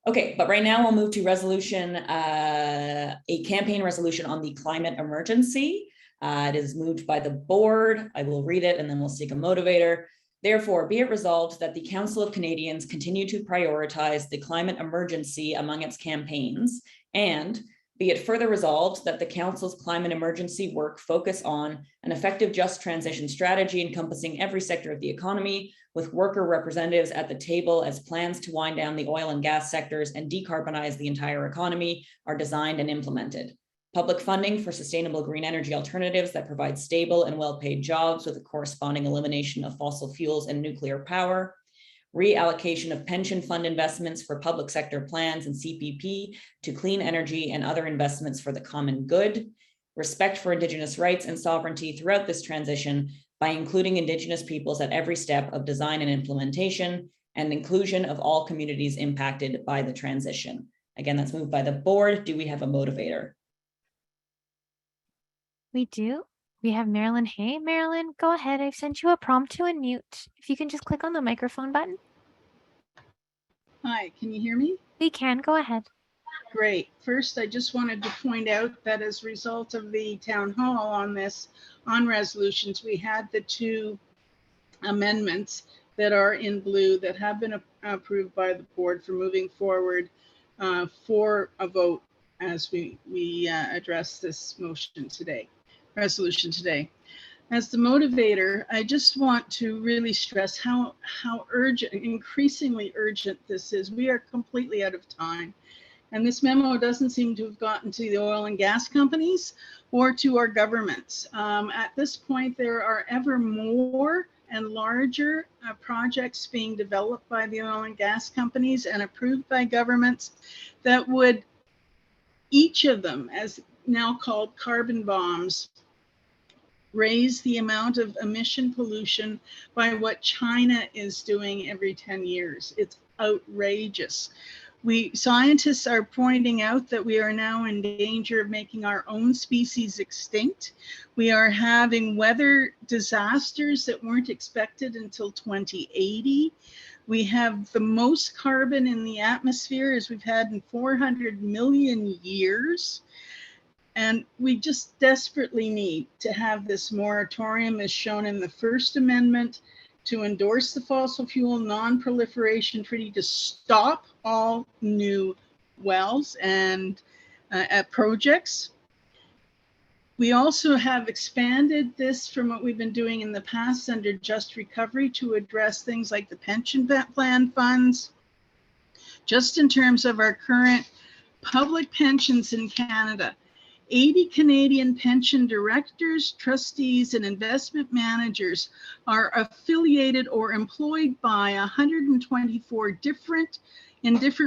Q: Okay, but right now we'll move to resolution, a campaign resolution on the climate emergency. It is moved by the board. I will read it and then we'll seek a motivator. Therefore, be it resolved that the Council of Canadians continue to prioritize the climate emergency among its campaigns, and be it further resolved that the Council's climate emergency work focus on an effective just transition strategy encompassing every sector of the economy, with worker representatives at the table as plans to wind down the oil and gas sectors and decarbonize the entire economy are designed and implemented. Public funding for sustainable green energy alternatives that provide stable and well-paid jobs with a corresponding elimination of fossil fuels and nuclear power. Reallocation of pension fund investments for public sector plans and CPP to clean energy and other investments for the common good. Respect for Indigenous rights and sovereignty throughout this transition by including Indigenous peoples at every step of design and implementation, and inclusion of all communities impacted by the transition. Again, that's moved by the board. Do we have a motivator?
A: We do. We have Marilyn. Hey, Marilyn, go ahead. I've sent you a prompt to unmute. If you can just click on the microphone button.
I: Hi, can you hear me?
A: We can. Go ahead.
I: Great. First, I just wanted to point out that as a result of the town hall on resolutions, we had the 2 amendments that are in blue that have been approved by the board for moving forward for a vote as we address this resolution today. As the motivator, I just want to really stress how urgent, increasingly urgent this is. We are completely out of time. And this memo doesn't seem to have gotten to the oil and gas companies or to our governments. At this point, there are ever more and larger projects being developed by the oil and gas companies and approved by governments that would, each of them, as now called carbon bombs, raise the amount of emission pollution by what China is doing every 10 years. It's outrageous. Scientists are pointing out that we are now in danger of making our own species extinct. We are having weather disasters that weren't expected until 2080. We have the most carbon in the atmosphere as we've had in 400 million years. And we just desperately need to have this moratorium as shown in the First Amendment to endorse the fossil fuel non-proliferation treaty to stop all new wells and projects. We also have expanded this from what we've been doing in the past under Just Recovery to address things like the pension plan funds. Just in terms of our current public pensions in Canada, 80 Canadian pension directors, trustees, and investment managers are affiliated or employed by 124 different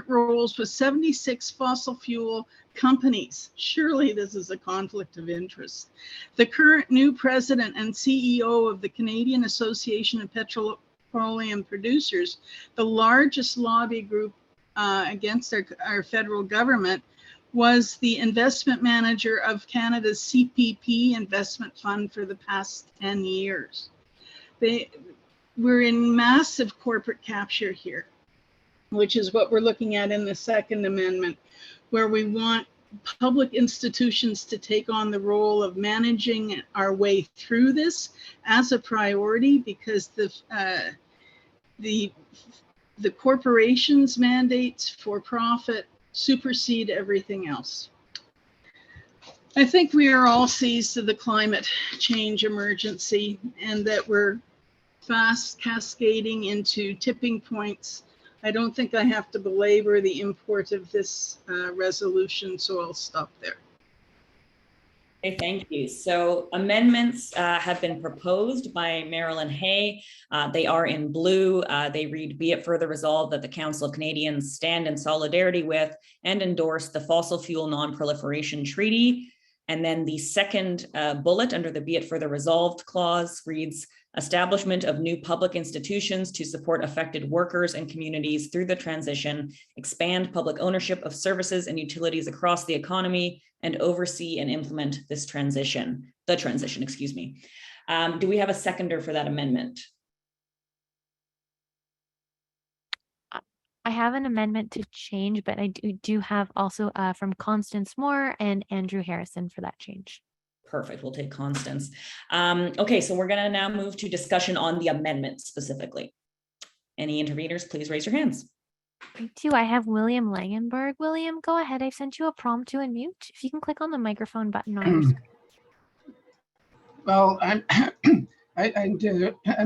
I: roles with 76 fossil fuel companies. Surely this is a conflict of interest. The current new president and CEO of the Canadian Association of Petroleum Producers, the largest lobby group against our federal government, was the investment manager of Canada's CPP investment fund for the past 10 years. We're in massive corporate capture here, which is what we're looking at in the Second Amendment, where we want public institutions to take on the role of managing our way through this as a priority, because the corporations' mandates for profit supersede everything else. I think we are all seized of the climate change emergency, and that we're fast cascading into tipping points. I don't think I have to belabor the import of this resolution, so I'll stop there.
Q: Okay, thank you. So amendments have been proposed by Marilyn Hay. They are in blue. They read, be it further resolved that the Council of Canadians stand in solidarity with and endorse the Fossil Fuel Non-Proliferation Treaty. And then the second bullet under the be it further resolved clause reads, establishment of new public institutions to support affected workers and communities through the transition, expand public ownership of services and utilities across the economy, and oversee and implement this transition, excuse me. Do we have a seconder for that amendment?
A: I have an amendment to change, but I do have also from Constance Moore and Andrew Harrison for that change.
Q: Perfect, we'll take Constance. Okay, so we're gonna now move to discussion on the amendment specifically. Any interveners, please raise your hands.
A: I do. I have William Langenberg. William, go ahead. I've sent you a prompt to unmute. If you can click on the microphone button on your screen.
K: Well, I'm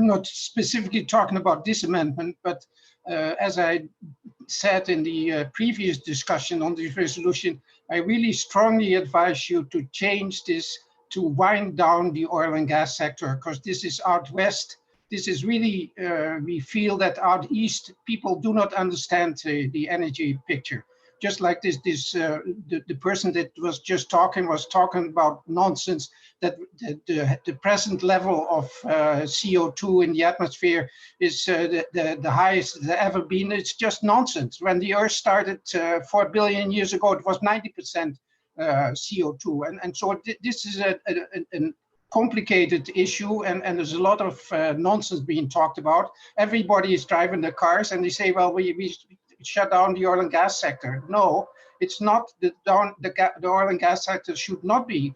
K: not specifically talking about this amendment, but as I said in the previous discussion on this resolution, I really strongly advise you to change this to wind down the oil and gas sector, because this is out west. This is really, we feel that out east, people do not understand the energy picture. Just like the person that was just talking was talking about nonsense, that the present level of CO2 in the atmosphere is the highest it's ever been. It's just nonsense. When the Earth started 4 billion years ago, it was 90% CO2. And so this is a complicated issue, and there's a lot of nonsense being talked about. Everybody is driving their cars and they say, well, we shut down the oil and gas sector. No, it's not. The oil and gas sector should not be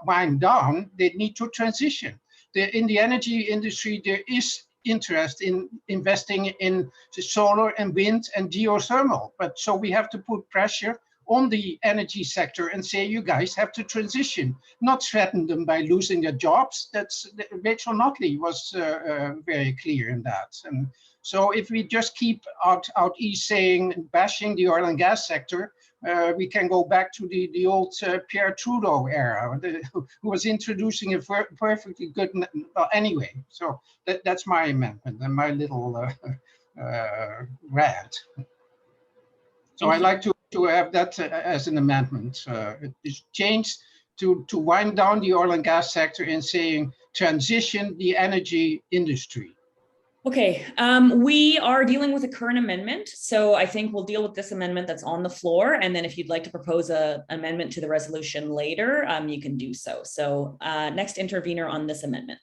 K: wind down. They need to transition. In the energy industry, there is interest in investing in solar and wind and geothermal, but so we have to put pressure on the energy sector and say, you guys have to transition, not threaten them by losing their jobs. That's Rachel Notley was very clear in that. And so if we just keep out east saying, bashing the oil and gas sector, we can go back to the old Pierre Trudeau era, who was introducing a perfectly good, anyway. So that's my amendment and my little rant. So I'd like to have that as an amendment. It's changed to wind down the oil and gas sector and saying transition the energy industry.
Q: Okay, we are dealing with a current amendment, so I think we'll deal with this amendment that's on the floor, and then if you'd like to propose an amendment to the resolution later, you can do so. So next intervener on this amendment.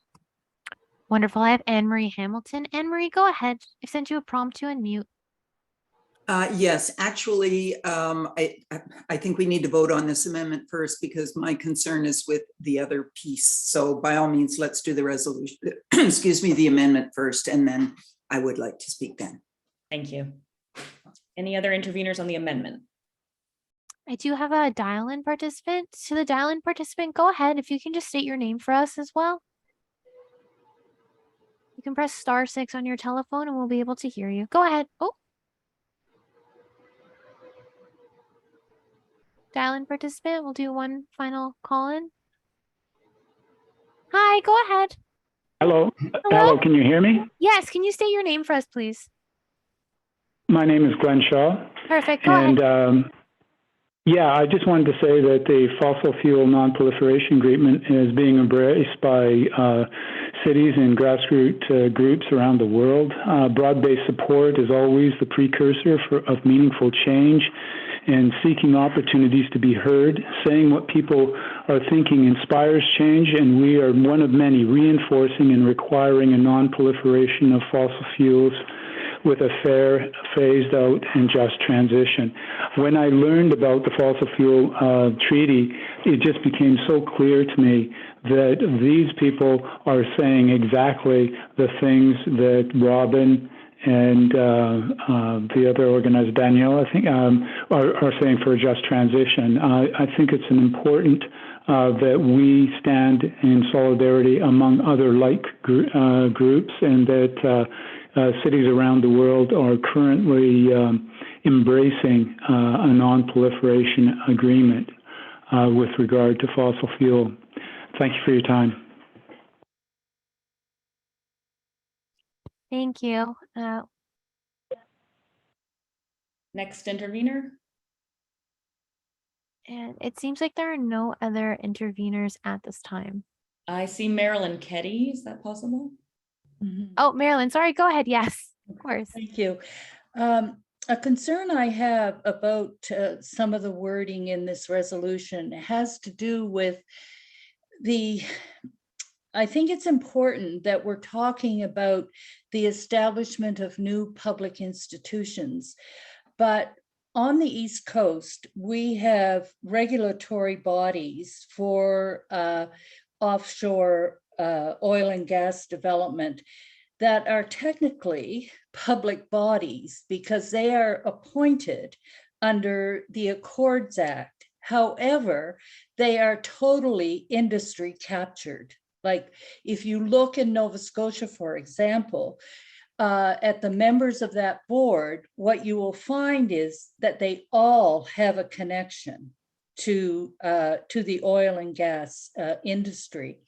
A: Wonderful. I have Anne-Marie Hamilton. Anne-Marie, go ahead. I've sent you a prompt to unmute.
U: Yes, actually, I think we need to vote on this amendment first because my concern is with the other piece. So by all means, let's do the resolution, excuse me, the amendment first, and then I would like to speak then.
Q: Thank you. Any other interveners on the amendment?
A: I do have a dial-in participant. To the dial-in participant, go ahead. If you can just state your name for us as well. You can press *6 on your telephone and we'll be able to hear you. Go ahead. Oh. Dial-in participant, we'll do one final call-in. Hi, go ahead.
L: Hello. Hello, can you hear me?
A: Yes, can you state your name for us, please?
L: My name is Glenn Shaw.
A: Perfect, go ahead.
L: Yeah, I just wanted to say that the fossil fuel non-proliferation agreement is being embraced by cities and grassroots groups around the world. Broad-based support is always the precursor of meaningful change, and seeking opportunities to be heard. Saying what people are thinking inspires change, and we are one of many reinforcing and requiring a non-proliferation of fossil fuels with a fair, phased out, and just transition. When I learned about the fossil fuel treaty, it just became so clear to me that these people are saying exactly the things that Robin and the other organizer, Danielle, I think, are saying for a just transition. I think it's important that we stand in solidarity among other like groups, and that cities around the world are currently embracing a non-proliferation agreement. with regard to fossil fuel. Thank you for your time.
A: Thank you.
Q: Next intervener.
A: And it seems like there are no other interveners at this time.
Q: I see Marilyn Ketty. Is that possible?
A: Oh, Marilyn, sorry, go ahead. Yes, of course.
M: Thank you. A concern I have about some of the wording in this resolution has to do with I think it's important that we're talking about the establishment of new public institutions, but on the East Coast, we have regulatory bodies for offshore oil and gas development that are technically public bodies because they are appointed under the Accords Act. However, they are totally industry captured. Like if you look in Nova Scotia, for example, at the members of that board, what you will find is that they all have a connection to the oil and gas industry.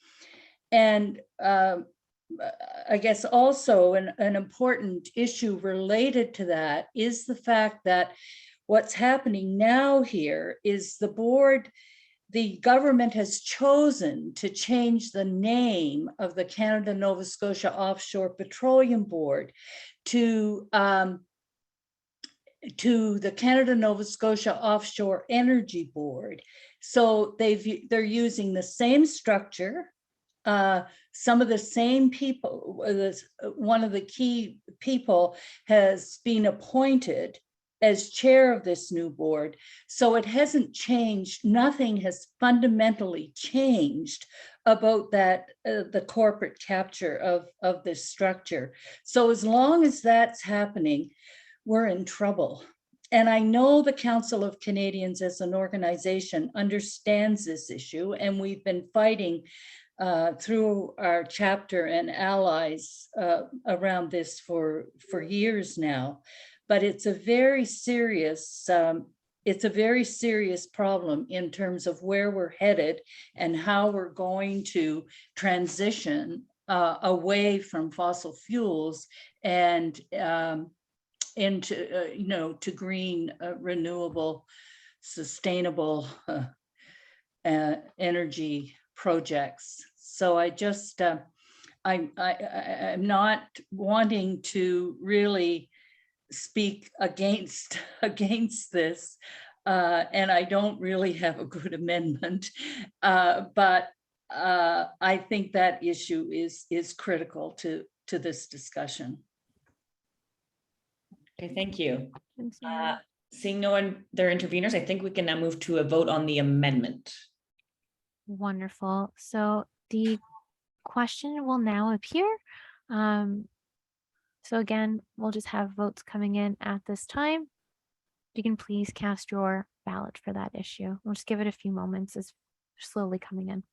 M: And I guess also an important issue related to that is the fact that what's happening now here is the government has chosen to change the name of the Canada Nova Scotia Offshore Petroleum Board to the Canada Nova Scotia Offshore Energy Board. So they're using the same structure. Some of the same people, one of the key people has been appointed as chair of this new board. So it hasn't changed. Nothing has fundamentally changed about that, the corporate capture of this structure. So as long as that's happening, we're in trouble. And I know the Council of Canadians as an organization understands this issue, and we've been fighting through our chapter and allies around this for years now. But it's a very serious problem in terms of where we're headed and how we're going to transition away from fossil fuels and into to green, renewable, sustainable energy projects. So I just I'm not wanting to really speak against this, and I don't really have a good amendment, but I think that issue is critical to this discussion.
Q: Okay, thank you. Seeing no one, their interveners, I think we can now move to a vote on the amendment.
A: Wonderful. So the question will now appear. So again, we'll just have votes coming in at this time. You can please cast your ballot for that issue. We'll just give it a few moments as slowly coming in.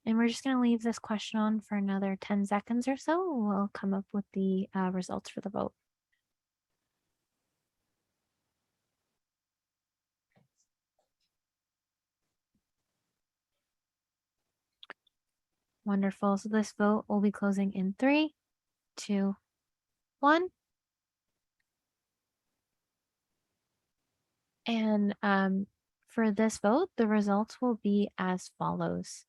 A: And we're just going to leave this question on for another 10 seconds or so. We'll come up with the results for the vote. Wonderful. So this vote will be closing in 3, 2, 1. And for this vote, the results will be as follows.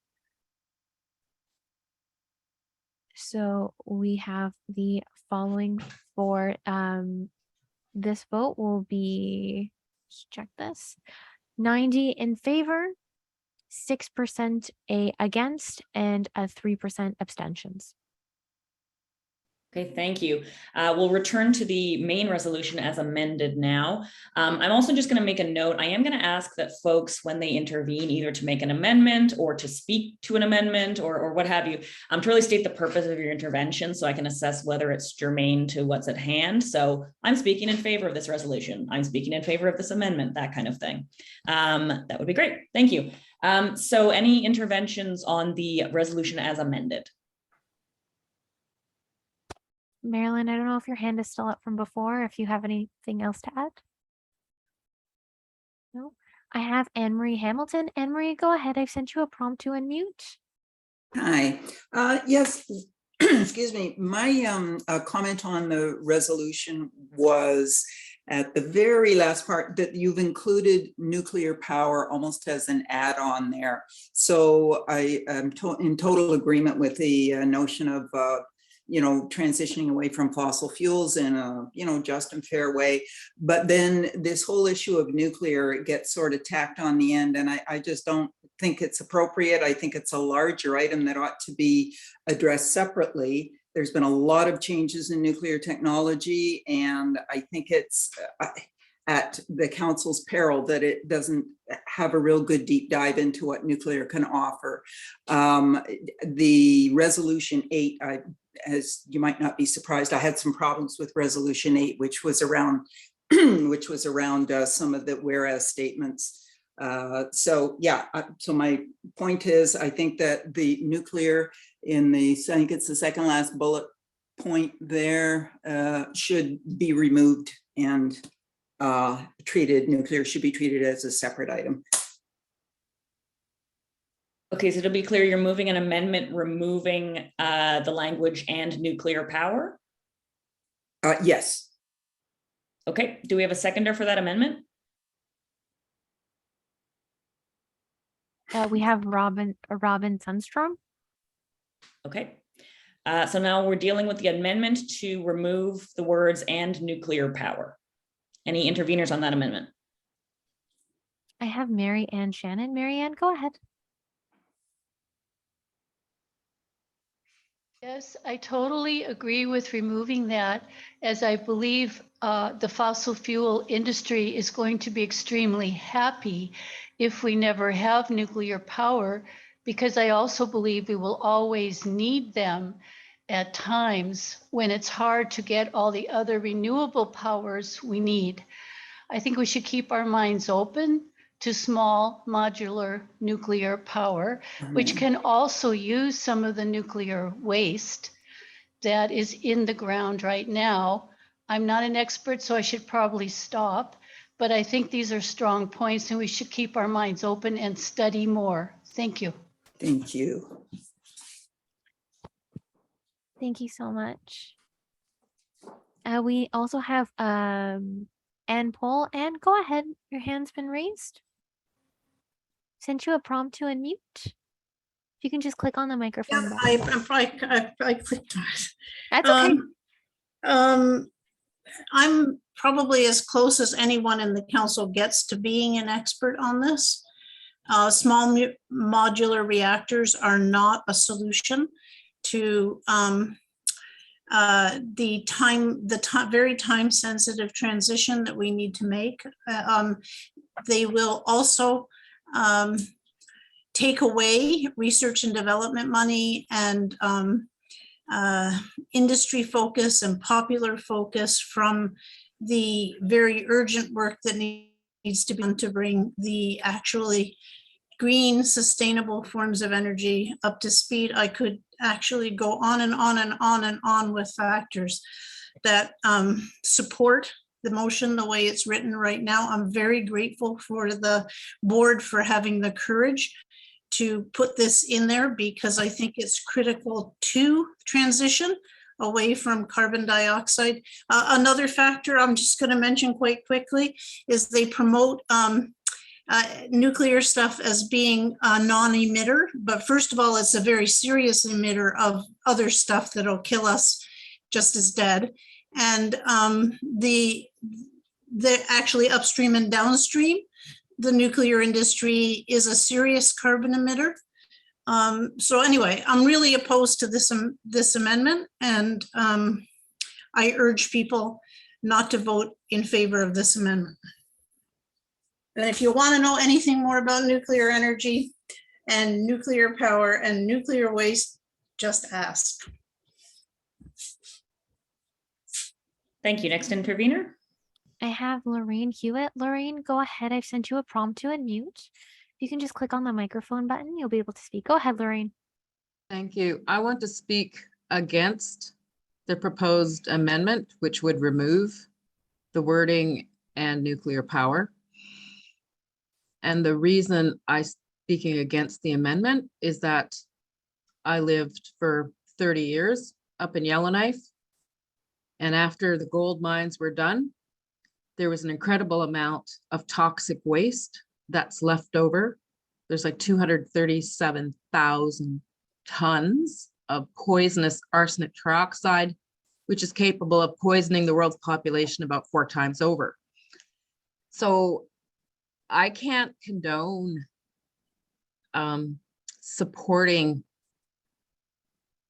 A: So we have the following for this vote will be, let's check this, 90 in favor, 6% against, and 3% abstentions.
Q: Okay, thank you. We'll return to the main resolution as amended now. I'm also just going to make a note. I am going to ask that folks, when they intervene, either to make an amendment or to speak to an amendment or what have you, to really state the purpose of your intervention so I can assess whether it's germane to what's at hand. So I'm speaking in favor of this resolution. I'm speaking in favor of this amendment, that kind of thing. That would be great. Thank you. So any interventions on the resolution as amended?
A: Marilyn, I don't know if your hand is still up from before, if you have anything else to add. No, I have Anne-Marie Hamilton. Anne-Marie, go ahead. I've sent you a prompt to unmute.
U: Hi. Yes, excuse me. My comment on the resolution was at the very last part that you've included nuclear power almost as an add-on there. So I am in total agreement with the notion of transitioning away from fossil fuels in a, just and fair way. But then this whole issue of nuclear gets sort of tacked on the end. And I just don't think it's appropriate. I think it's a larger item that ought to be addressed separately. There's been a lot of changes in nuclear technology, and I think it's at the council's peril that it doesn't have a real good deep dive into what nuclear can offer. The resolution 8, as you might not be surprised, I had some problems with resolution 8, which was around some of the whereas statements. So my point is, I think that the nuclear I think it's the second last bullet point there, should be removed, and nuclear should be treated as a separate item.
Q: Okay, so to be clear, you're moving an amendment removing the language "and nuclear power"?
U: Yes.
Q: Okay, do we have a seconder for that amendment?
A: We have Robin Sundstrom.
Q: Okay, so now we're dealing with the amendment to remove the words "and nuclear power." Any interveners on that amendment?
A: I have Mary Ann Shannon. Mary Ann, go ahead.
C: Yes, I totally agree with removing that, as I believe the fossil fuel industry is going to be extremely happy if we never have nuclear power, because I also believe we will always need them at times when it's hard to get all the other renewable powers we need. I think we should keep our minds open to small modular nuclear power, which can also use some of the nuclear waste that is in the ground right now. I'm not an expert, so I should probably stop, but I think these are strong points and we should keep our minds open and study more. Thank you.
U: Thank you.
A: Thank you so much. We also have Ann Pohl. Ann, go ahead. Your hand's been raised. Sent you a prompt to unmute. If you can just click on the microphone button.
T: I clicked on it.
A: That's okay.
T: I'm probably as close as anyone in the council gets to being an expert on this. Small modular reactors are not a solution to the very time sensitive transition that we need to make. They will also take away research and development money and industry focus and popular focus from the very urgent work that needs to be done to bring the actually green, sustainable forms of energy up to speed. I could actually go on and on and on and on with factors that support the motion the way it's written right now. I'm very grateful for the board for having the courage to put this in there, because I think it's critical to transition away from carbon dioxide. Another factor I'm just going to mention quite quickly is they promote nuclear stuff as being a non-emitter, but first of all, it's a very serious emitter of other stuff that'll kill us just as dead. And the actually upstream and downstream, the nuclear industry is a serious carbon emitter. So anyway, I'm really opposed to this amendment, and I urge people not to vote in favor of this amendment. And if you want to know anything more about nuclear energy and nuclear power and nuclear waste, just ask.
Q: Thank you. Next intervener.
A: I have Lorraine Hewitt. Lorraine, go ahead. I've sent you a prompt to unmute. You can just click on the microphone button. You'll be able to speak. Go ahead, Lorraine.
N: Thank you. I want to speak against the proposed amendment, which would remove the wording and nuclear power. And the reason I'm speaking against the amendment is that I lived for 30 years up in Yellowknife. And after the gold mines were done, there was an incredible amount of toxic waste that's left over. There's like 237,000 tons of poisonous arsenic trioxide, which is capable of poisoning the world's population about 4 times over. So I can't condone supporting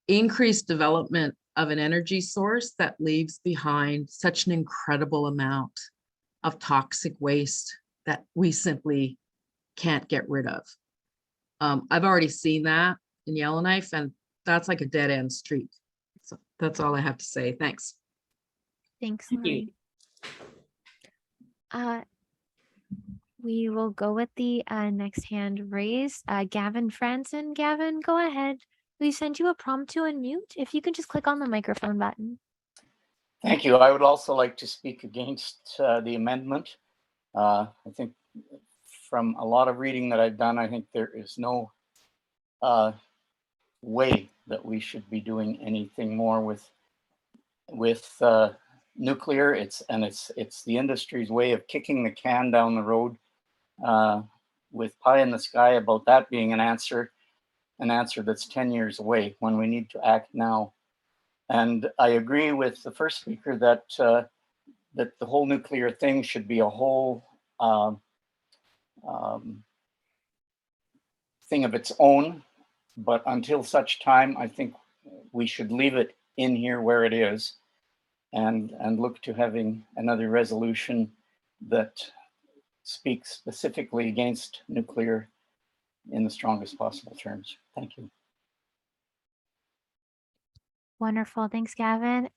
N: increased development of an energy source that leaves behind such an incredible amount of toxic waste that we simply can't get rid of. I've already seen that in Yellowknife, and that's like a dead end street. So that's all I have to say. Thanks.
A: Thanks,
Q: Thank you.
A: Lorraine. We will go with the next hand raised. Gavin Franson. Gavin, go ahead. We sent you a prompt to unmute. If you can just click on the microphone button.
O: Thank you. I would also like to speak against the amendment. I think from a lot of reading that I've done, I think there is no way that we should be doing anything more with nuclear. It's the industry's way of kicking the can down the road with pie in the sky about that being an answer that's 10 years away when we need to act now. And I agree with the first speaker that that the whole nuclear thing should be a whole thing of its own. But until such time, I think we should leave it in here where it is and look to having another resolution that speaks specifically against nuclear in the strongest possible terms. Thank you.
A: Wonderful. Thanks, Gavin.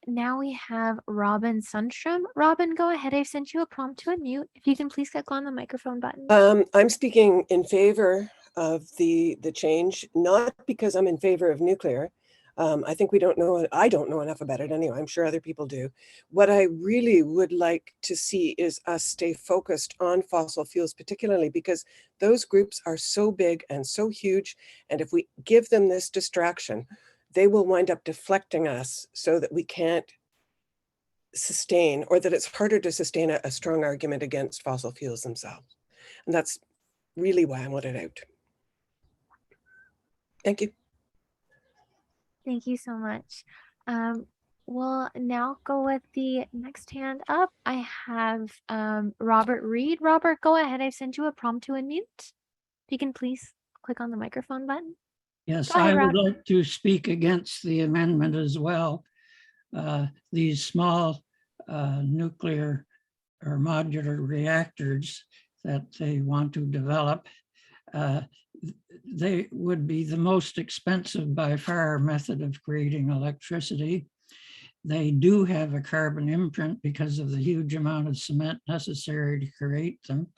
A: Now we have Robin Sundstrom. Robin, go ahead. I've sent you a prompt to unmute. If you can please click on the microphone button.
W: I'm speaking in favor of the change, not because I'm in favor of nuclear. I think I don't know enough about it anyway. I'm sure other people do. What I really would like to see is us stay focused on fossil fuels, particularly because those groups are so big and so huge. And if we give them this distraction, they will wind up deflecting us so that we can't sustain, or that it's harder to sustain a strong argument against fossil fuels themselves. And that's really why I want it out. Thank you.
A: Thank you so much. We'll now go with the next hand up. I have Robert Reed. Robert, go ahead. I've sent you a prompt to unmute. If you can please click on the microphone button.
H: Yes,
A: Go ahead,
H: I would
A: Rob.
H: like to speak against the amendment as well. These small nuclear or modular reactors that they want to develop, they would be the most expensive by far method of creating electricity. They do have a carbon imprint because of the huge amount of cement necessary to create them.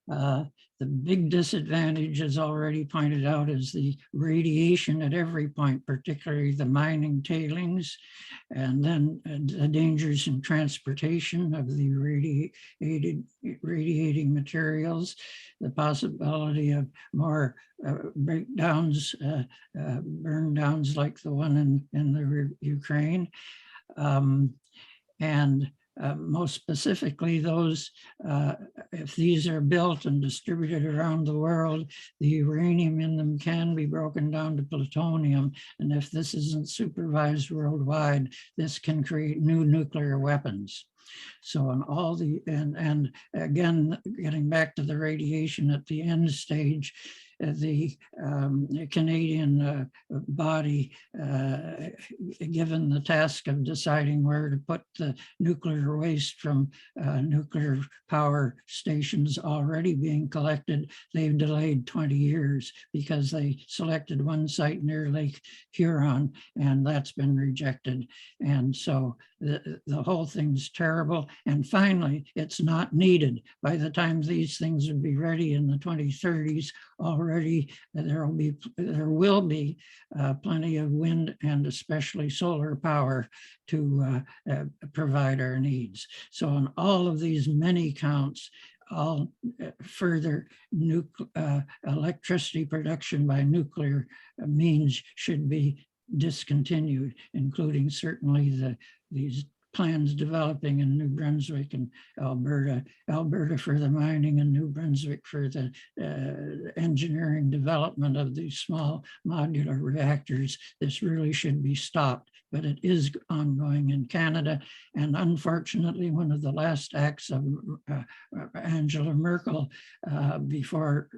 H: The big disadvantage, as already pointed out, is the radiation at every point, particularly the mining tailings, and then the dangers in transportation of the radiating materials, the possibility of more breakdowns, burn downs like the one in the Ukraine. Most specifically, those, if these are built and distributed around the world, the uranium in them can be broken down to plutonium. And if this isn't supervised worldwide, this can create new nuclear weapons. So on all the, and again, getting back to the radiation at the end stage, the Canadian body, given the task of deciding where to put the nuclear waste from nuclear power stations already being collected, they've delayed 20 years because they selected one site near Lake Huron, and that's been rejected. And so the whole thing's terrible. And finally, it's not needed. By the time these things would be ready in the 2030s, already there will be plenty of wind and especially solar power to provide our needs. So on all of these many counts, all further electricity production by nuclear means should be discontinued, including certainly these plans developing in New Brunswick and Alberta for the mining and New Brunswick for the engineering development of these small modular reactors. This really should be stopped, but it is ongoing in Canada. And unfortunately, one of the last acts of Angela Merkel before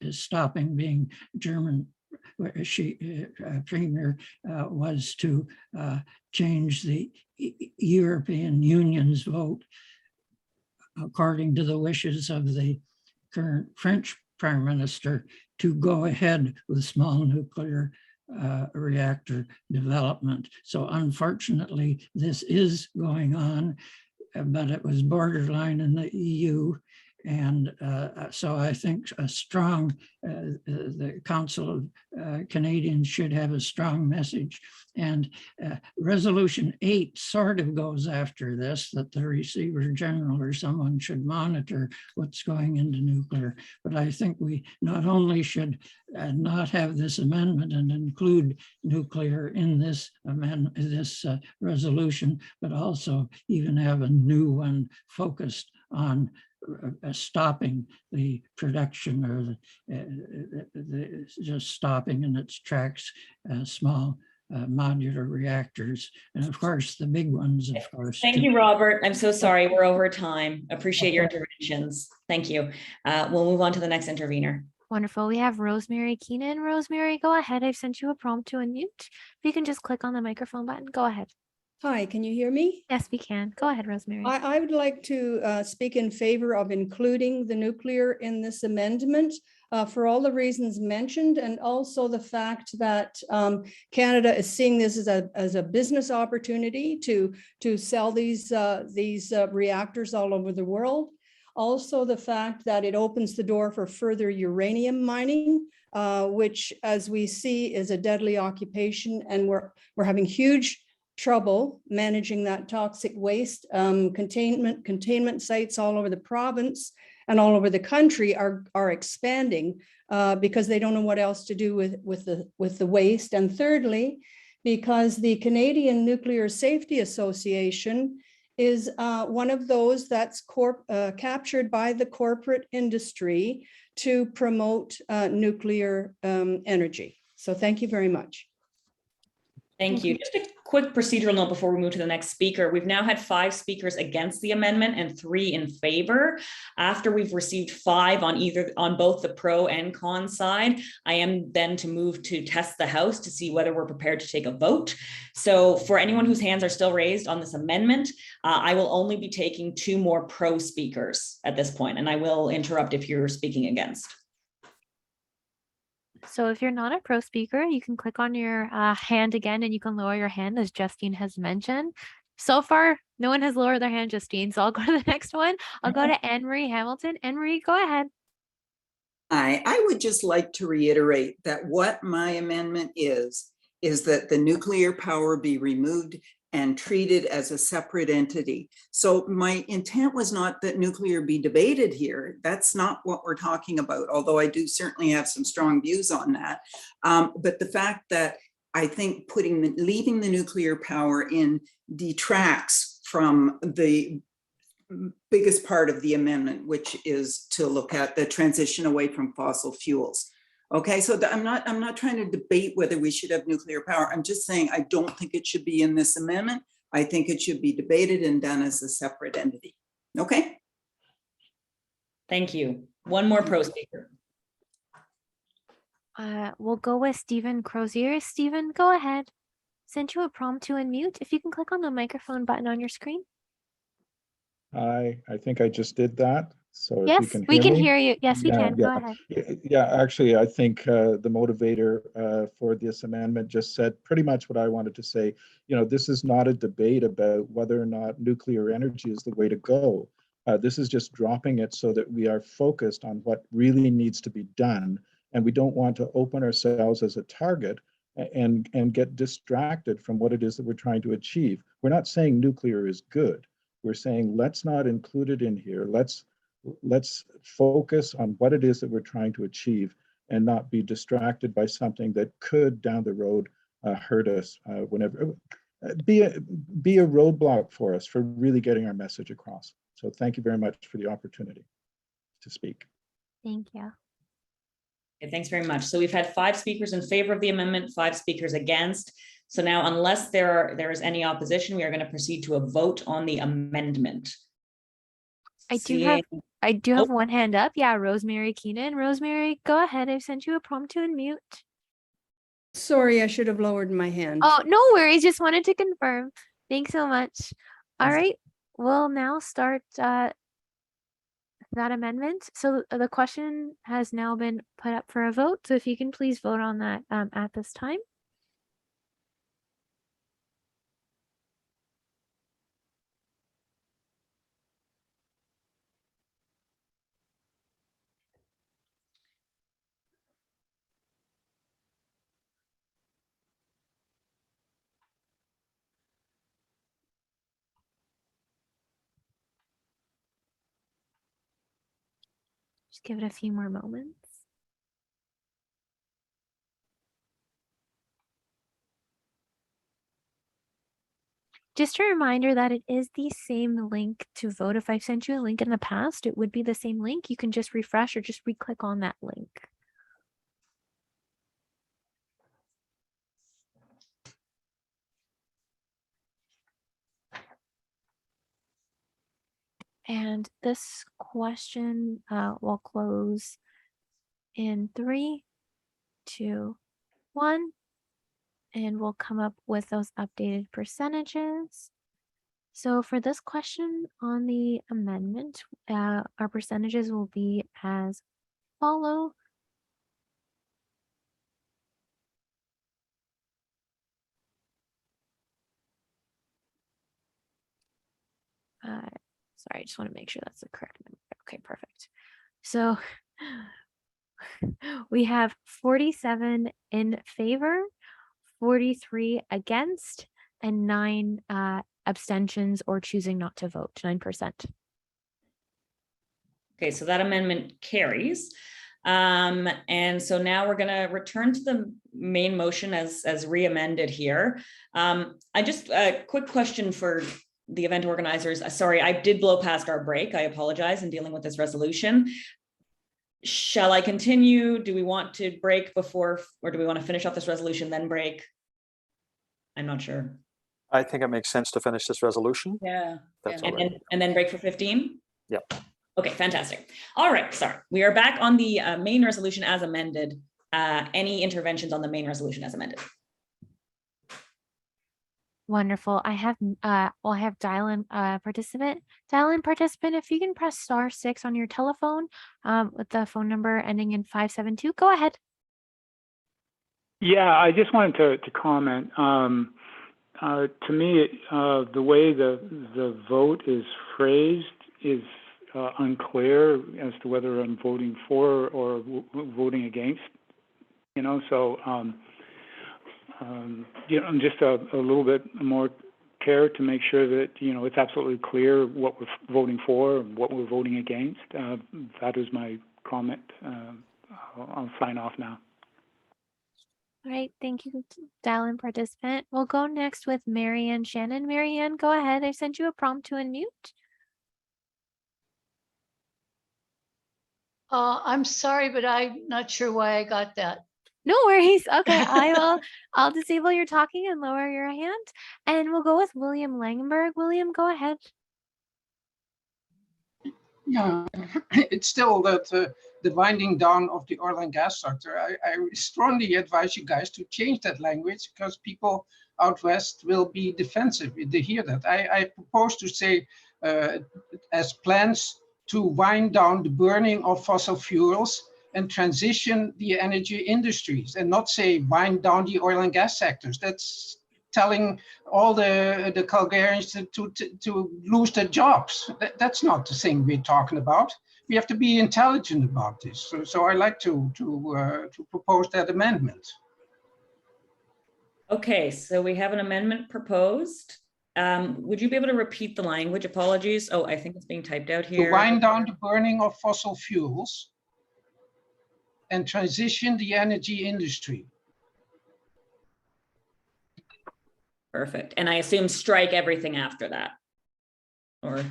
H: stopping being German premier was to change the European Union's vote according to the wishes of the current French Prime Minister to go ahead with small nuclear reactor development. So unfortunately, this is going on, but it was borderline in the EU. And so I think a strong, the Council of Canadians should have a strong message. And Resolution 8 sort of goes after this, that the Receiver General or someone should monitor what's going into nuclear. But I think we not only should not have this amendment and include nuclear in this resolution, but also even have a new one focused on stopping the production or just stopping in its tracks small modular reactors. And of course, the big ones, of course.
Q: Thank you, Robert. I'm so sorry. We're over time. Appreciate your interventions. Thank you. We'll move on to the next intervener.
A: Wonderful. We have Rosemary Keenan. Rosemary, go ahead. I've sent you a prompt to unmute. If you can just click on the microphone button, go ahead.
B: Hi, can you hear me?
A: Yes, we can. Go ahead, Rosemary.
B: I would like to speak in favor of including the nuclear in this amendment for all the reasons mentioned, and also the fact that Canada is seeing this as a business opportunity to sell these reactors all over the world. Also, the fact that it opens the door for further uranium mining, which, as we see, is a deadly occupation, and we're having huge trouble managing that toxic waste. Containment sites all over the province and all over the country are expanding because they don't know what else to do with the waste. And thirdly, because the Canadian Nuclear Safety Association is one of those that's captured by the corporate industry to promote nuclear energy. So thank you very much.
Q: Thank you. Just a quick procedural note before we move to the next speaker. We've now had 5 speakers against the amendment and 3 in favor. After we've received 5 on both the pro and con side, I am then to move to test the House to see whether we're prepared to take a vote. So for anyone whose hands are still raised on this amendment, I will only be taking 2 more pro speakers at this point, and I will interrupt if you're speaking against.
A: So if you're not a pro speaker, you can click on your hand again and you can lower your hand, as Justine has mentioned. So far, no one has lowered their hand, Justine. So I'll go to the next one. I'll go to Anne-Marie Hamilton. Anne-Marie, go ahead.
U: I would just like to reiterate that what my amendment is that the nuclear power be removed and treated as a separate entity. So my intent was not that nuclear be debated here. That's not what we're talking about, although I do certainly have some strong views on that. But the fact that I think leaving the nuclear power in detracts from the biggest part of the amendment, which is to look at the transition away from fossil fuels. Okay, so I'm not trying to debate whether we should have nuclear power. I'm just saying I don't think it should be in this amendment I think it should be debated and done as a separate entity. Okay.
Q: Thank you. One more pro speaker.
A: We'll go with Stephen Crozier. Stephen, go ahead. Sent you a prompt to unmute. If you can click on the microphone button on your screen.
J: I think I just did that. So if you
A: Yes,
J: can
A: we
J: hear
A: can
J: me.
A: hear you. Yes, we
J: Yeah,
A: can. Go
J: yeah.
A: ahead.
J: Yeah, actually, I think the motivator for this amendment just said pretty much what I wanted to say. You know, this is not a debate about whether or not nuclear energy is the way to go. This is just dropping it so that we are focused on what really needs to be done. And we don't want to open ourselves as a target and get distracted from what it is that we're trying to achieve. We're not saying nuclear is good. We're saying let's not include it in here. Let's focus on what it is that we're trying to achieve and not be distracted by something that could down the road hurt us whenever be a roadblock for us for really getting our message across. So thank you very much for the opportunity to speak.
A: Thank you.
Q: Okay, thanks very much. So we've had 5 speakers in favor of the amendment, 5 speakers against. So now, unless there is any opposition, we are going to proceed to a vote on the amendment.
A: I do have one hand up. Yeah, Rosemary Keenan. Rosemary, go ahead. I've sent you a prompt to unmute.
B: Sorry, I should have lowered my hand.
A: Oh, no worries. Just wanted to confirm. Thanks so much. All right. We'll now start that amendment. So the question has now been put up for a vote. So if you can please vote on that at this time. Just give it a few more moments. Just a reminder that it is the same link to vote. If I've sent you a link in the past, it would be the same link. You can just refresh or just re-click on that link. And this question will close in 3, 2, 1, and we'll come up with those updated percentages. So for this question on the amendment, our percentages will be as follow. Sorry, I just want to make sure that's the correct number. Okay, perfect. So we have 47 in favor, 43 against, and 9 abstentions or choosing not to vote, 9%.
Q: Okay, so that amendment carries. And so now we're going to return to the main motion as re-amended here. I just a quick question for the event organizers. Sorry, I did blow past our break. I apologize in dealing with this resolution. Shall I continue? Do we want to break before, or do we want to finish off this resolution, then break? I'm not sure.
P: I think it makes sense to finish this resolution.
Q: Yeah.
P: That's
Q: And,
P: all right.
Q: and then break for 15?
P: Yep.
Q: Okay, fantastic. All right, sorry. We are back on the main resolution as amended. Any interventions on the main resolution as amended?
A: Wonderful. I have dial-in participant. Dial-in participant, if you can press *6 on your telephone with the phone number ending in 572, go ahead.
L: Yeah, I just wanted to comment. To me, the way the vote is phrased is unclear as to whether I'm voting for or voting against. You know, so just a little bit more care to make sure that it's absolutely clear what we're voting for and what we're voting against. That is my comment. I'll sign off now.
A: All right, thank you, dial-in participant. We'll go next with Marianne Shannon. Marianne, go ahead. I sent you a prompt to unmute.
C: I'm sorry, but I'm not sure why I got that.
A: No worries. Okay, I'll disable your talking and lower your hand. And we'll go with William Langenberg. William, go ahead.
K: Yeah, it's still that the winding down of the oil and gas sector. I strongly advise you guys to change that language, because people out west will be defensive if they hear that. I propose to say as plans to wind down the burning of fossil fuels and transition the energy industries, and not say wind down the oil and gas sectors. That's telling all the Calgarians to lose their jobs. That's not the thing we're talking about. We have to be intelligent about this. So I like to propose that amendment.
Q: Okay, so we have an amendment proposed. Would you be able to repeat the language? Apologies. Oh, I think it's being typed out here.
K: To wind down the burning of fossil fuels and transition the energy industry.
Q: Perfect. And I assume strike everything after that, or?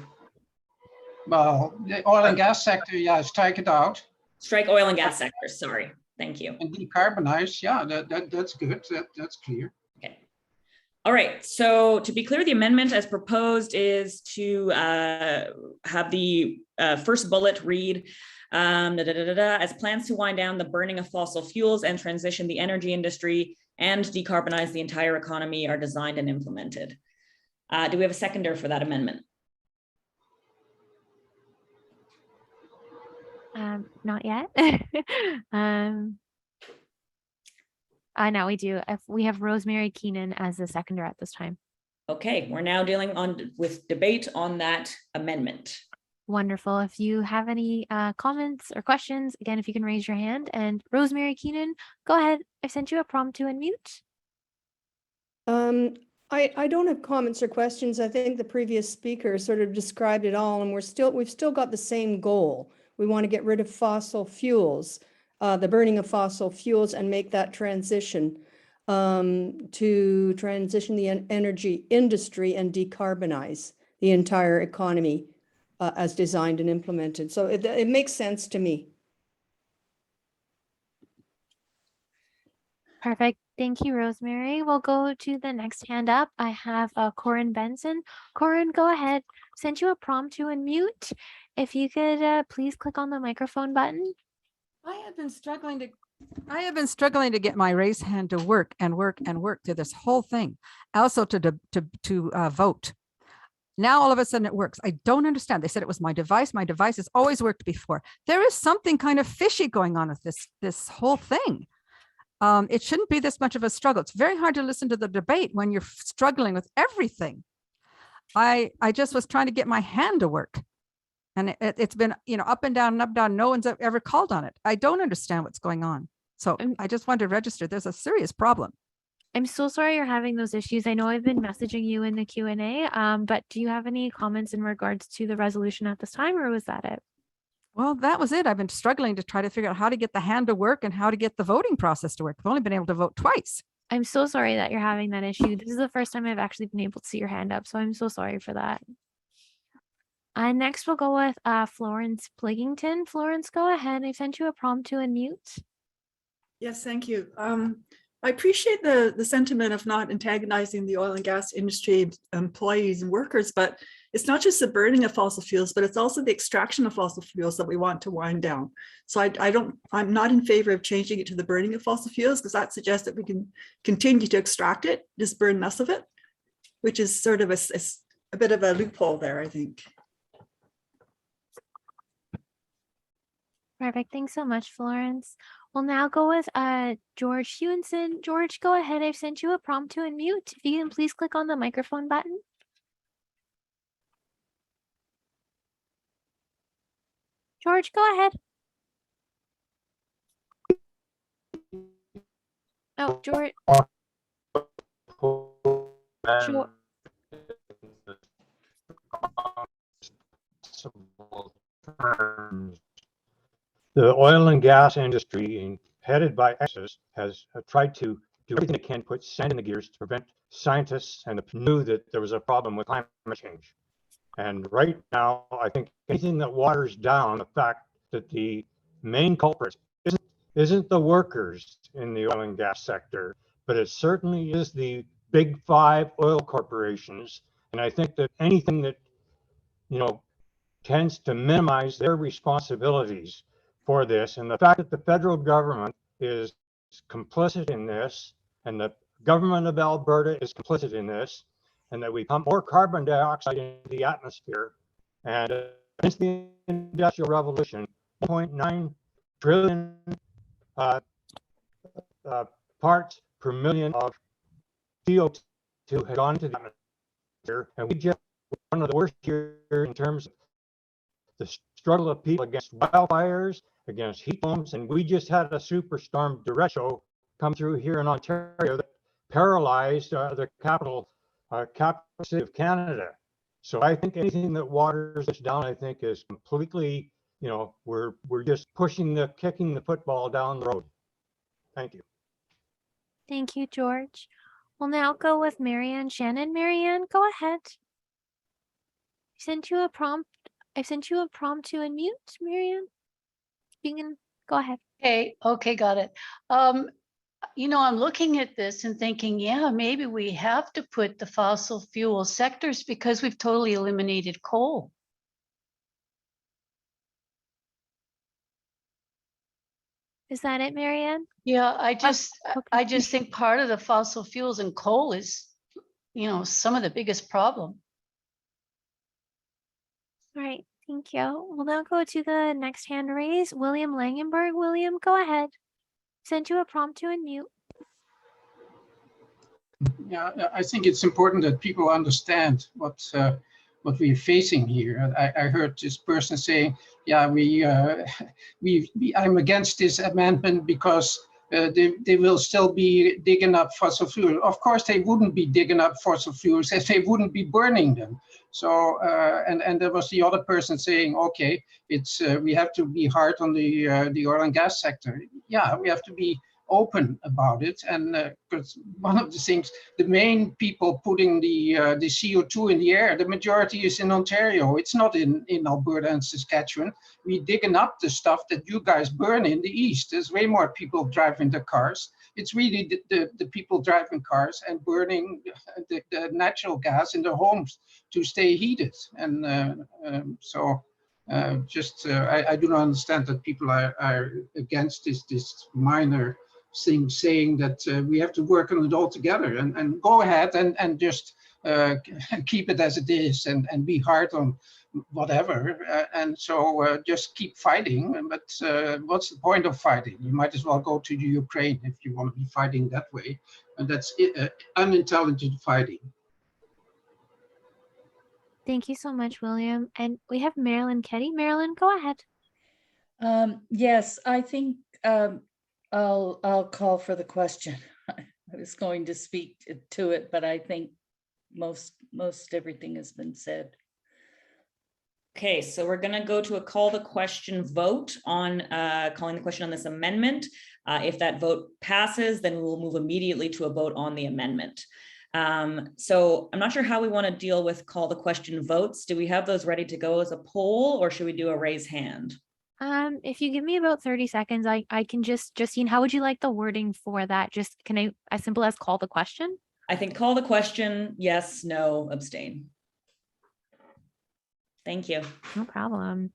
K: Well, the oil and gas sector, yeah, strike it out.
Q: Strike oil and gas sector, sorry. Thank you.
K: And decarbonize, yeah, that's good, that's clear.
Q: Okay. All right, so to be clear, the amendment as proposed is to have the first bullet read, as plans to wind down the burning of fossil fuels and transition the energy industry and decarbonize the entire economy are designed and implemented. Do we have a seconder for that amendment?
A: Not yet. Now we do. If we have Rosemary Keenan as the seconder at this time.
Q: Okay, we're now dealing with debate on that amendment.
A: Wonderful. If you have any comments or questions, again, if you can raise your hand. And Rosemary Keenan, go ahead. I've sent you a prompt to unmute.
B: I don't have comments or questions. I think the previous speaker sort of described it all, and we've still got the same goal. We want to get rid of fossil fuels, the burning of fossil fuels, and make that transition to transition the energy industry and decarbonize the entire economy as designed and implemented. So it makes sense to me.
A: Perfect. Thank you, Rosemary. We'll go to the next hand up. I have Corin Benson. Corin, go ahead. Sent you a prompt to unmute. If you could please click on the microphone button.
R: I have been struggling to get my raise hand to work and work and work through this whole thing. Also to vote. Now all of a sudden it works. I don't understand. They said it was my device. My device has always worked before. There is something kind of fishy going on with this whole thing. It shouldn't be this much of a struggle. It's very hard to listen to the debate when you're struggling with everything. I just was trying to get my hand to work. And it's been, up and down and up, down. No one's ever called on it. I don't understand what's going on. So I just wanted to register. There's a serious problem.
A: I'm so sorry you're having those issues. I know I've been messaging you in the Q&A, but do you have any comments in regards to the resolution at this time, or was that it?
R: Well, that was it. I've been struggling to try to figure out how to get the hand to work and how to get the voting process to work. I've only been able to vote twice.
A: I'm so sorry that you're having that issue. This is the first time I've actually been able to see your hand up, so I'm so sorry for that. Next, we'll go with Florence Pliggington. Florence, go ahead. I sent you a prompt to unmute.
S: Yes, thank you. I appreciate the sentiment of not antagonizing the oil and gas industry employees and workers, but it's not just the burning of fossil fuels, but it's also the extraction of fossil fuels that we want to wind down. So I'm not in favor of changing it to the burning of fossil fuels, because that suggests that we can continue to extract it, just burn less of it, which is sort of a bit of a loophole there, I think.
A: Perfect. Thanks so much, Florence. We'll now go with George Hewinson. George, go ahead. I've sent you a prompt to unmute. If you can please click on the microphone button. George, go ahead. Oh, George.
V: The oil and gas industry, headed by Exxon, has tried to do everything it can, put sand in the gears to prevent scientists, and knew that there was a problem with climate change. And right now, I think anything that waters down the fact that the main culprit isn't isn't the workers in the oil and gas sector, but it certainly is the big five oil corporations. And I think that anything that, tends to minimize their responsibilities for this, and the fact that the federal government is complicit in this, and the government of Alberta is complicit in this, and that we pump more carbon dioxide into the atmosphere. And since the Industrial Revolution, 1.9 trillion parts per million of CO2 has gone into the atmosphere, and we just one of the worst years in terms of the struggle of people against wildfires, against heat bombs, and we just had a superstorm derecho come through here in Ontario that paralyzed the capital city of Canada. So I think anything that waters us down, I think, is completely, we're just kicking the football down the road. Thank you.
A: Thank you, George. We'll now go with Marianne Shannon. Marianne, go ahead. I sent you a prompt to unmute, Marianne. You can go ahead.
C: Okay, got it. I'm looking at this and thinking, yeah, maybe we have to put the fossil fuel sectors because we've totally eliminated coal.
A: Is that it, Marianne?
C: Yeah, I
A: okay.
C: just think part of the fossil fuels and coal is, some of the biggest problem.
A: All right, thank you. We'll now go to the next hand raise. William Langenberg. William, go ahead. Send you a prompt to unmute.
K: Yeah, I think it's important that people understand what we're facing here. I heard this person saying, "Yeah, I'm against this amendment because they will still be digging up fossil fuel." Of course, they wouldn't be digging up fossil fuels if they wouldn't be burning them. So, and there was the other person saying, "Okay, it's we have to be hard on the oil and gas sector." Yeah, we have to be open about it, and because one of the things, the main people putting the CO2 in the air, the majority is in Ontario. It's not in Alberta and Saskatchewan. We're digging up the stuff that you guys burn in the east. There's way more people driving the cars. It's really the people driving cars and burning the natural gas in their homes to stay heated. And I do not understand that people are against this minor thing, saying that we have to work on it all together, and go ahead and just keep it as it is, and be hard on whatever, and so just keep fighting. But what's the point of fighting? You might as well go to the Ukraine if you want to be fighting that way, and that's unintelligent fighting.
A: Thank you so much, William. And we have Marilyn Ketty. Marilyn, go ahead.
M: Yes, I think I'll call for the question. I was going to speak to it, but I think most everything has been said.
Q: Okay, so we're going to go to a call the question vote on calling the question on this amendment. If that vote passes, then we'll move immediately to a vote on the amendment. So I'm not sure how we want to deal with call the question votes. Do we have those ready to go as a poll, or should we do a raise hand?
A: If you give me about 30 seconds, I can Justine, how would you like the wording for that? Just as simple as call the question?
Q: I think call the question, yes, no, abstain. Thank you.
A: No problem.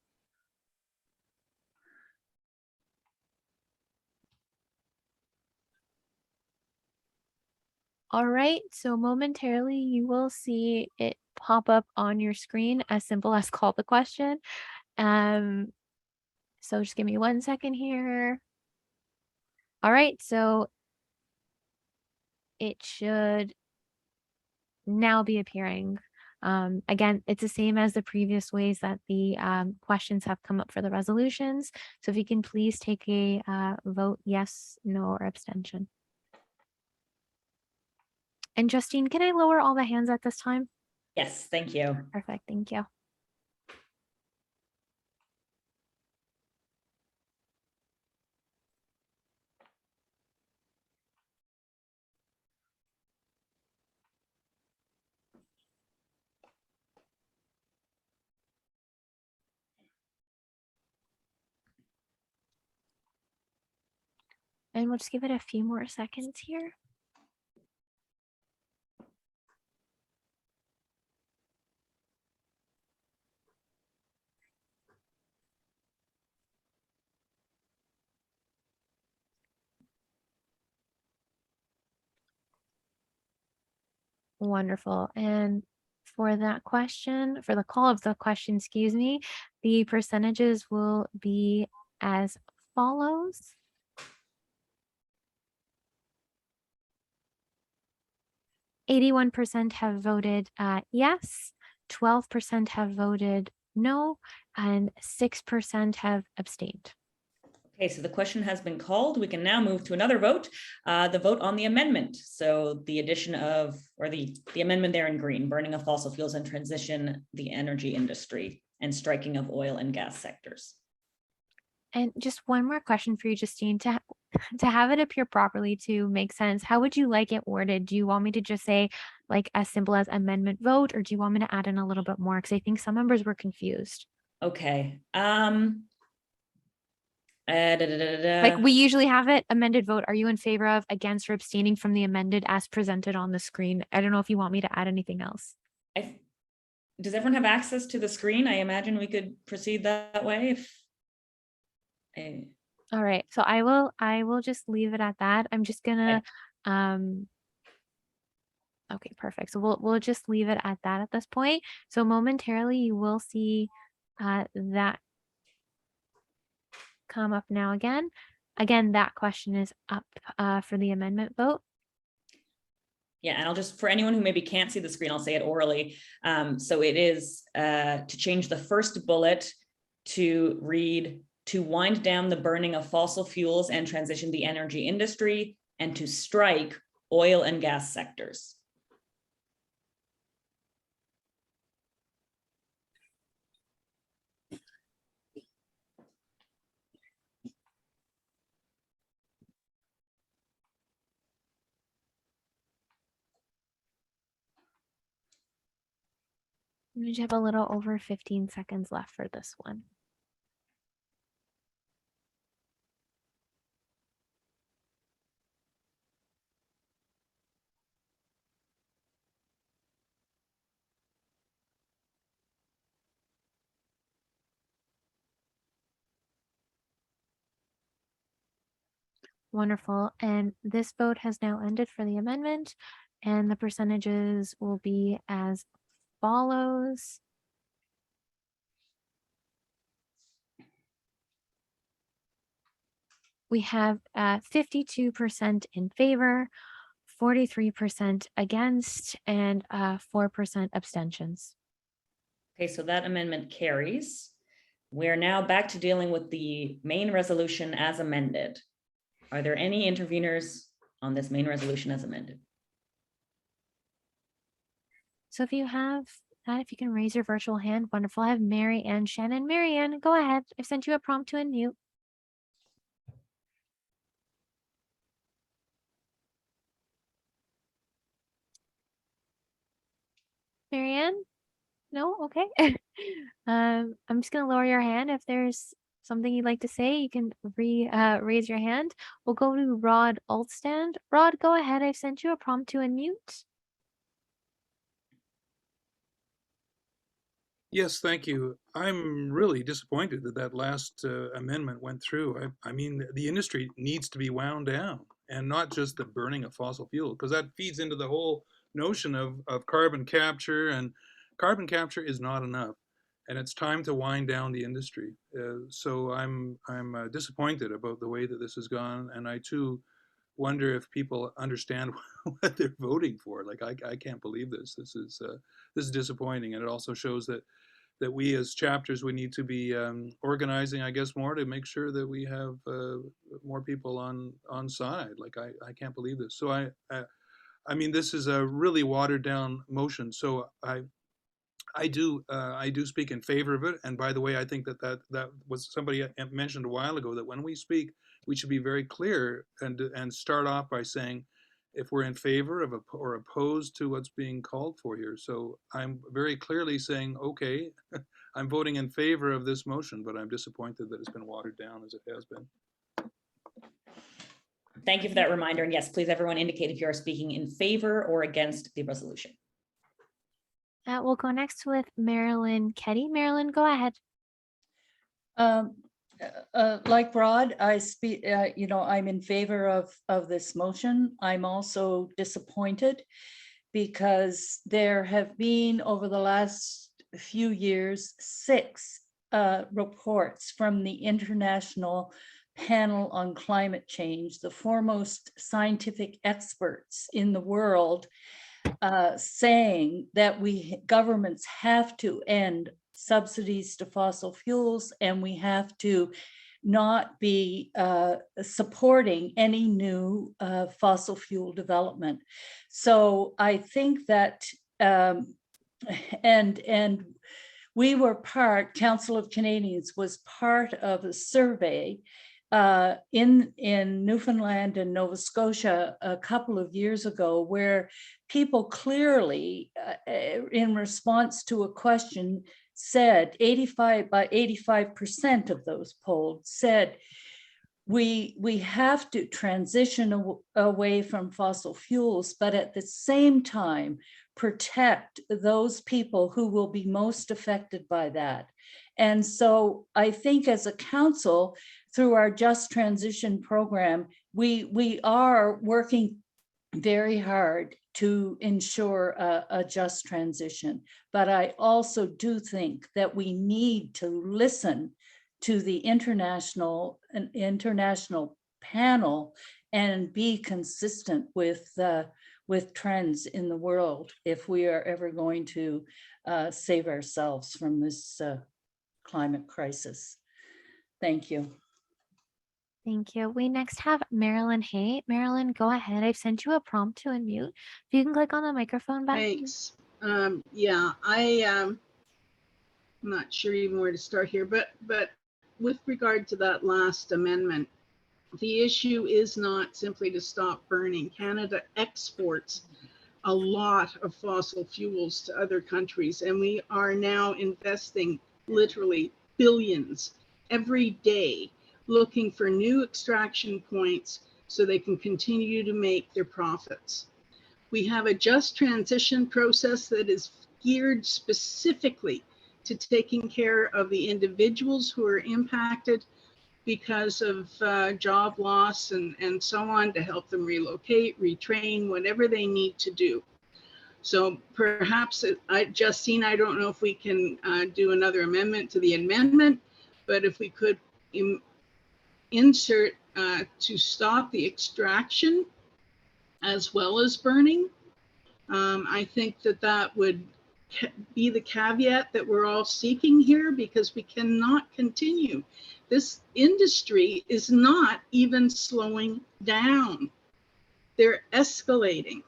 A: All right, so momentarily you will see it pop up on your screen as simple as call the question. So just give me 1 second here. All right, so it should now be appearing. Again, it's the same as the previous ways that the questions have come up for the resolutions. So if you can please take a vote yes, no, or abstention. And Justine, can I lower all the hands at this time?
Q: Yes, thank you.
A: Perfect, thank you. And we'll just give it a few more seconds here. Wonderful. And for that question, for the call of the question, excuse me, the percentages will be as follows. 81% have voted yes, 12% have voted no, and 6% have abstained.
Q: Okay, so the question has been called. We can now move to another vote, the vote on the amendment. So the addition of, or the amendment there in green, burning of fossil fuels and transition the energy industry and striking of oil and gas sectors.
A: And just one more question for you, Justine, to have it appear properly to make sense, how would you like it worded? Do you want me to just say like as simple as amendment vote, or do you want me to add in a little bit more? Because I think some members were confused.
Q: Okay.
A: Like we usually have it, amended vote. Are you in favor of, against, or abstaining from the amended as presented on the screen? I don't know if you want me to add anything else.
Q: Does everyone have access to the screen? I imagine we could proceed that way if.
A: All right, so I will just leave it at that. I'm just gonna okay, perfect. So we'll just leave it at that at this point. So momentarily you will see that come up now again. Again, that question is up for the amendment vote.
Q: Yeah, and I'll just, for anyone who maybe can't see the screen, I'll say it orally. So it is to change the first bullet to read, to wind down the burning of fossil fuels and transition the energy industry, and to strike oil and gas sectors.
A: We have a little over 15 seconds left for this one. Wonderful. And this vote has now ended for the amendment, and the percentages will be as follows. We have 52% in favor, 43% against, and 4% abstentions.
Q: Okay, so that amendment carries. We're now back to dealing with the main resolution as amended. Are there any interveners on this main resolution as amended?
A: So if you have that, if you can raise your virtual hand, wonderful. I have Mary Ann Shannon. Mary Ann, go ahead. I've sent you a prompt to unmute. Mary Ann? No? Okay. I'm just going to lower your hand. If there's something you'd like to say, you can raise your hand. We'll go to Rod Altstand. Rod, go ahead. I've sent you a prompt to unmute.
E: Yes, thank you. I'm really disappointed that that last amendment went through. I mean, the industry needs to be wound down, and not just the burning of fossil fuel, because that feeds into the whole notion of carbon capture, and carbon capture is not enough, and it's time to wind down the industry. So I'm disappointed about the way that this has gone, and I too wonder if people understand what they're voting for. Like I can't believe this. This is disappointing, and it also shows that we as chapters, we need to be organizing, I guess, more to make sure that we have more people on side. Like I can't believe this. So I mean, this is a really watered down motion. So I do speak in favor of it. And by the way, I think that was somebody mentioned a while ago, that when we speak, we should be very clear and start off by saying if we're in favor of or opposed to what's being called for here. So I'm very clearly saying, okay, I'm voting in favor of this motion, but I'm disappointed that it's been watered down as it has been.
Q: Thank you for that reminder. And yes, please everyone indicate if you are speaking in favor or against the resolution.
A: We'll go next with Marilyn Keddy. Marilyn, go ahead.
M: Like Rod, I speak, I'm in favor of this motion. I'm also disappointed because there have been over the last few years 6 reports from the International Panel on Climate Change, the foremost scientific experts in the world, saying that governments have to end subsidies to fossil fuels, and we have to not be supporting any new fossil fuel development. So I think that, and we were Council of Canadians was part of a survey in Newfoundland and Nova Scotia a couple of years ago, where people clearly, in response to a question, said 85% of those polled said we have to transition away from fossil fuels, but at the same time protect those people who will be most affected by that. And so I think as a council, through our Just Transition program, we are working very hard to ensure a just transition. But I also do think that we need to listen to the international panel and be consistent with trends in the world if we are ever going to save ourselves from this climate crisis. Thank you.
A: Thank you. We next have Marilyn Hay. Marilyn, go ahead. I've sent you a prompt to unmute. If you can click on the microphone button.
I: Thanks. Yeah, I'm not sure even where to start here, but with regard to that last amendment, the issue is not simply to stop burning. Canada exports a lot of fossil fuels to other countries, and we are now investing literally billions every day looking for new extraction points so they can continue to make their profits. We have a just transition process that is geared specifically to taking care of the individuals who are impacted because of job loss and so on, to help them relocate, retrain, whatever they need to do. So perhaps, Justine, I don't know if we can do another amendment to the amendment, but if we could insert to stop the extraction as well as burning, I think that would be the caveat that we're all seeking here, because we cannot continue. This industry is not even slowing down. They're escalating.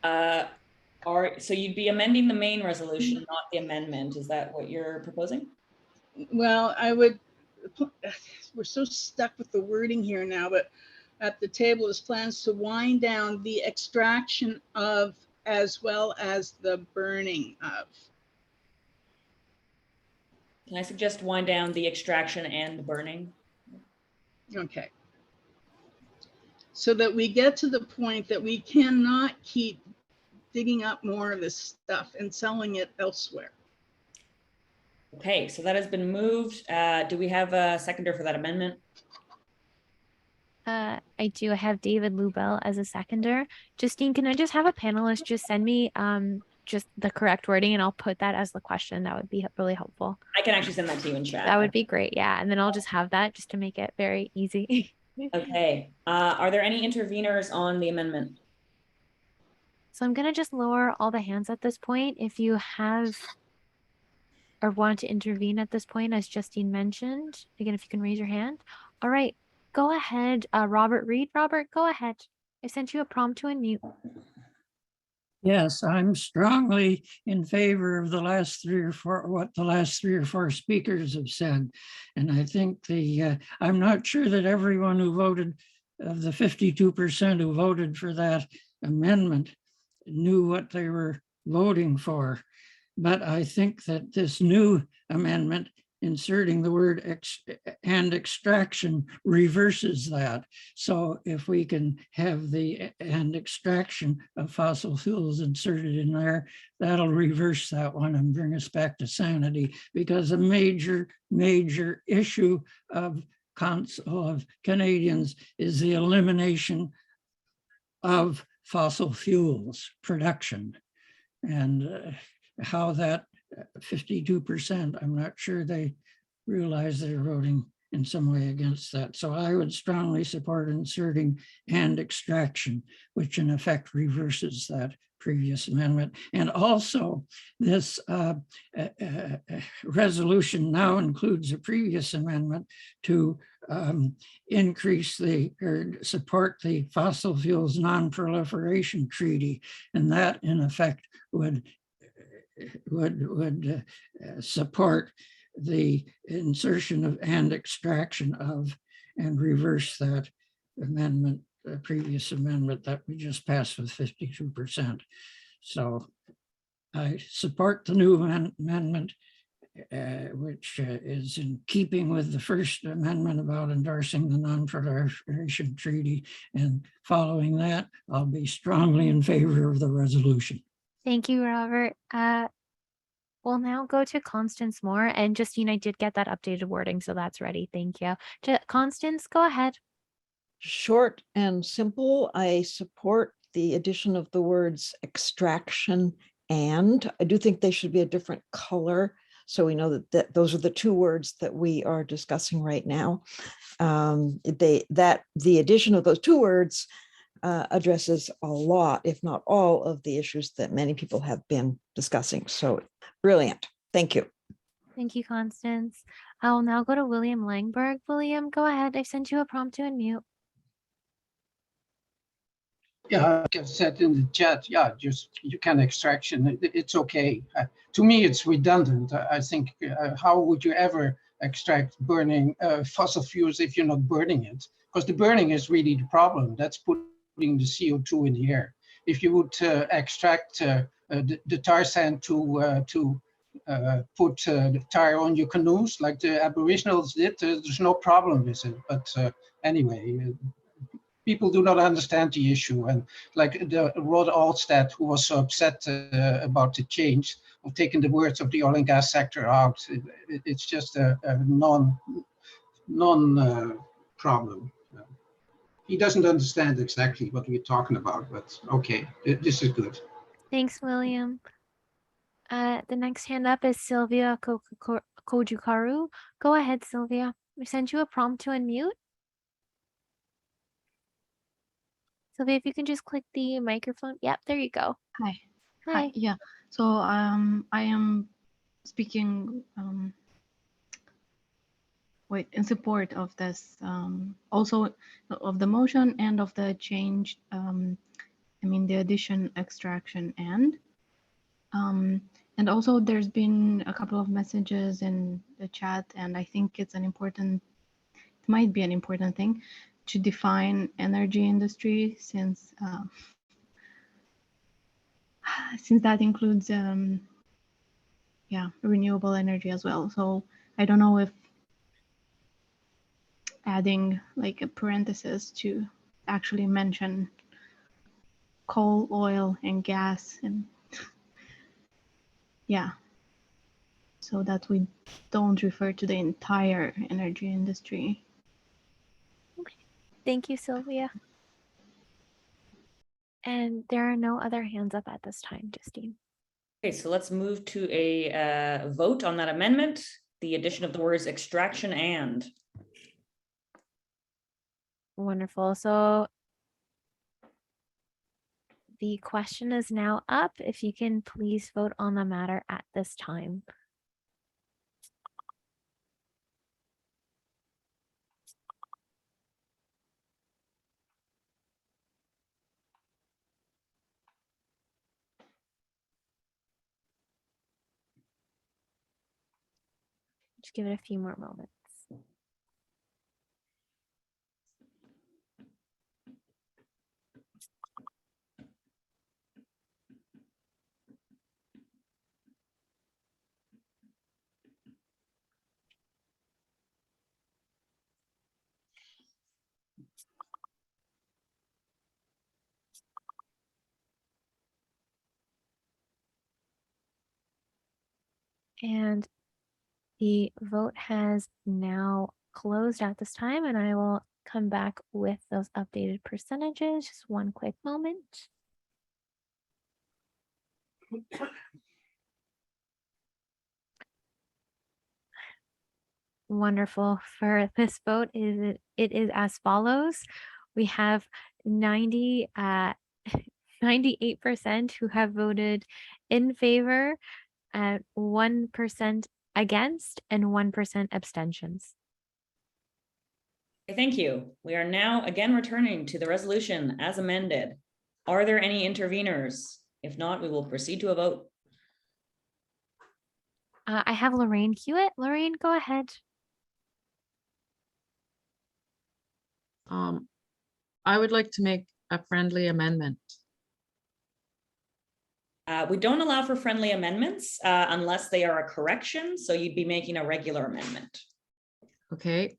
Q: So you'd be amending the main resolution, not the amendment. Is that what you're proposing?
I: Well, we're so stuck with the wording here now, but at the table is plans to wind down the extraction of as well as the burning of.
Q: Can I suggest wind down the extraction and the burning?
I: Okay. So that we get to the point that we cannot keep digging up more of this stuff and selling it elsewhere.
Q: Okay, so that has been moved. Do we have a seconder for that amendment?
A: I do. I have David Lubell as a seconder. Justine, can I just have a panelist just send me just the correct wording, and I'll put that as the question? That would be really helpful.
Q: I can actually send that to you in chat.
A: That would be great. Yeah. And then I'll just have that just to make it very easy.
Q: Okay. Are there any interveners on the amendment?
A: So I'm going to just lower all the hands at this point. If you have or want to intervene at this point, as Justine mentioned, again, if you can raise your hand. All right, go ahead. Robert Reed. Robert, go ahead. I sent you a prompt to unmute.
H: Yes, I'm strongly in favor of the last what the last three or four speakers have said. And I think I'm not sure that everyone who voted, of the 52% who voted for that amendment, knew what they were voting for. But I think that this new amendment inserting the word and extraction reverses that. So if we can have the and extraction of fossil fuels inserted in there, that'll reverse that one and bring us back to sanity, because a major issue of Canadians is the elimination of fossil fuels production, and how that 52%, I'm not sure they realize they're voting in some way against that. So I would strongly support inserting and extraction, which in effect reverses that previous amendment. And also this resolution now includes a previous amendment to increase or support the fossil fuels non-proliferation treaty. And that in effect would support the insertion of and extraction of, and reverse that amendment, the previous amendment that we just passed with 52%. So I support the new amendment, which is in keeping with the first amendment about endorsing the non-proliferation treaty. And following that, I'll be strongly in favor of the resolution.
A: Thank you, Robert. We'll now go to Constance Moore, and Justine, I did get that updated wording, so that's ready. Thank you. Constance, go ahead.
D: Short and simple, I support the addition of the words extraction and. I do think they should be a different color, so we know that those are the two words that we are discussing right now. The addition of those two words addresses a lot, if not all, of the issues that many people have been discussing. So brilliant. Thank you.
A: Thank you, Constance. I will now go to William Langberg. William, go ahead. I've sent you a prompt to unmute.
K: Yeah, like I said in the chat, yeah, just you can extraction. It's okay. To me, it's redundant. I think how would you ever extract burning fossil fuels if you're not burning it? Because the burning is really the problem. That's putting the CO2 in the air. If you would extract the tar sand to put the tire on your canoes like the Aboriginals did, there's no problem with it. But anyway, people do not understand the issue. And like Rod Alstad, who was so upset about the change of taking the words of the oil and gas sector out, it's just a non-problem. He doesn't understand exactly what we're talking about, but okay, this is good.
A: Thanks, William. The next hand up is Sylvia Kojukaru. Go ahead, Sylvia. We sent you a prompt to unmute. Sylvia, if you can just click the microphone. Yep, there you go.
F: Hi.
A: Hi.
F: Yeah. So I am speaking in support of this, also of the motion and of the change. I mean the addition, extraction, and also there's been a couple of messages in the chat, and I think it might be an important thing to define energy industry, since that includes renewable energy as well. So I don't know if adding like a parenthesis to actually mention coal, oil, and gas, and so that we don't refer to the entire energy industry.
A: Thank you, Sylvia. And there are no other hands up at this time, Justine.
Q: Okay, so let's move to a vote on that amendment, the addition of the words extraction and.
A: Wonderful. So the question is now up. If you can please vote on the matter at this time. Just give it a few more moments. And the vote has now closed at this time, and I will come back with those updated percentages. Just one quick moment. Wonderful. For this vote, it is as follows. We have 98% who have voted in favor, 1% against, and 1% abstentions.
Q: Thank you. We are now again returning to the resolution as amended. Are there any interveners? If not, we will proceed to a vote.
A: I have Lorraine Hewitt. Lorraine, go ahead.
G: I would like to make a friendly amendment.
Q: We don't allow for friendly amendments unless they are a correction. So you'd be making a regular amendment.
G: Okay.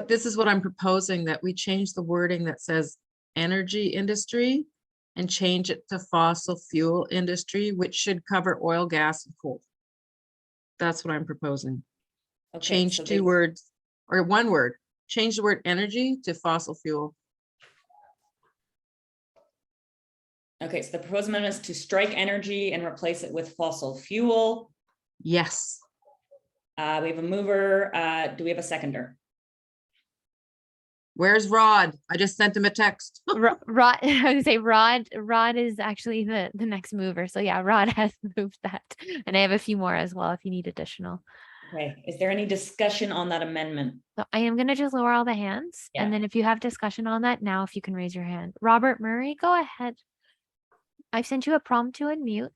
G: This is what I'm proposing, that we change the wording that says energy industry and change it to fossil fuel industry, which should cover oil, gas, and coal. That's what I'm proposing.
Q: Okay,
G: Change
Q: so
G: two words or one word. Change the word energy to fossil fuel.
Q: Okay, so the proposed amendment is to strike energy and replace it with fossil fuel.
G: Yes.
Q: We have a mover. Do we have a seconder?
G: Where's Rod? I just sent him a text.
A: Rod, I would say Rod is actually the next mover. So yeah, Rod has moved that. And I have a few more as well if you need additional.
Q: Okay, is there any discussion on that amendment?
A: So I am going to just lower all the hands.
Q: Yeah.
A: And then if you have discussion on that now, if you can raise your hand. Robert Murray, go ahead. I've sent you a prompt to unmute.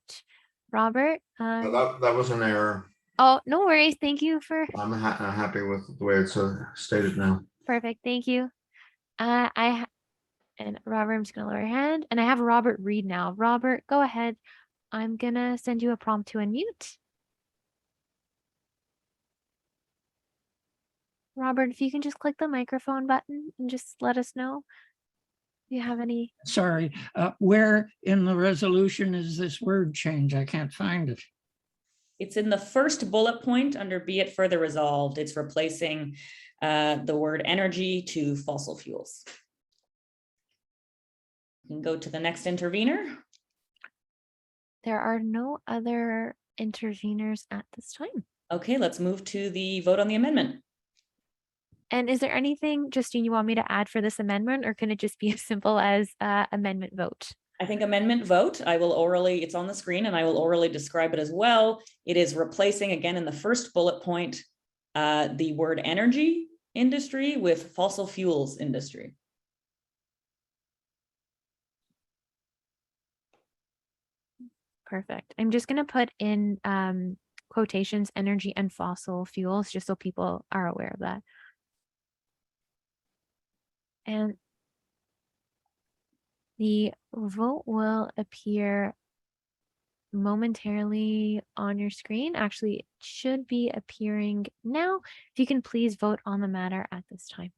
A: Robert.
N: That was an error.
A: Oh, no worries. Thank you for.
N: I'm happy with the way it's stated now.
A: Perfect. Thank you. And Robert, I'm just going to lower your hand. And I have Robert Reed now. Robert, go ahead. I'm going to send you a prompt to unmute. Robert, if you can just click the microphone button and just let us know if you have any.
H: Sorry, where in the resolution is this word change? I can't find it.
Q: It's in the first bullet point under be it further resolved. It's replacing the word energy to fossil fuels. You can go to the next intervener.
A: There are no other interveners at this time.
Q: Okay, let's move to the vote on the amendment.
A: And is there anything, Justine, you want me to add for this amendment, or can it just be as simple as amendment vote?
Q: I think amendment vote, I will orally, it's on the screen and I will orally describe it as well. It is replacing, again, in the first bullet point, the word energy industry with fossil fuels industry.
A: Perfect. I'm just going to put in quotations, energy and fossil fuels, just so people are aware of that. And the vote will appear momentarily on your screen. Actually, it should be appearing now. If you can please vote on the matter at this time.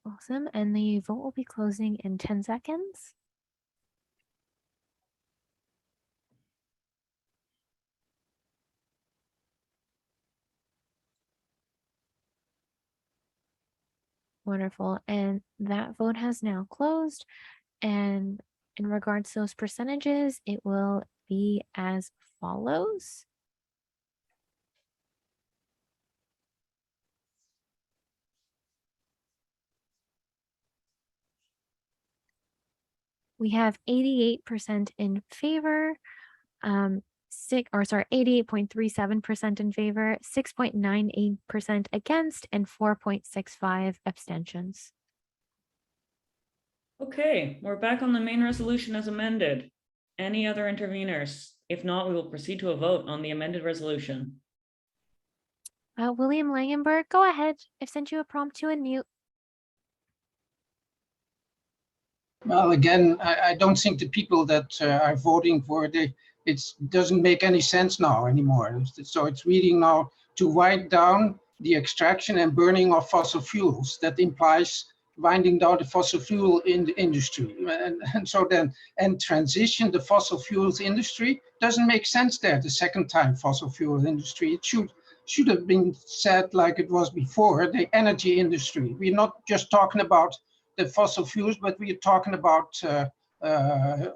A: Awesome. And the vote will be closing in 10 seconds. Wonderful. And that vote has now closed. And in regards to those percentages, it will be as follows. We have 88% in favor, 88.37% in favor, 6.98% against, and 4.65 abstentions.
Q: Okay, we're back on the main resolution as amended. Any other interveners? If not, we will proceed to a vote on the amended resolution.
A: William Langenberg, go ahead. I've sent you a prompt to unmute.
K: Well, again, I don't think the people that are voting for it doesn't make any sense now anymore. So it's reading now to wind down the extraction and burning of fossil fuels. That implies winding down the fossil fuel in the industry. And so then, and transition the fossil fuels industry doesn't make sense there. The second time fossil fuel industry, it should have been said like it was before, the energy industry. We're not just talking about the fossil fuels, but we're talking about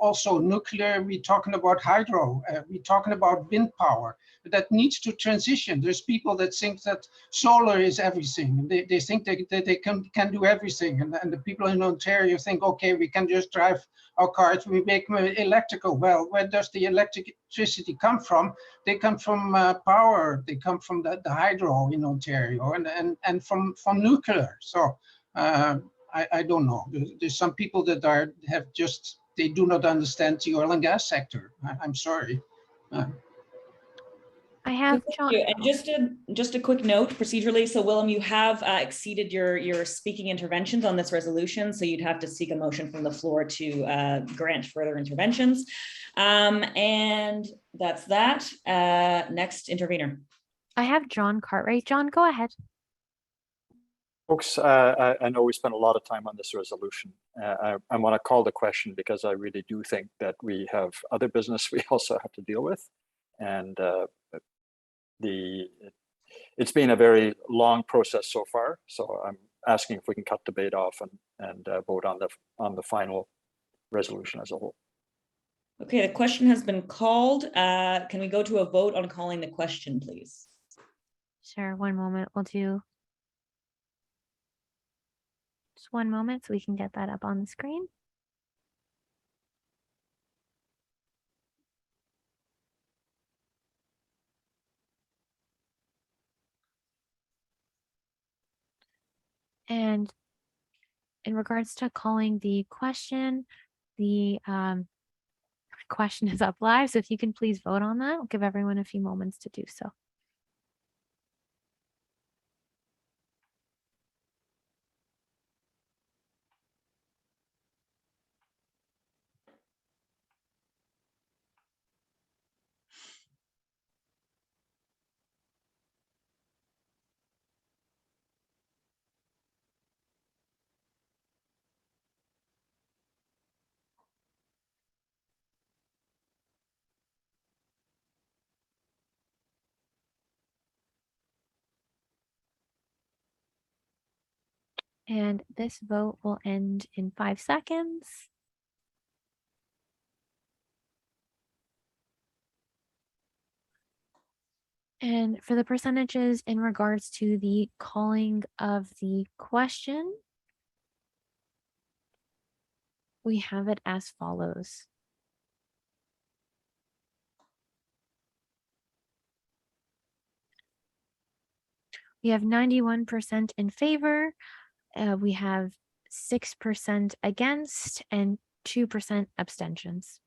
K: also nuclear, we're talking about hydro, we're talking about wind power. That needs to transition. There's people that think that solar is everything. They think they can do everything. And the people in Ontario think, okay, we can just drive our cars, we make them electrical. Well, where does the electricity come from? They come from power. They come from the hydro in Ontario and from nuclear. So I don't know. There's some people that they do not understand the oil and gas sector. I'm sorry.
A: I have John.
Q: And just a quick note procedurally. So Willem, you have exceeded your speaking interventions on this resolution. So you'd have to seek a motion from the floor to grant further interventions. And that's that. Next intervener.
A: I have John Cartwright. John, go ahead.
P: Folks, I know we spent a lot of time on this resolution. I want to call the question because I really do think that we have other business we also have to deal with. And it's been a very long process so far. So I'm asking if we can cut debate off and vote on the final resolution as a whole.
Q: Okay, the question has been called. Can we go to a vote on calling the question, please?
A: Sure, one moment. We'll do just one moment so we can get that up on the screen. And in regards to calling the question, the question is up live. So if you can please vote on that, I'll give everyone a few moments to do so. And this vote will end in 5 seconds. And for the percentages in regards to the calling of the question, we have it as follows. We have 91% in favor. We have 6% against and 2% abstentions.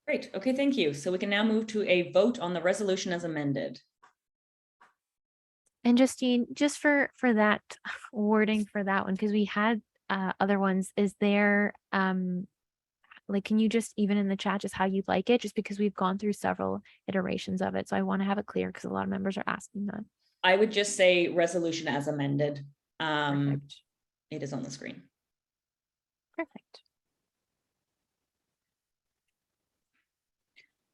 Q: Great. Okay, thank you. So we can now move to a vote on the resolution as amended.
A: And Justine, just for that wording for that one, because we had other ones, is there like, can you just, even in the chat, just how you'd like it, just because we've gone through several iterations of it. So I want to have it clear because a lot of members are asking that.
Q: I would just say resolution as amended. It is on the screen.
A: Perfect.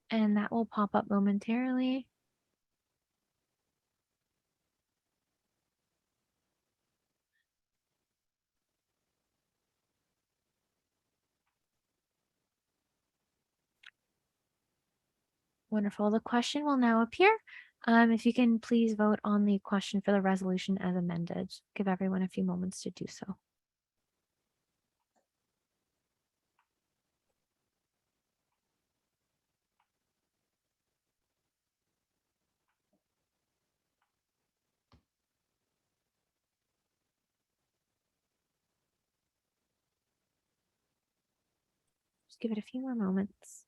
A: And that will pop up momentarily. Wonderful. The question will now appear. If you can please vote on the question for the resolution as amended. Give everyone a few moments to do so. Just give it a few more moments.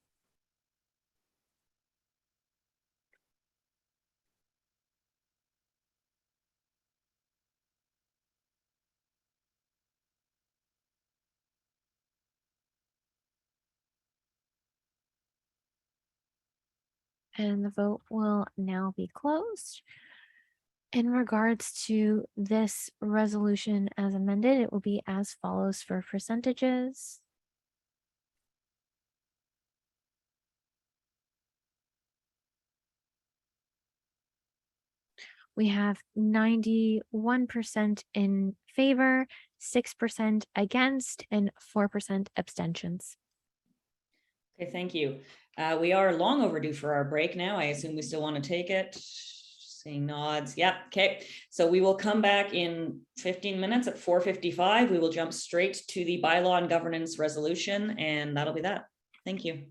A: And the vote will now be closed. In regards to this resolution as amended, it will be as follows for percentages. We have 91% in favor, 6% against, and 4% abstentions.
Q: Okay, thank you. We are long overdue for our break now. I assume we still want to take it. Seeing nods. Yep. Okay. So we will come back in 15 minutes at 4:55. We will jump straight to the bylaw and governance resolution, and that'll be that. Thank you.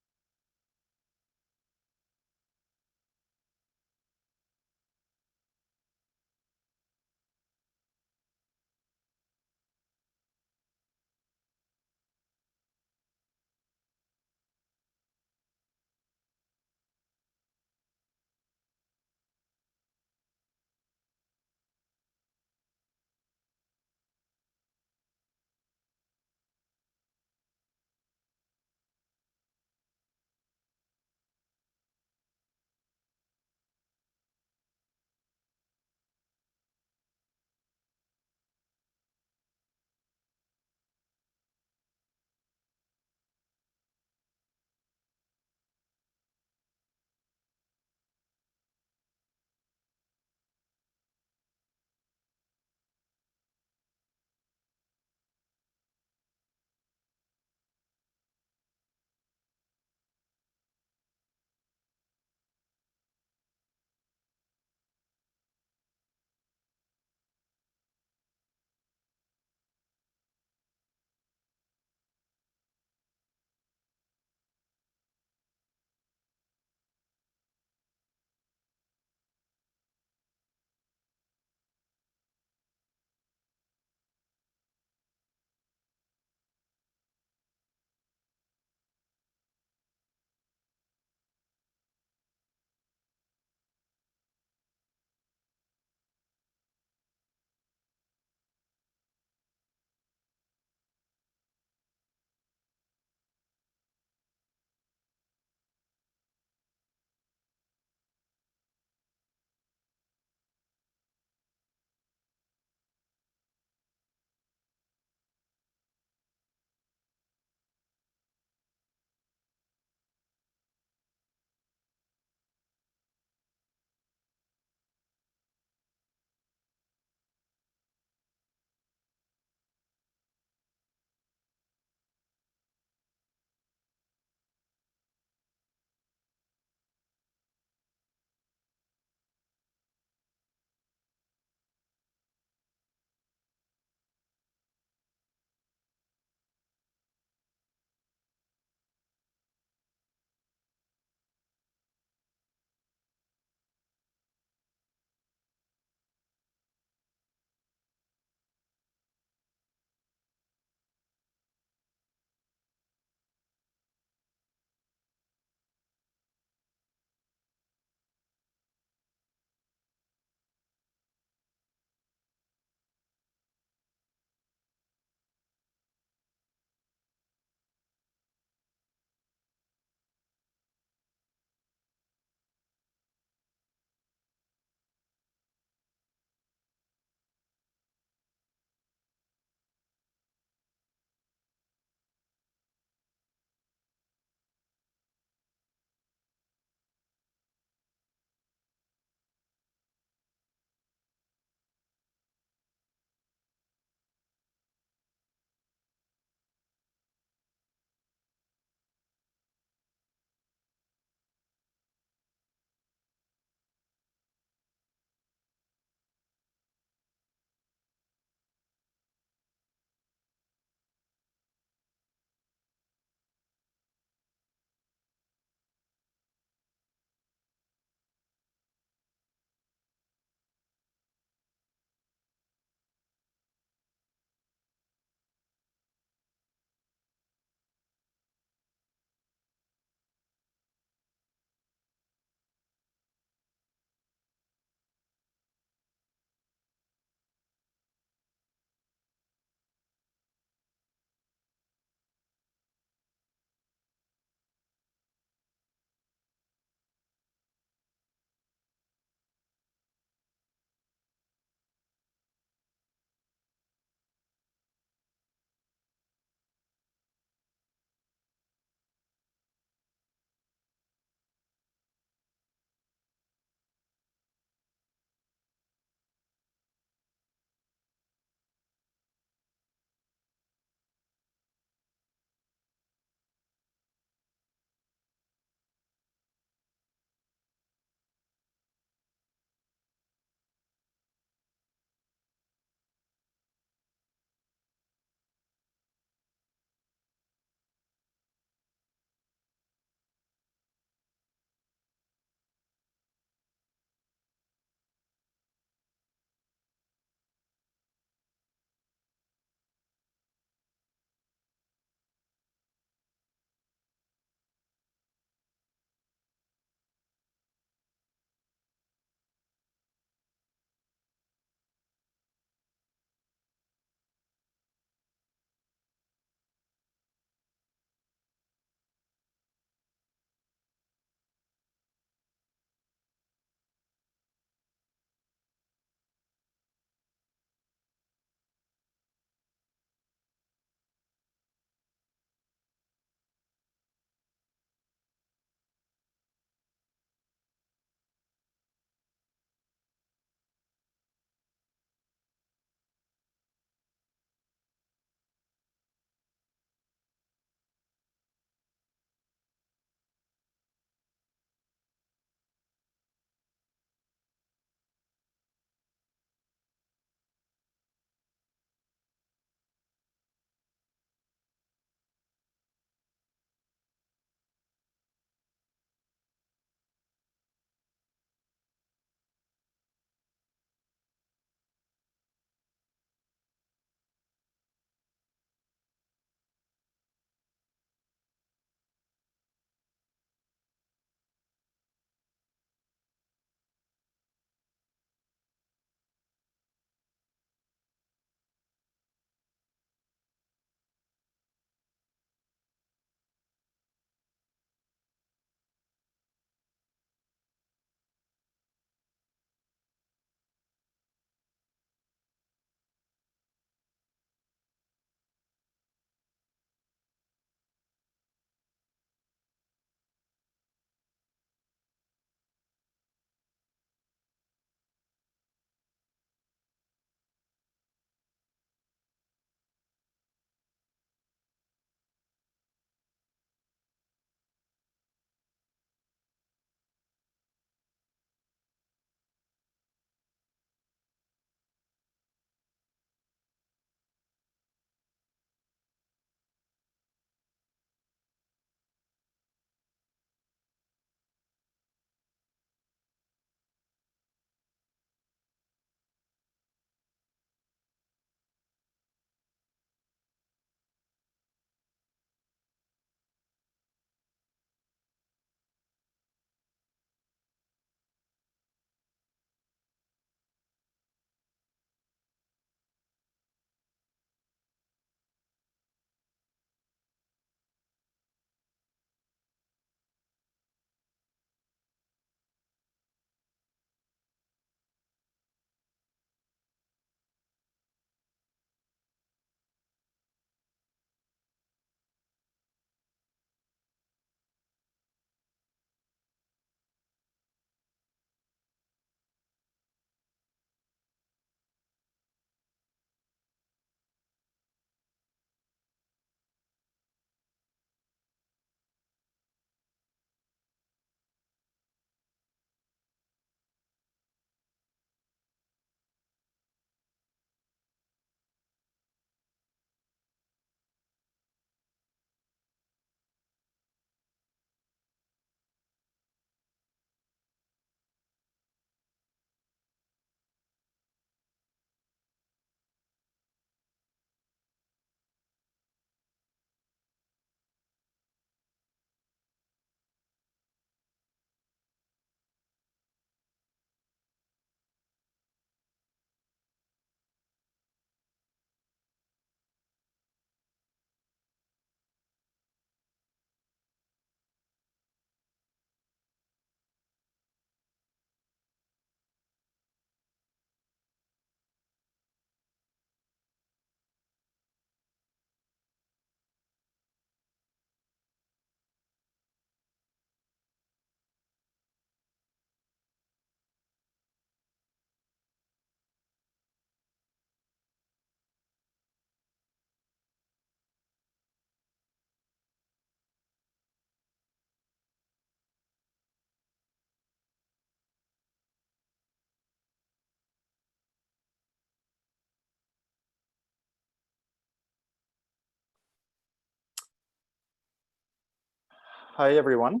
P: Hi, everyone.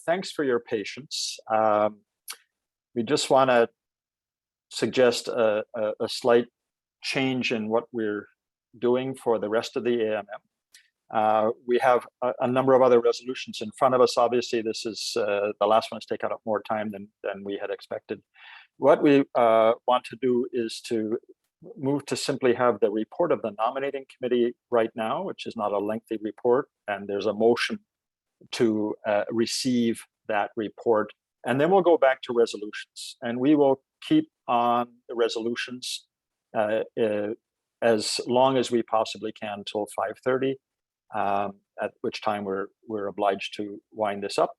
P: Thanks for your patience. We just want to suggest a slight change in what we're doing for the rest of the AMM. We have a number of other resolutions in front of us. Obviously, this is the last one has taken up more time than we had expected. What we want to do is to move to simply have the report of the nominating committee right now, which is not a lengthy report, and there's a motion to receive that report. And then we'll go back to resolutions, and we will keep on the resolutions as long as we possibly can until 5:30, at which time we're obliged to wind this up.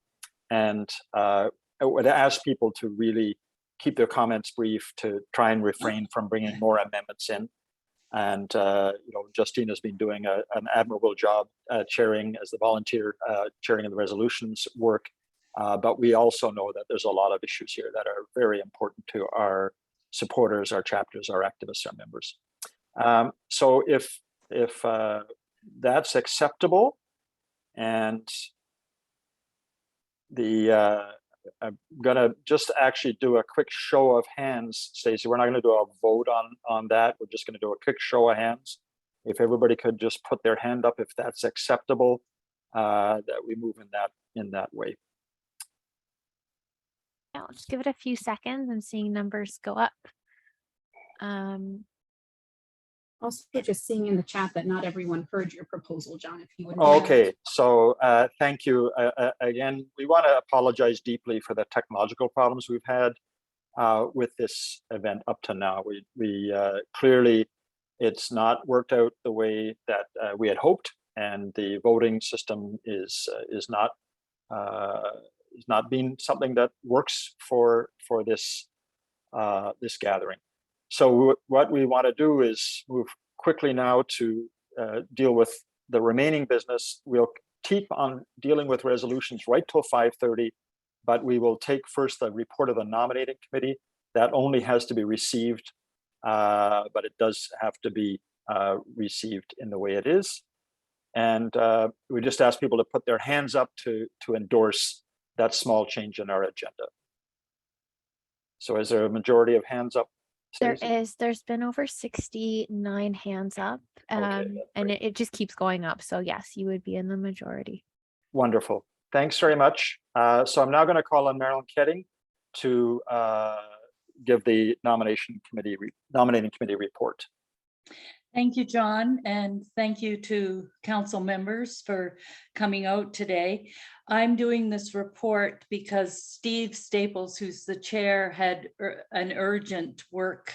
P: And I would ask people to really keep their comments brief, to try and refrain from bringing more amendments in. And Justine has been doing an admirable job chairing as the volunteer, chairing of the resolutions work. But we also know that there's a lot of issues here that are very important to our supporters, our chapters, our activists, our members. So if that's acceptable, and I'm gonna just actually do a quick show of hands, Stacey. We're not gonna do a vote on that. We're just gonna do a quick show of hands. If everybody could just put their hand up if that's acceptable, that we move in that way.
A: Yeah, I'll just give it a few seconds. I'm seeing numbers go up.
O: Also, just seeing in the chat that not everyone heard your proposal, John, if you would.
P: Okay, so thank you. Again, we want to apologize deeply for the technological problems we've had with this event up to now. We clearly, it's not worked out the way that we had hoped, and the voting system is not being something that works for this this gathering. So what we want to do is move quickly now to deal with the remaining business. We'll keep on dealing with resolutions right till 5:30, but we will take first the report of the nominating committee. That only has to be received, but it does have to be received in the way it is. And we just ask people to put their hands up to endorse that small change in our agenda. So is there a majority of hands up?
A: There is. There's been over 69 hands up, and it just keeps going up. So yes, you would be in the majority.
P: Wonderful. Thanks very much. So I'm now going to call on Marilyn Ketting to give the nominating committee report.
M: Thank you, John, and thank you to council members for coming out today. I'm doing this report because Steve Staples, who's the chair, had an urgent work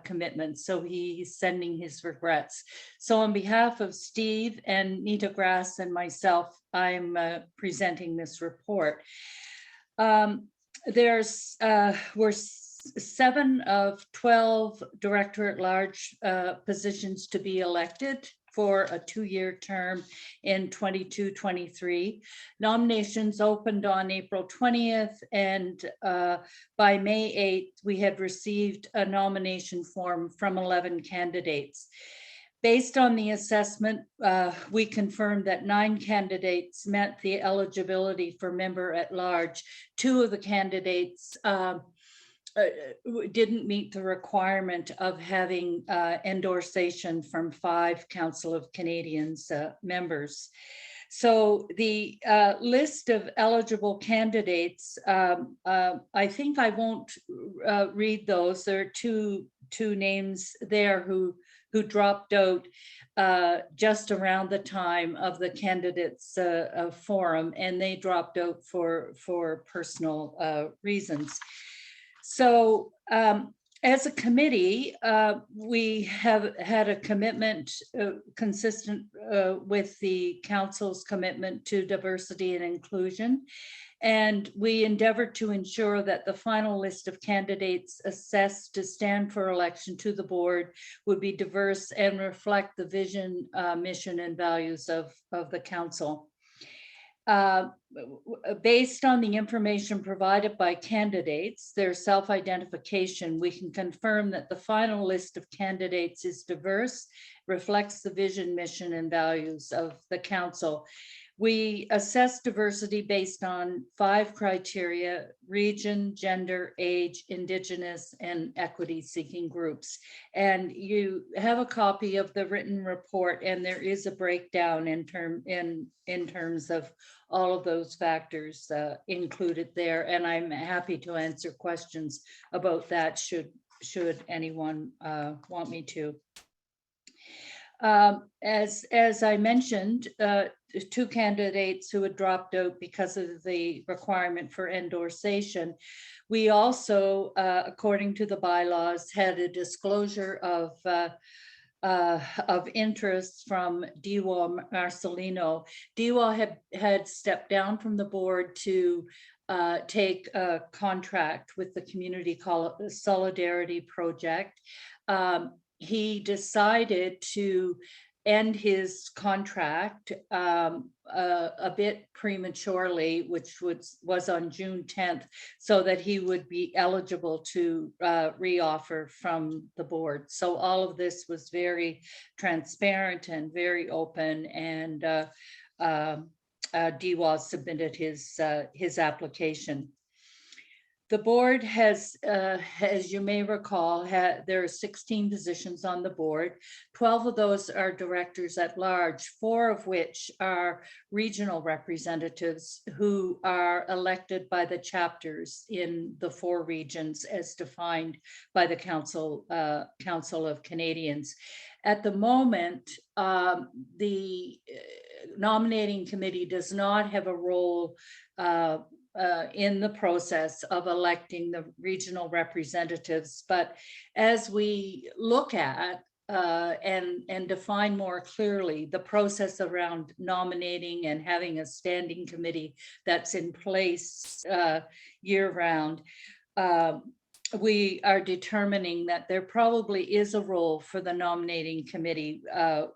M: commitment, so he's sending his regrets. So on behalf of Steve and Nita Grass and myself, I'm presenting this report. We're 7 of 12 director-at-large positions to be elected for a 2-year term in 22-23. Nominations opened on April 20th, and by May 8th, we had received a nomination form from 11 candidates. Based on the assessment, we confirmed that 9 candidates met the eligibility for member at large. 2 of the candidates didn't meet the requirement of having endorsation from 5 Council of Canadians members. So the list of eligible candidates, I think I won't read those. There are two names there who dropped out just around the time of the candidates forum, and they dropped out for personal reasons. So as a committee, we have had a commitment consistent with the council's commitment to diversity and inclusion. And we endeavored to ensure that the final list of candidates assessed to stand for election to the board would be diverse and reflect the vision, mission, and values of the council. Based on the information provided by candidates, their self-identification, we can confirm that the final list of candidates is diverse, reflects the vision, mission, and values of the council. We assess diversity based on 5 criteria: region, gender, age, Indigenous, and equity-seeking groups. And you have a copy of the written report, and there is a breakdown in terms of all of those factors included there. And I'm happy to answer questions about that should anyone want me to. As I mentioned, 2 candidates who had dropped out because of the requirement for endorsation. We also, according to the bylaws, had a disclosure of interest from Diwa Marcelino. Diwa had stepped down from the board to take a contract with the Community Solidarity Project. He decided to end his contract a bit prematurely, which was on June 10th, so that he would be eligible to reoffer from the board. So all of this was very transparent and very open, and Diwa submitted his application. The board has, as you may recall, there are 16 positions on the board. 12 of those are directors at large, 4 of which are regional representatives who are elected by the chapters in the 4 regions as defined by the Council of Canadians. At the moment, the nominating committee does not have a role in the process of electing the regional representatives. But as we look at and define more clearly the process around nominating and having a standing committee that's in place year round, we are determining that there probably is a role for the nominating committee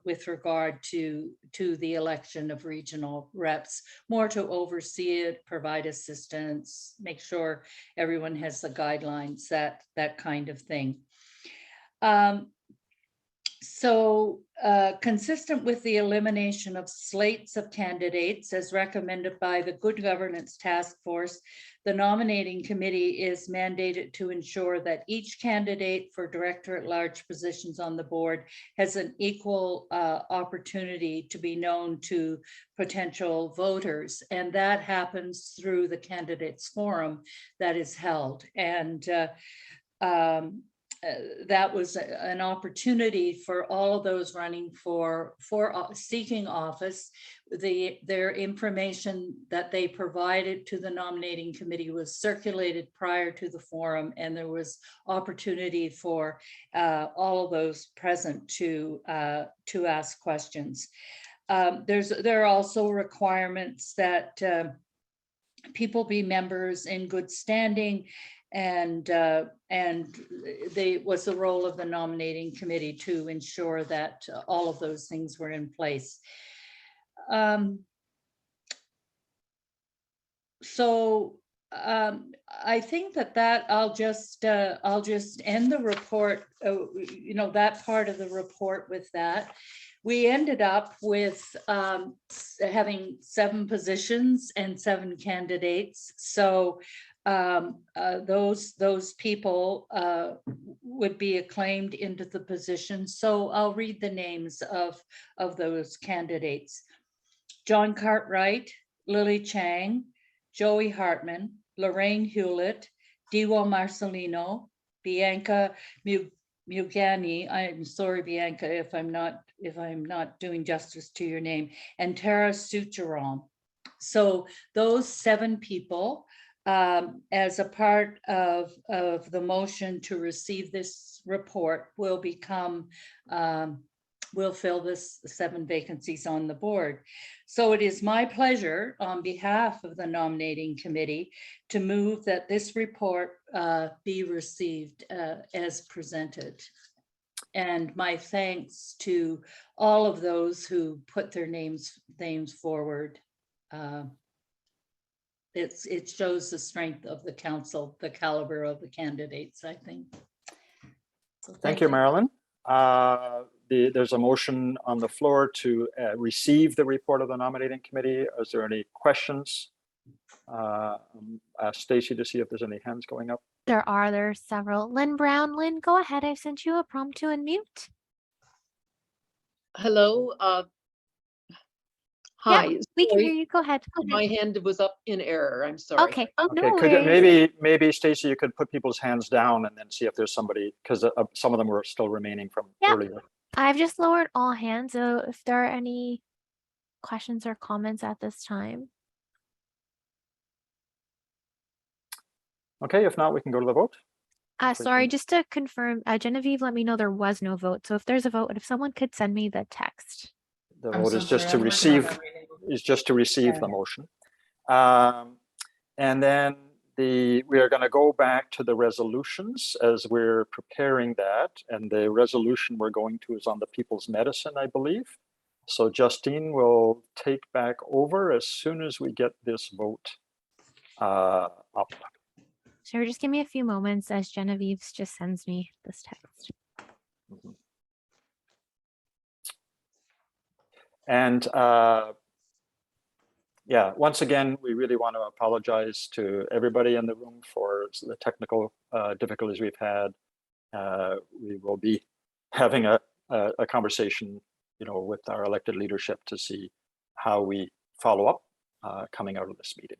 M: with regard to the election of regional reps, more to oversee it, provide assistance, make sure everyone has the guidelines, that kind of thing. Consistent with the elimination of slates of candidates as recommended by the Good Governance Task Force, the nominating committee is mandated to ensure that each candidate for director-at-large positions on the board has an equal opportunity to be known to potential voters. And that happens through the candidates forum that is held. And that was an opportunity for all of those running for seeking office. Their information that they provided to the nominating committee was circulated prior to the forum, and there was opportunity for all of those present to ask questions. There are also requirements that people be members in good standing, and was the role of the nominating committee to ensure that all of those things were in place. I think that I'll just end the report, that part of the report with that. We ended up with having 7 positions and 7 candidates. So those people would be acclaimed into the position. So I'll read the names of those candidates: John Cartwright, Lily Chang, Joey Hartman, Lorraine Hewlett, Diwa Marcelino, Bianca Mugani. I'm sorry, Bianca, if I'm not doing justice to your name, and Tara Sucharam. So those 7 people, as a part of the motion to receive this report, will fill this 7 vacancies on the board. So it is my pleasure on behalf of the nominating committee to move that this report be received as presented. And my thanks to all of those who put their names forward. It shows the strength of the council, the caliber of the candidates, I think. So
P: thank you, Marilyn. there's a motion on the floor to receive the report of the nominating committee. Is there any questions? Ask Stacy to see if there's any hands going up.
A: There are several. Lynn Brown. Lynn, go ahead. I've sent you a prompt to unmute.
T: Hello. Hi.
A: Yep, we can hear you. Go ahead.
T: My hand was up in error. I'm sorry.
A: Okay.
P: Okay,
A: No
P: could you,
A: worries.
P: maybe Stacy, you could put people's hands down and then see if there's somebody, because some of them were still remaining from
A: Yep.
P: earlier.
A: I've just lowered all hands. So if there are any questions or comments at this time.
P: Okay, if not, we can go to the vote.
A: Sorry, just to confirm, Genevieve let me know there was no vote. So if there's a vote, if someone could send me the text.
P: The vote is just to receive, the motion. And then we are going to go back to the resolutions as we're preparing that. And the resolution we're going to is on the people's medicine, I believe. So Justine will take back over as soon as we get this vote up.
A: Sure, just give me a few moments as Genevieve just sends me this text.
P: Mm-hmm. And yeah, once again, we really want to apologize to everybody in the room for the technical difficulties we've had. We will be having a conversation, with our elected leadership to see how we follow up coming out of this meeting.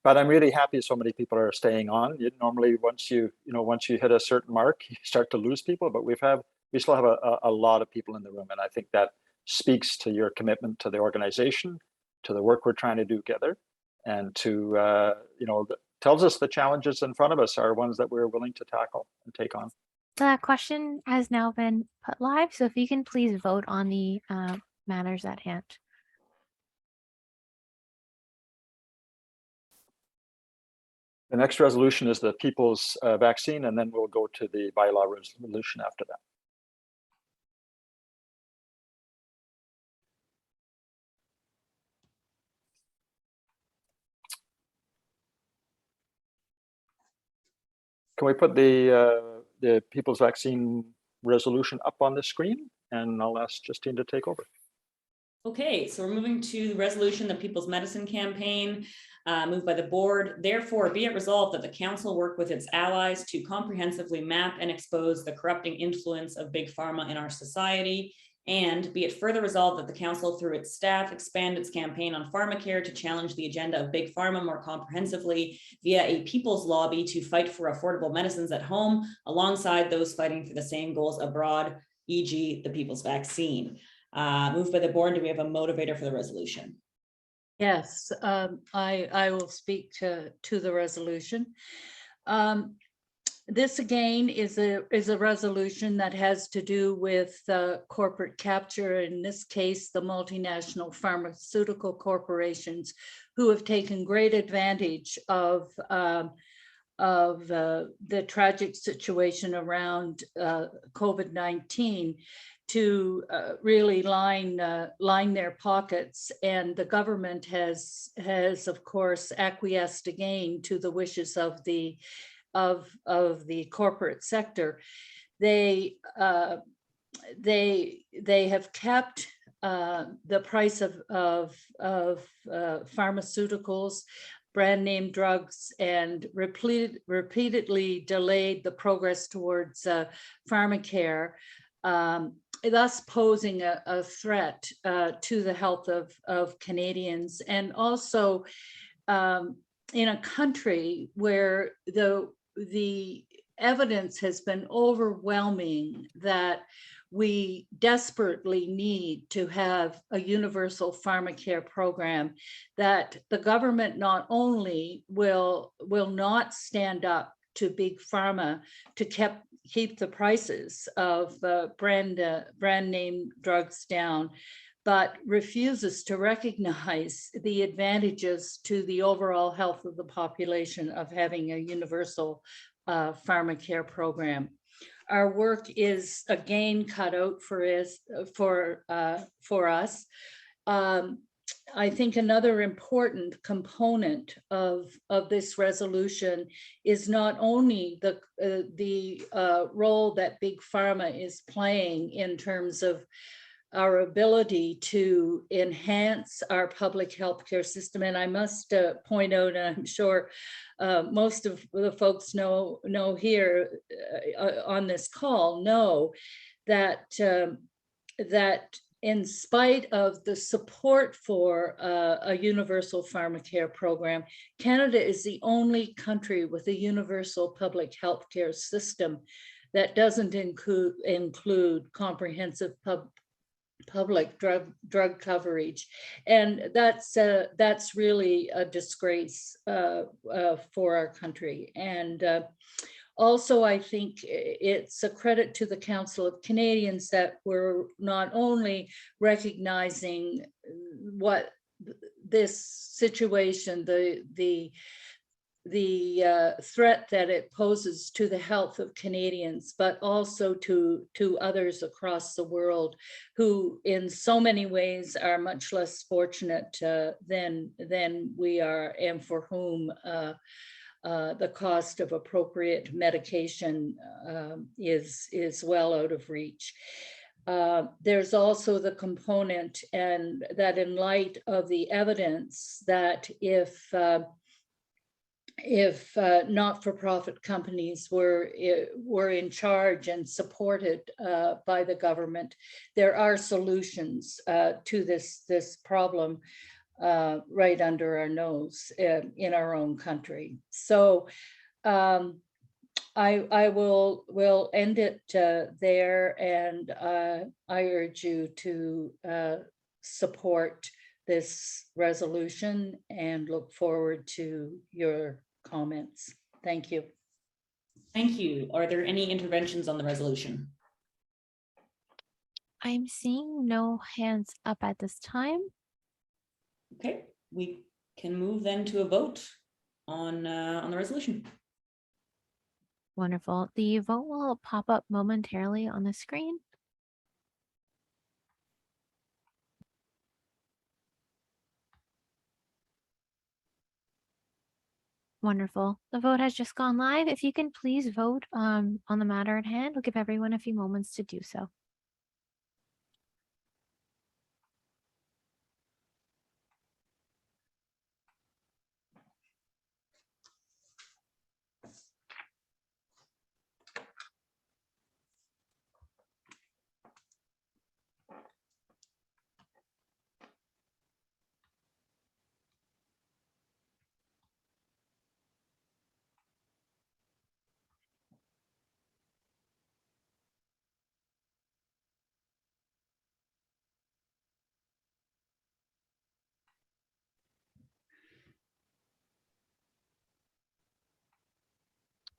P: But I'm really happy so many people are staying on. Normally, once you hit a certain mark, you start to lose people. But we still have a lot of people in the room, and I think that speaks to your commitment to the organization, to the work we're trying to do together, and to tells us the challenges in front of us are ones that we're willing to tackle and take on.
A: The question has now been put live, so if you can please vote on the matters at hand.
P: The next resolution is the people's vaccine, and then we'll go to the bylaw resolution after that. Can we put the people's vaccine resolution up on the screen? And I'll ask Justine to take over.
Q: Okay, so we're moving to the resolution, the People's Medicine Campaign, moved by the board. Therefore, be it resolved that the council work with its allies to comprehensively map and expose the corrupting influence of big pharma in our society. And be it further resolved that the council, through its staff, expand its campaign on pharmacare to challenge the agenda of big pharma more comprehensively via a people's lobby to fight for affordable medicines at home, alongside those fighting for the same goals abroad, e.g. the people's vaccine. Moved by the board. Do we have a motivator for the resolution?
M: Yes, I will speak to the resolution. This again is a resolution that has to do with corporate capture. In this case, the multinational pharmaceutical corporations who have taken great advantage of the tragic situation around COVID-19 to really line their pockets, and the government has of course acquiesced again to the wishes of the corporate sector. They have kept the price of pharmaceuticals, brand name drugs, and repeatedly delayed the progress towards pharmacare, thus posing a threat to the health of Canadians, and also in a country where the evidence has been overwhelming that we desperately need to have a universal pharmacare program, that the government not only will not stand up to big pharma to keep the prices of brand name drugs down, but refuses to recognize the advantages to the overall health of the population of having a universal pharmacare program. Our work is again cut out for us. I think another important component of this resolution is not only the role that Big Pharma is playing in terms of our ability to enhance our public healthcare system. And I must point out, and I'm sure most of the folks know here on this call know that that in spite of the support for a universal pharmacare program, Canada is the only country with a universal public healthcare system that doesn't include comprehensive public drug coverage, and that's really a disgrace for our country. And also, I think it's a credit to the Council of Canadians that we're not only recognizing what this situation, the threat that it poses to the health of Canadians, but also to others across the world who in so many ways are much less fortunate than we are, and for whom the cost of appropriate medication is well out of reach. There's also the component, and that in light of the evidence that if not-for-profit companies were in charge and supported by the government, there are solutions to this problem right under our nose in our own country. So I will end it there, and I urge you to support this resolution and look forward to your comments. Thank you.
Q: Thank you. Are there any interventions on the resolution?
A: I'm seeing no hands up at this time.
Q: Okay, we can move then to a vote on the resolution.
A: Wonderful. The vote will pop up momentarily on the screen. Wonderful. The vote has just gone live. If you can please vote on the matter at hand, we'll give everyone a few moments to do so.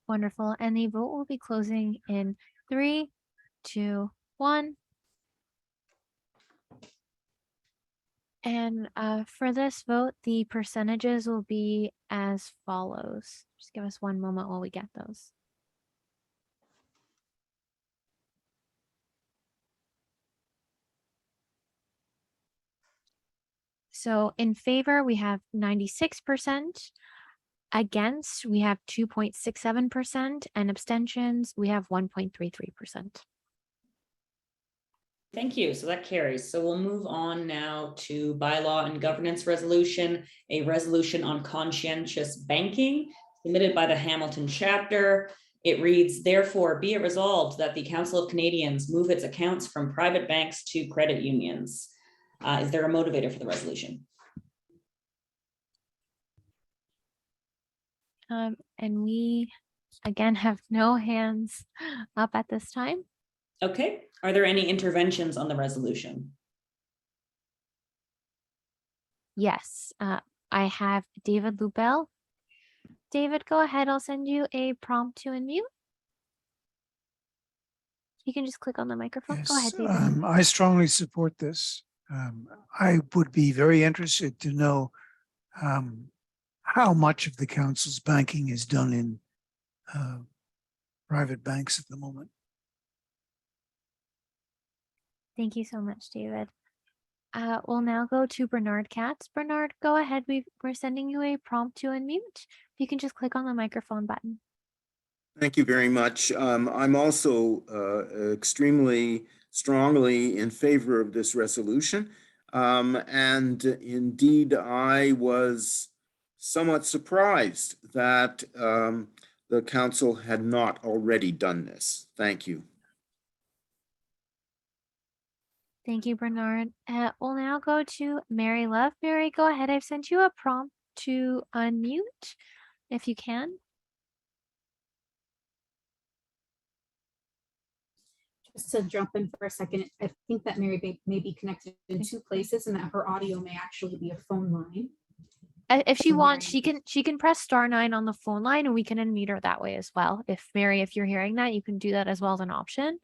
A: Wonderful. And the vote will be closing in 3, 2, 1. And for this vote, the percentages will be as follows. Just give us one moment while we get those. So in favor, we have 96%. Against, we have 2.67%, and abstentions, we have 1.33%.
Q: Thank you. So that carries. So we'll move on now to bylaw and governance resolution, a resolution on conscientious banking submitted by the Hamilton chapter. It reads, therefore, be it resolved that the Council of Canadians move its accounts from private banks to credit unions. Is there a motivator for the resolution?
A: And we, again, have no hands up at this time.
Q: Okay. Are there any interventions on the resolution?
A: Yes, I have David Lubell. David, go ahead. I'll send you a prompt to unmute. You can just click on the microphone.
J: Yes,
A: Go ahead, David.
J: I strongly support this. I would be very interested to know how much of the council's banking is done in private banks at the moment.
A: Thank you so much, David. We'll now go to Bernard Katz. Bernard, go ahead. We're sending you a prompt to unmute. You can just click on the microphone button.
L: Thank you very much. I'm also extremely strongly in favor of this resolution. And indeed, I was somewhat surprised that the council had not already done this. Thank you.
A: Thank you, Bernard. We'll now go to Mary Love. Mary, go ahead. I've sent you a prompt to unmute if you can.
O: Just to jump in for a second, I think that Mary may be connected in two places and that her audio may actually be a phone line.
A: If she wants, she can press *9 on the phone line and we can unmute her that way as well. If Mary, if you're hearing that, you can do that as well as an option.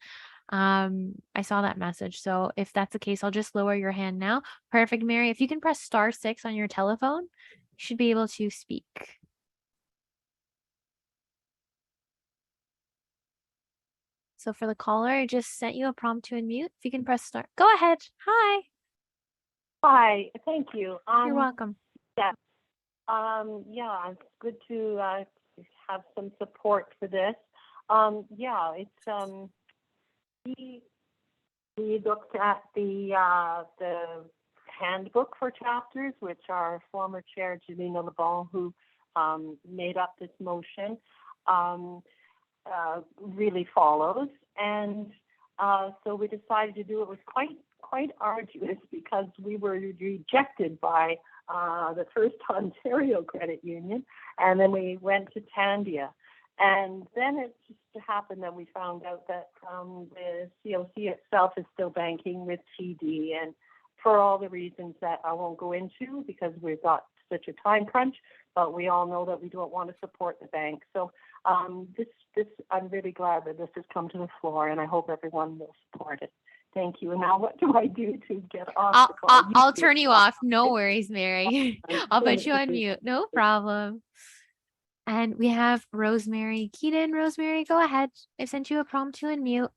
A: I saw that message. So if that's the case, I'll just lower your hand now. Perfect, Mary. If you can press *6 on your telephone, you should be able to speak. So for the caller, I just sent you a prompt to unmute. If you can press *, go ahead. Hi.
U: Hi, thank you.
A: You're welcome.
U: Yeah, yeah, it's good to have some support for this. Yeah, it's we looked at the handbook for chapters, which our former chair Jelena LeBon, who made up this motion, really follows, and so we decided to do it. It was quite arduous because we were rejected by the first Ontario Credit Union, and then we went to Tandia, and then it just happened that we found out that the COC itself is still banking with TD, and for all the reasons that I won't go into because we've got such a time crunch, but we all know that we don't want to support the bank. So this I'm really glad that this has come to the floor, and I hope everyone will support it. Thank you. And now what do I do to get off the call?
A: I'll turn you off. No worries, Mary. I'll put you on mute. No problem. And we have Rosemary Keaton. Rosemary, go ahead. I sent you a prompt to unmute.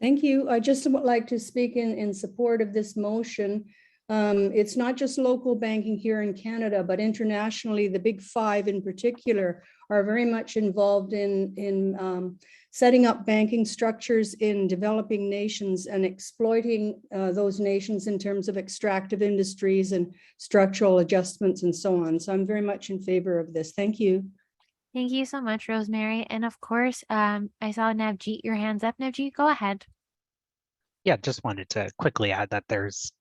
B: Thank you. I just would like to speak in support of this motion. It's not just local banking here in Canada, but internationally, the big five in particular are very much involved in setting up banking structures in developing nations and exploiting those nations in terms of extractive industries and structural adjustments and so on. So I'm very much in favor of this. Thank you.
A: Thank you so much, Rosemary. And of course, I saw Navjeet, your hands up. Navjeet, go ahead.
W: Yeah, just wanted to quickly add that there's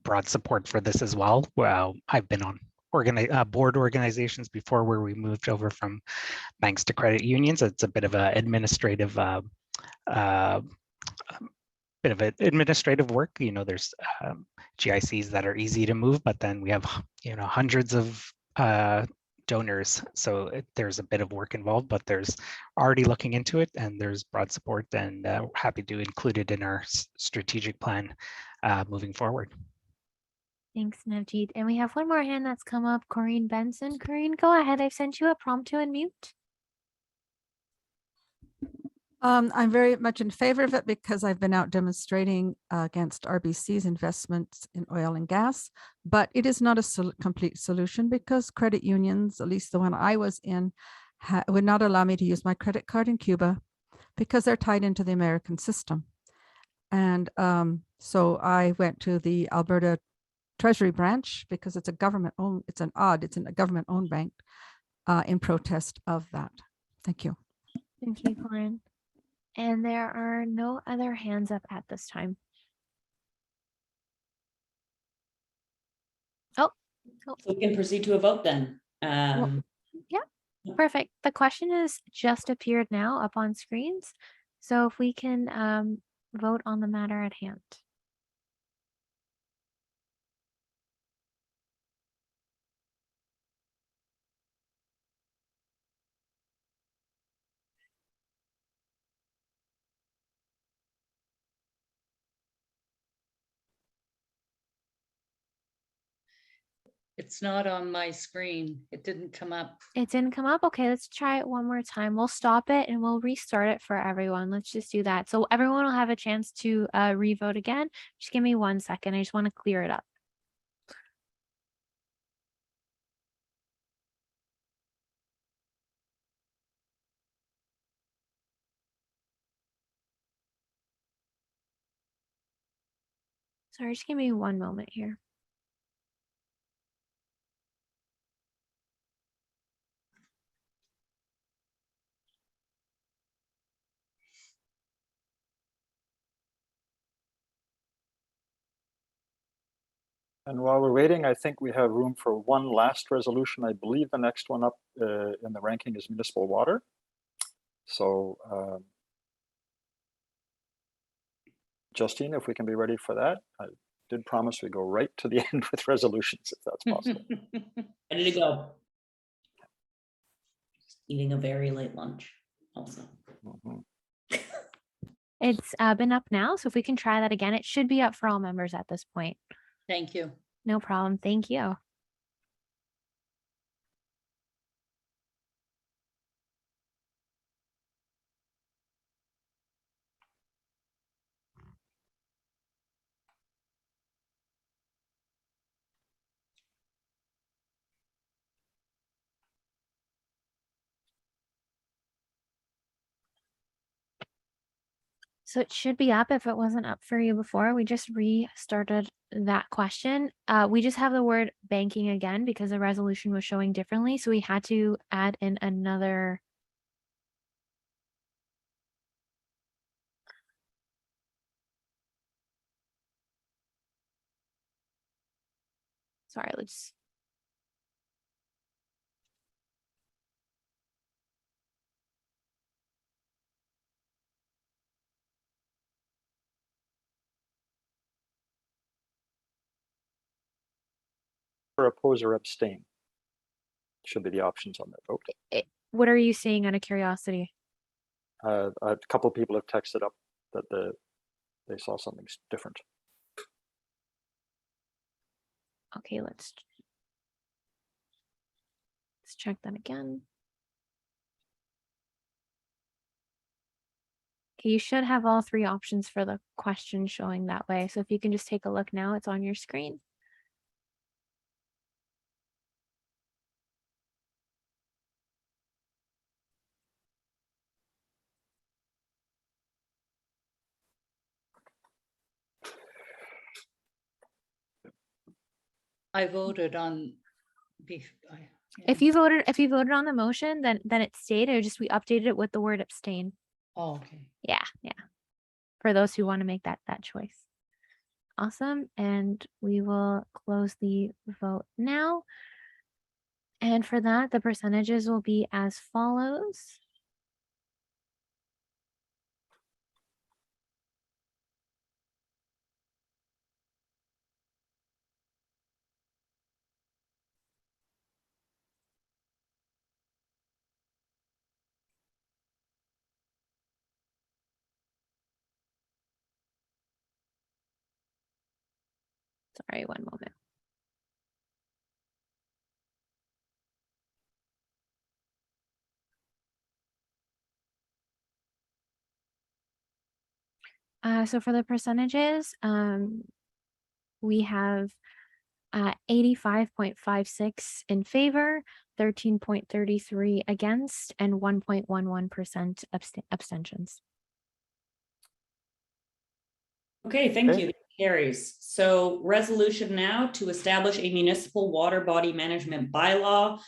W: broad support for this as well. Well, I've been on board organizations before where we moved over from banks to credit unions. It's a bit of an administrative work. You know, there's GICs that are easy to move, but then we have hundreds of donors, so there's a bit of work involved, but there's already looking into it, and there's broad support, and happy to include it in our strategic plan moving forward.
A: Thanks, Navjeet. And we have one more hand that's come up, Corinne Benson. Corinne, go ahead. I've sent you a prompt to unmute.
R: I'm very much in favor of it because I've been out demonstrating against RBC's investments in oil and gas, but it is not a complete solution because credit unions, at least the one I was in, would not allow me to use my credit card in Cuba because they're tied into the American system. And so I went to the Alberta Treasury branch because it's a government-owned, it's a government-owned bank in protest of that. Thank you.
A: Thank you, Corinne. And there are no other hands up at this time. Oh.
Q: So we can proceed to a vote then.
A: Yeah, perfect. The question has just appeared now up on screens. So if we can vote on the matter at hand.
M: It's not on my screen. It didn't come up.
A: It didn't come up. Okay, let's try it one more time. We'll stop it and we'll restart it for everyone. Let's just do that. So everyone will have a chance to re-vote again. Just give me 1 second. I just want to clear it up. Sorry, just give me 1 moment here.
P: And while we're waiting, I think we have room for one last resolution. I believe the next one up in the ranking is municipal water. So Justine, if we can be ready for that. I did promise we go right to the end with resolutions, if that's possible.
Q: Ready to go. Eating a very late lunch also.
A: It's been up now, so if we can try that again, it should be up for all members at this point.
M: Thank you.
A: No problem. Thank you. So it should be up if it wasn't up for you before. We just restarted that question. We just have the word banking again because the resolution was showing differently. So we had to add in another. Sorry, let's.
P: Or oppose or abstain should be the options on that vote.
A: What are you seeing out of curiosity?
P: A couple of people have texted up that they saw something different.
A: Okay, let's check that again. Okay, you should have all 3 options for the question showing that way. So if you can just take a look now, it's on your screen.
M: I voted on.
A: If you voted on the motion, then it stayed. It just we updated it with the word abstain.
M: Oh, okay.
A: Yeah. For those who want to make that choice. Awesome. And we will close the vote now. And for that, the percentages will be as follows. Sorry, 1 moment. So for the percentages, we have 85.56 in favor, 13.33 against, and 1.11% abstentions.
Q: Okay, thank you. That carries. So resolution now to establish a municipal water body management bylaw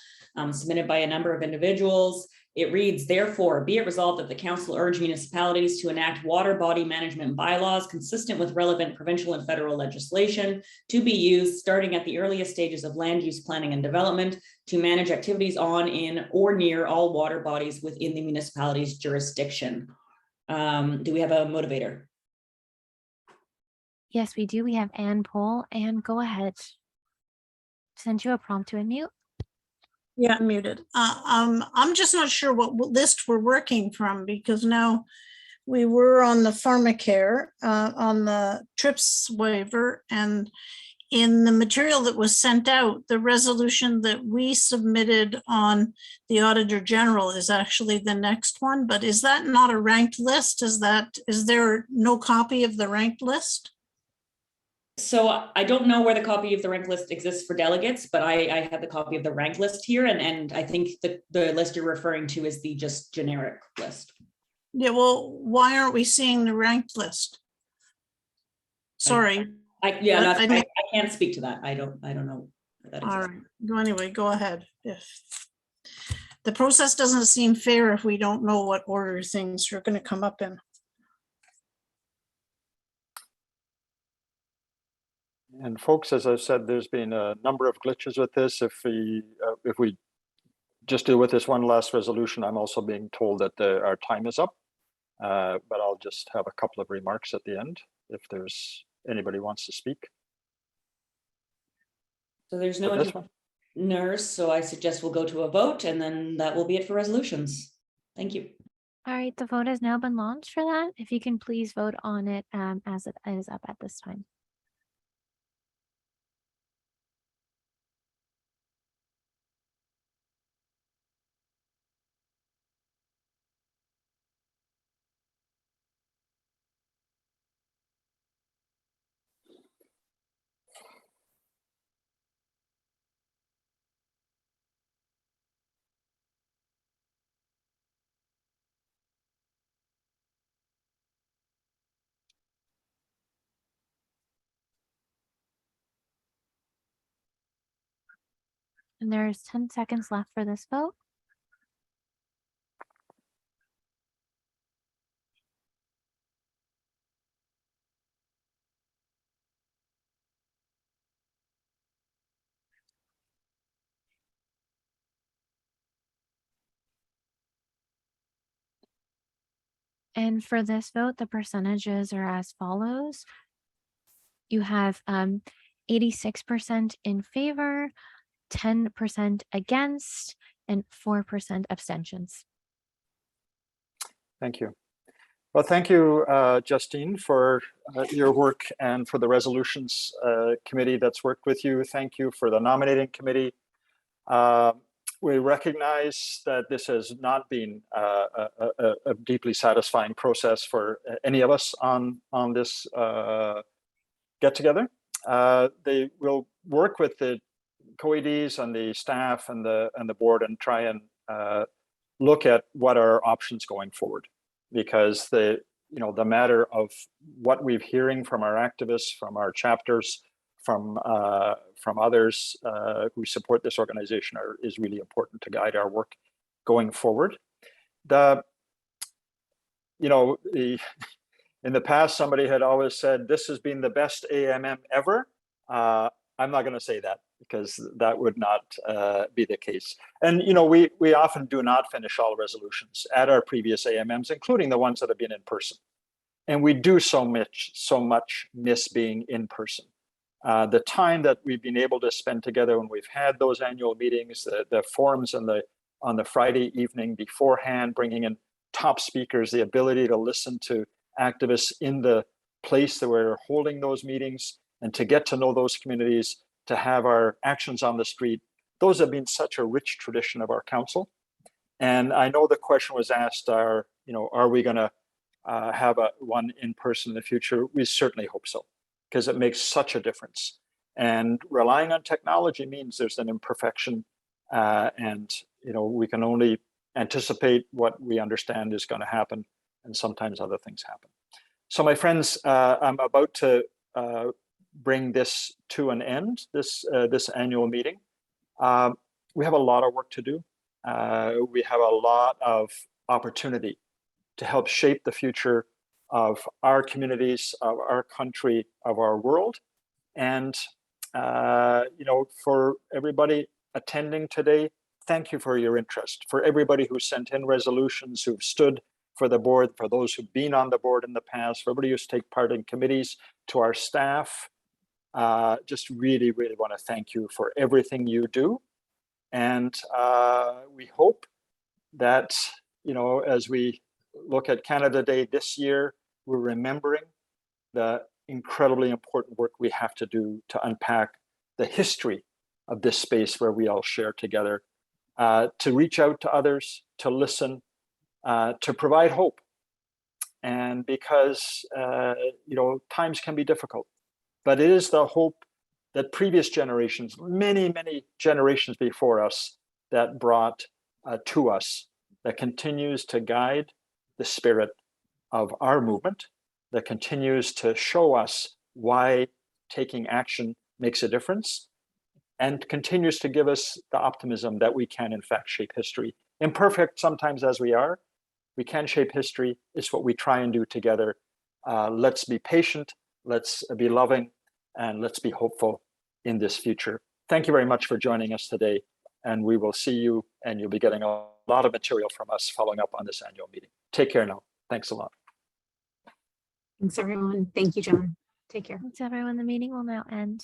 Q: submitted by a number of individuals. It reads, therefore, be it resolved that the council urge municipalities to enact water body management bylaws consistent with relevant provincial and federal legislation to be used starting at the earliest stages of land use planning and development to manage activities on, in, or near all water bodies within the municipality's jurisdiction. Do we have a motivator?
A: Yes, we do. We have Ann Pohl. Ann, go ahead. Send you a prompt to unmute.
C: Yeah, I'm muted. I'm just not sure what list we're working from because now we were on the pharmacare, on the TRIPS waiver, and in the material that was sent out, the resolution that we submitted on the Auditor General is actually the next one, but is that not a ranked list? Is there no copy of the ranked list?
Q: So I don't know where the copy of the rank list exists for delegates, but I have the copy of the rank list here. And I think the list you're referring to is the just generic list.
C: Yeah, well, why aren't we seeing the ranked list? Sorry.
Q: I can't speak to that. I don't know. That
C: All
Q: exists.
C: right, go anyway, go ahead. If the process doesn't seem fair if we don't know what order things are going to come up in.
P: And folks, as I said, there's been a number of glitches with this. If we just deal with this one last resolution, I'm also being told that our time is up. But I'll just have a couple of remarks at the end if there's anybody wants to speak.
Q: So there's no nurse, so I suggest we'll go to a vote, and then that will be it for resolutions. Thank you.
A: All right, the vote has now been launched for that. If you can please vote on it as it is up at this time. And there's 10 seconds left for this vote. And for this vote, the percentages are as follows. You have 86% in favor, 10% against, and 4% abstentions.
P: Thank you. Well, thank you, Justine, for your work and for the resolutions committee that's worked with you. Thank you for the nominating committee. We recognize that this has not been a deeply satisfying process for any of us on this get together. They will work with the co-EDs and the staff and the board and try and look at what are options going forward, because the matter of what we're hearing from our activists, from our chapters, from others who support this organization is really important to guide our work going forward. In the past, somebody had always said, this has been the best AMM ever. I'm not going to say that, because that would not be the case. And, we often do not finish all resolutions at our previous AMMs, including the ones that have been in person. And we do so much miss being in person. The time that we've been able to spend together when we've had those annual meetings, the forums on the Friday evening beforehand, bringing in top speakers, the ability to listen to activists in the place that we're holding those meetings, and to get to know those communities, to have our actions on the street. Those have been such a rich tradition of our council. And I know the question was asked, are we going to have one in person in the future? We certainly hope so, because it makes such a difference. And relying on technology means there's an imperfection, and we can only anticipate what we understand is going to happen, and sometimes other things happen. So my friends, I'm about to bring this to an end, this annual meeting. We have a lot of work to do. We have a lot of opportunity to help shape the future of our communities, of our country, of our world. And for everybody attending today, thank you for your interest. For everybody who sent in resolutions, who've stood for the board, for those who've been on the board in the past, for everybody who's taken part in committees, to our staff, just really, really want to thank you for everything you do. And we hope that, as we look at Canada Day this year, we're remembering the incredibly important work we have to do to unpack the history of this space where we all share together, to reach out to others, to listen, to provide hope. And because, times can be difficult, but it is the hope that previous generations, many, many generations before us, that brought to us, that continues to guide the spirit of our movement, that continues to show us why taking action makes a difference, and continues to give us the optimism that we can, in fact, shape history. Imperfect sometimes as we are, we can shape history. It's what we try and do together. Let's be patient, let's be loving, and let's be hopeful in this future. Thank you very much for joining us today, and we will see you, and you'll be getting a lot of material from us following up on this annual meeting. Take care now. Thanks a lot.
O: Thanks, everyone. Thank you, John. Take care.
A: Thanks, everyone. The meeting will now end.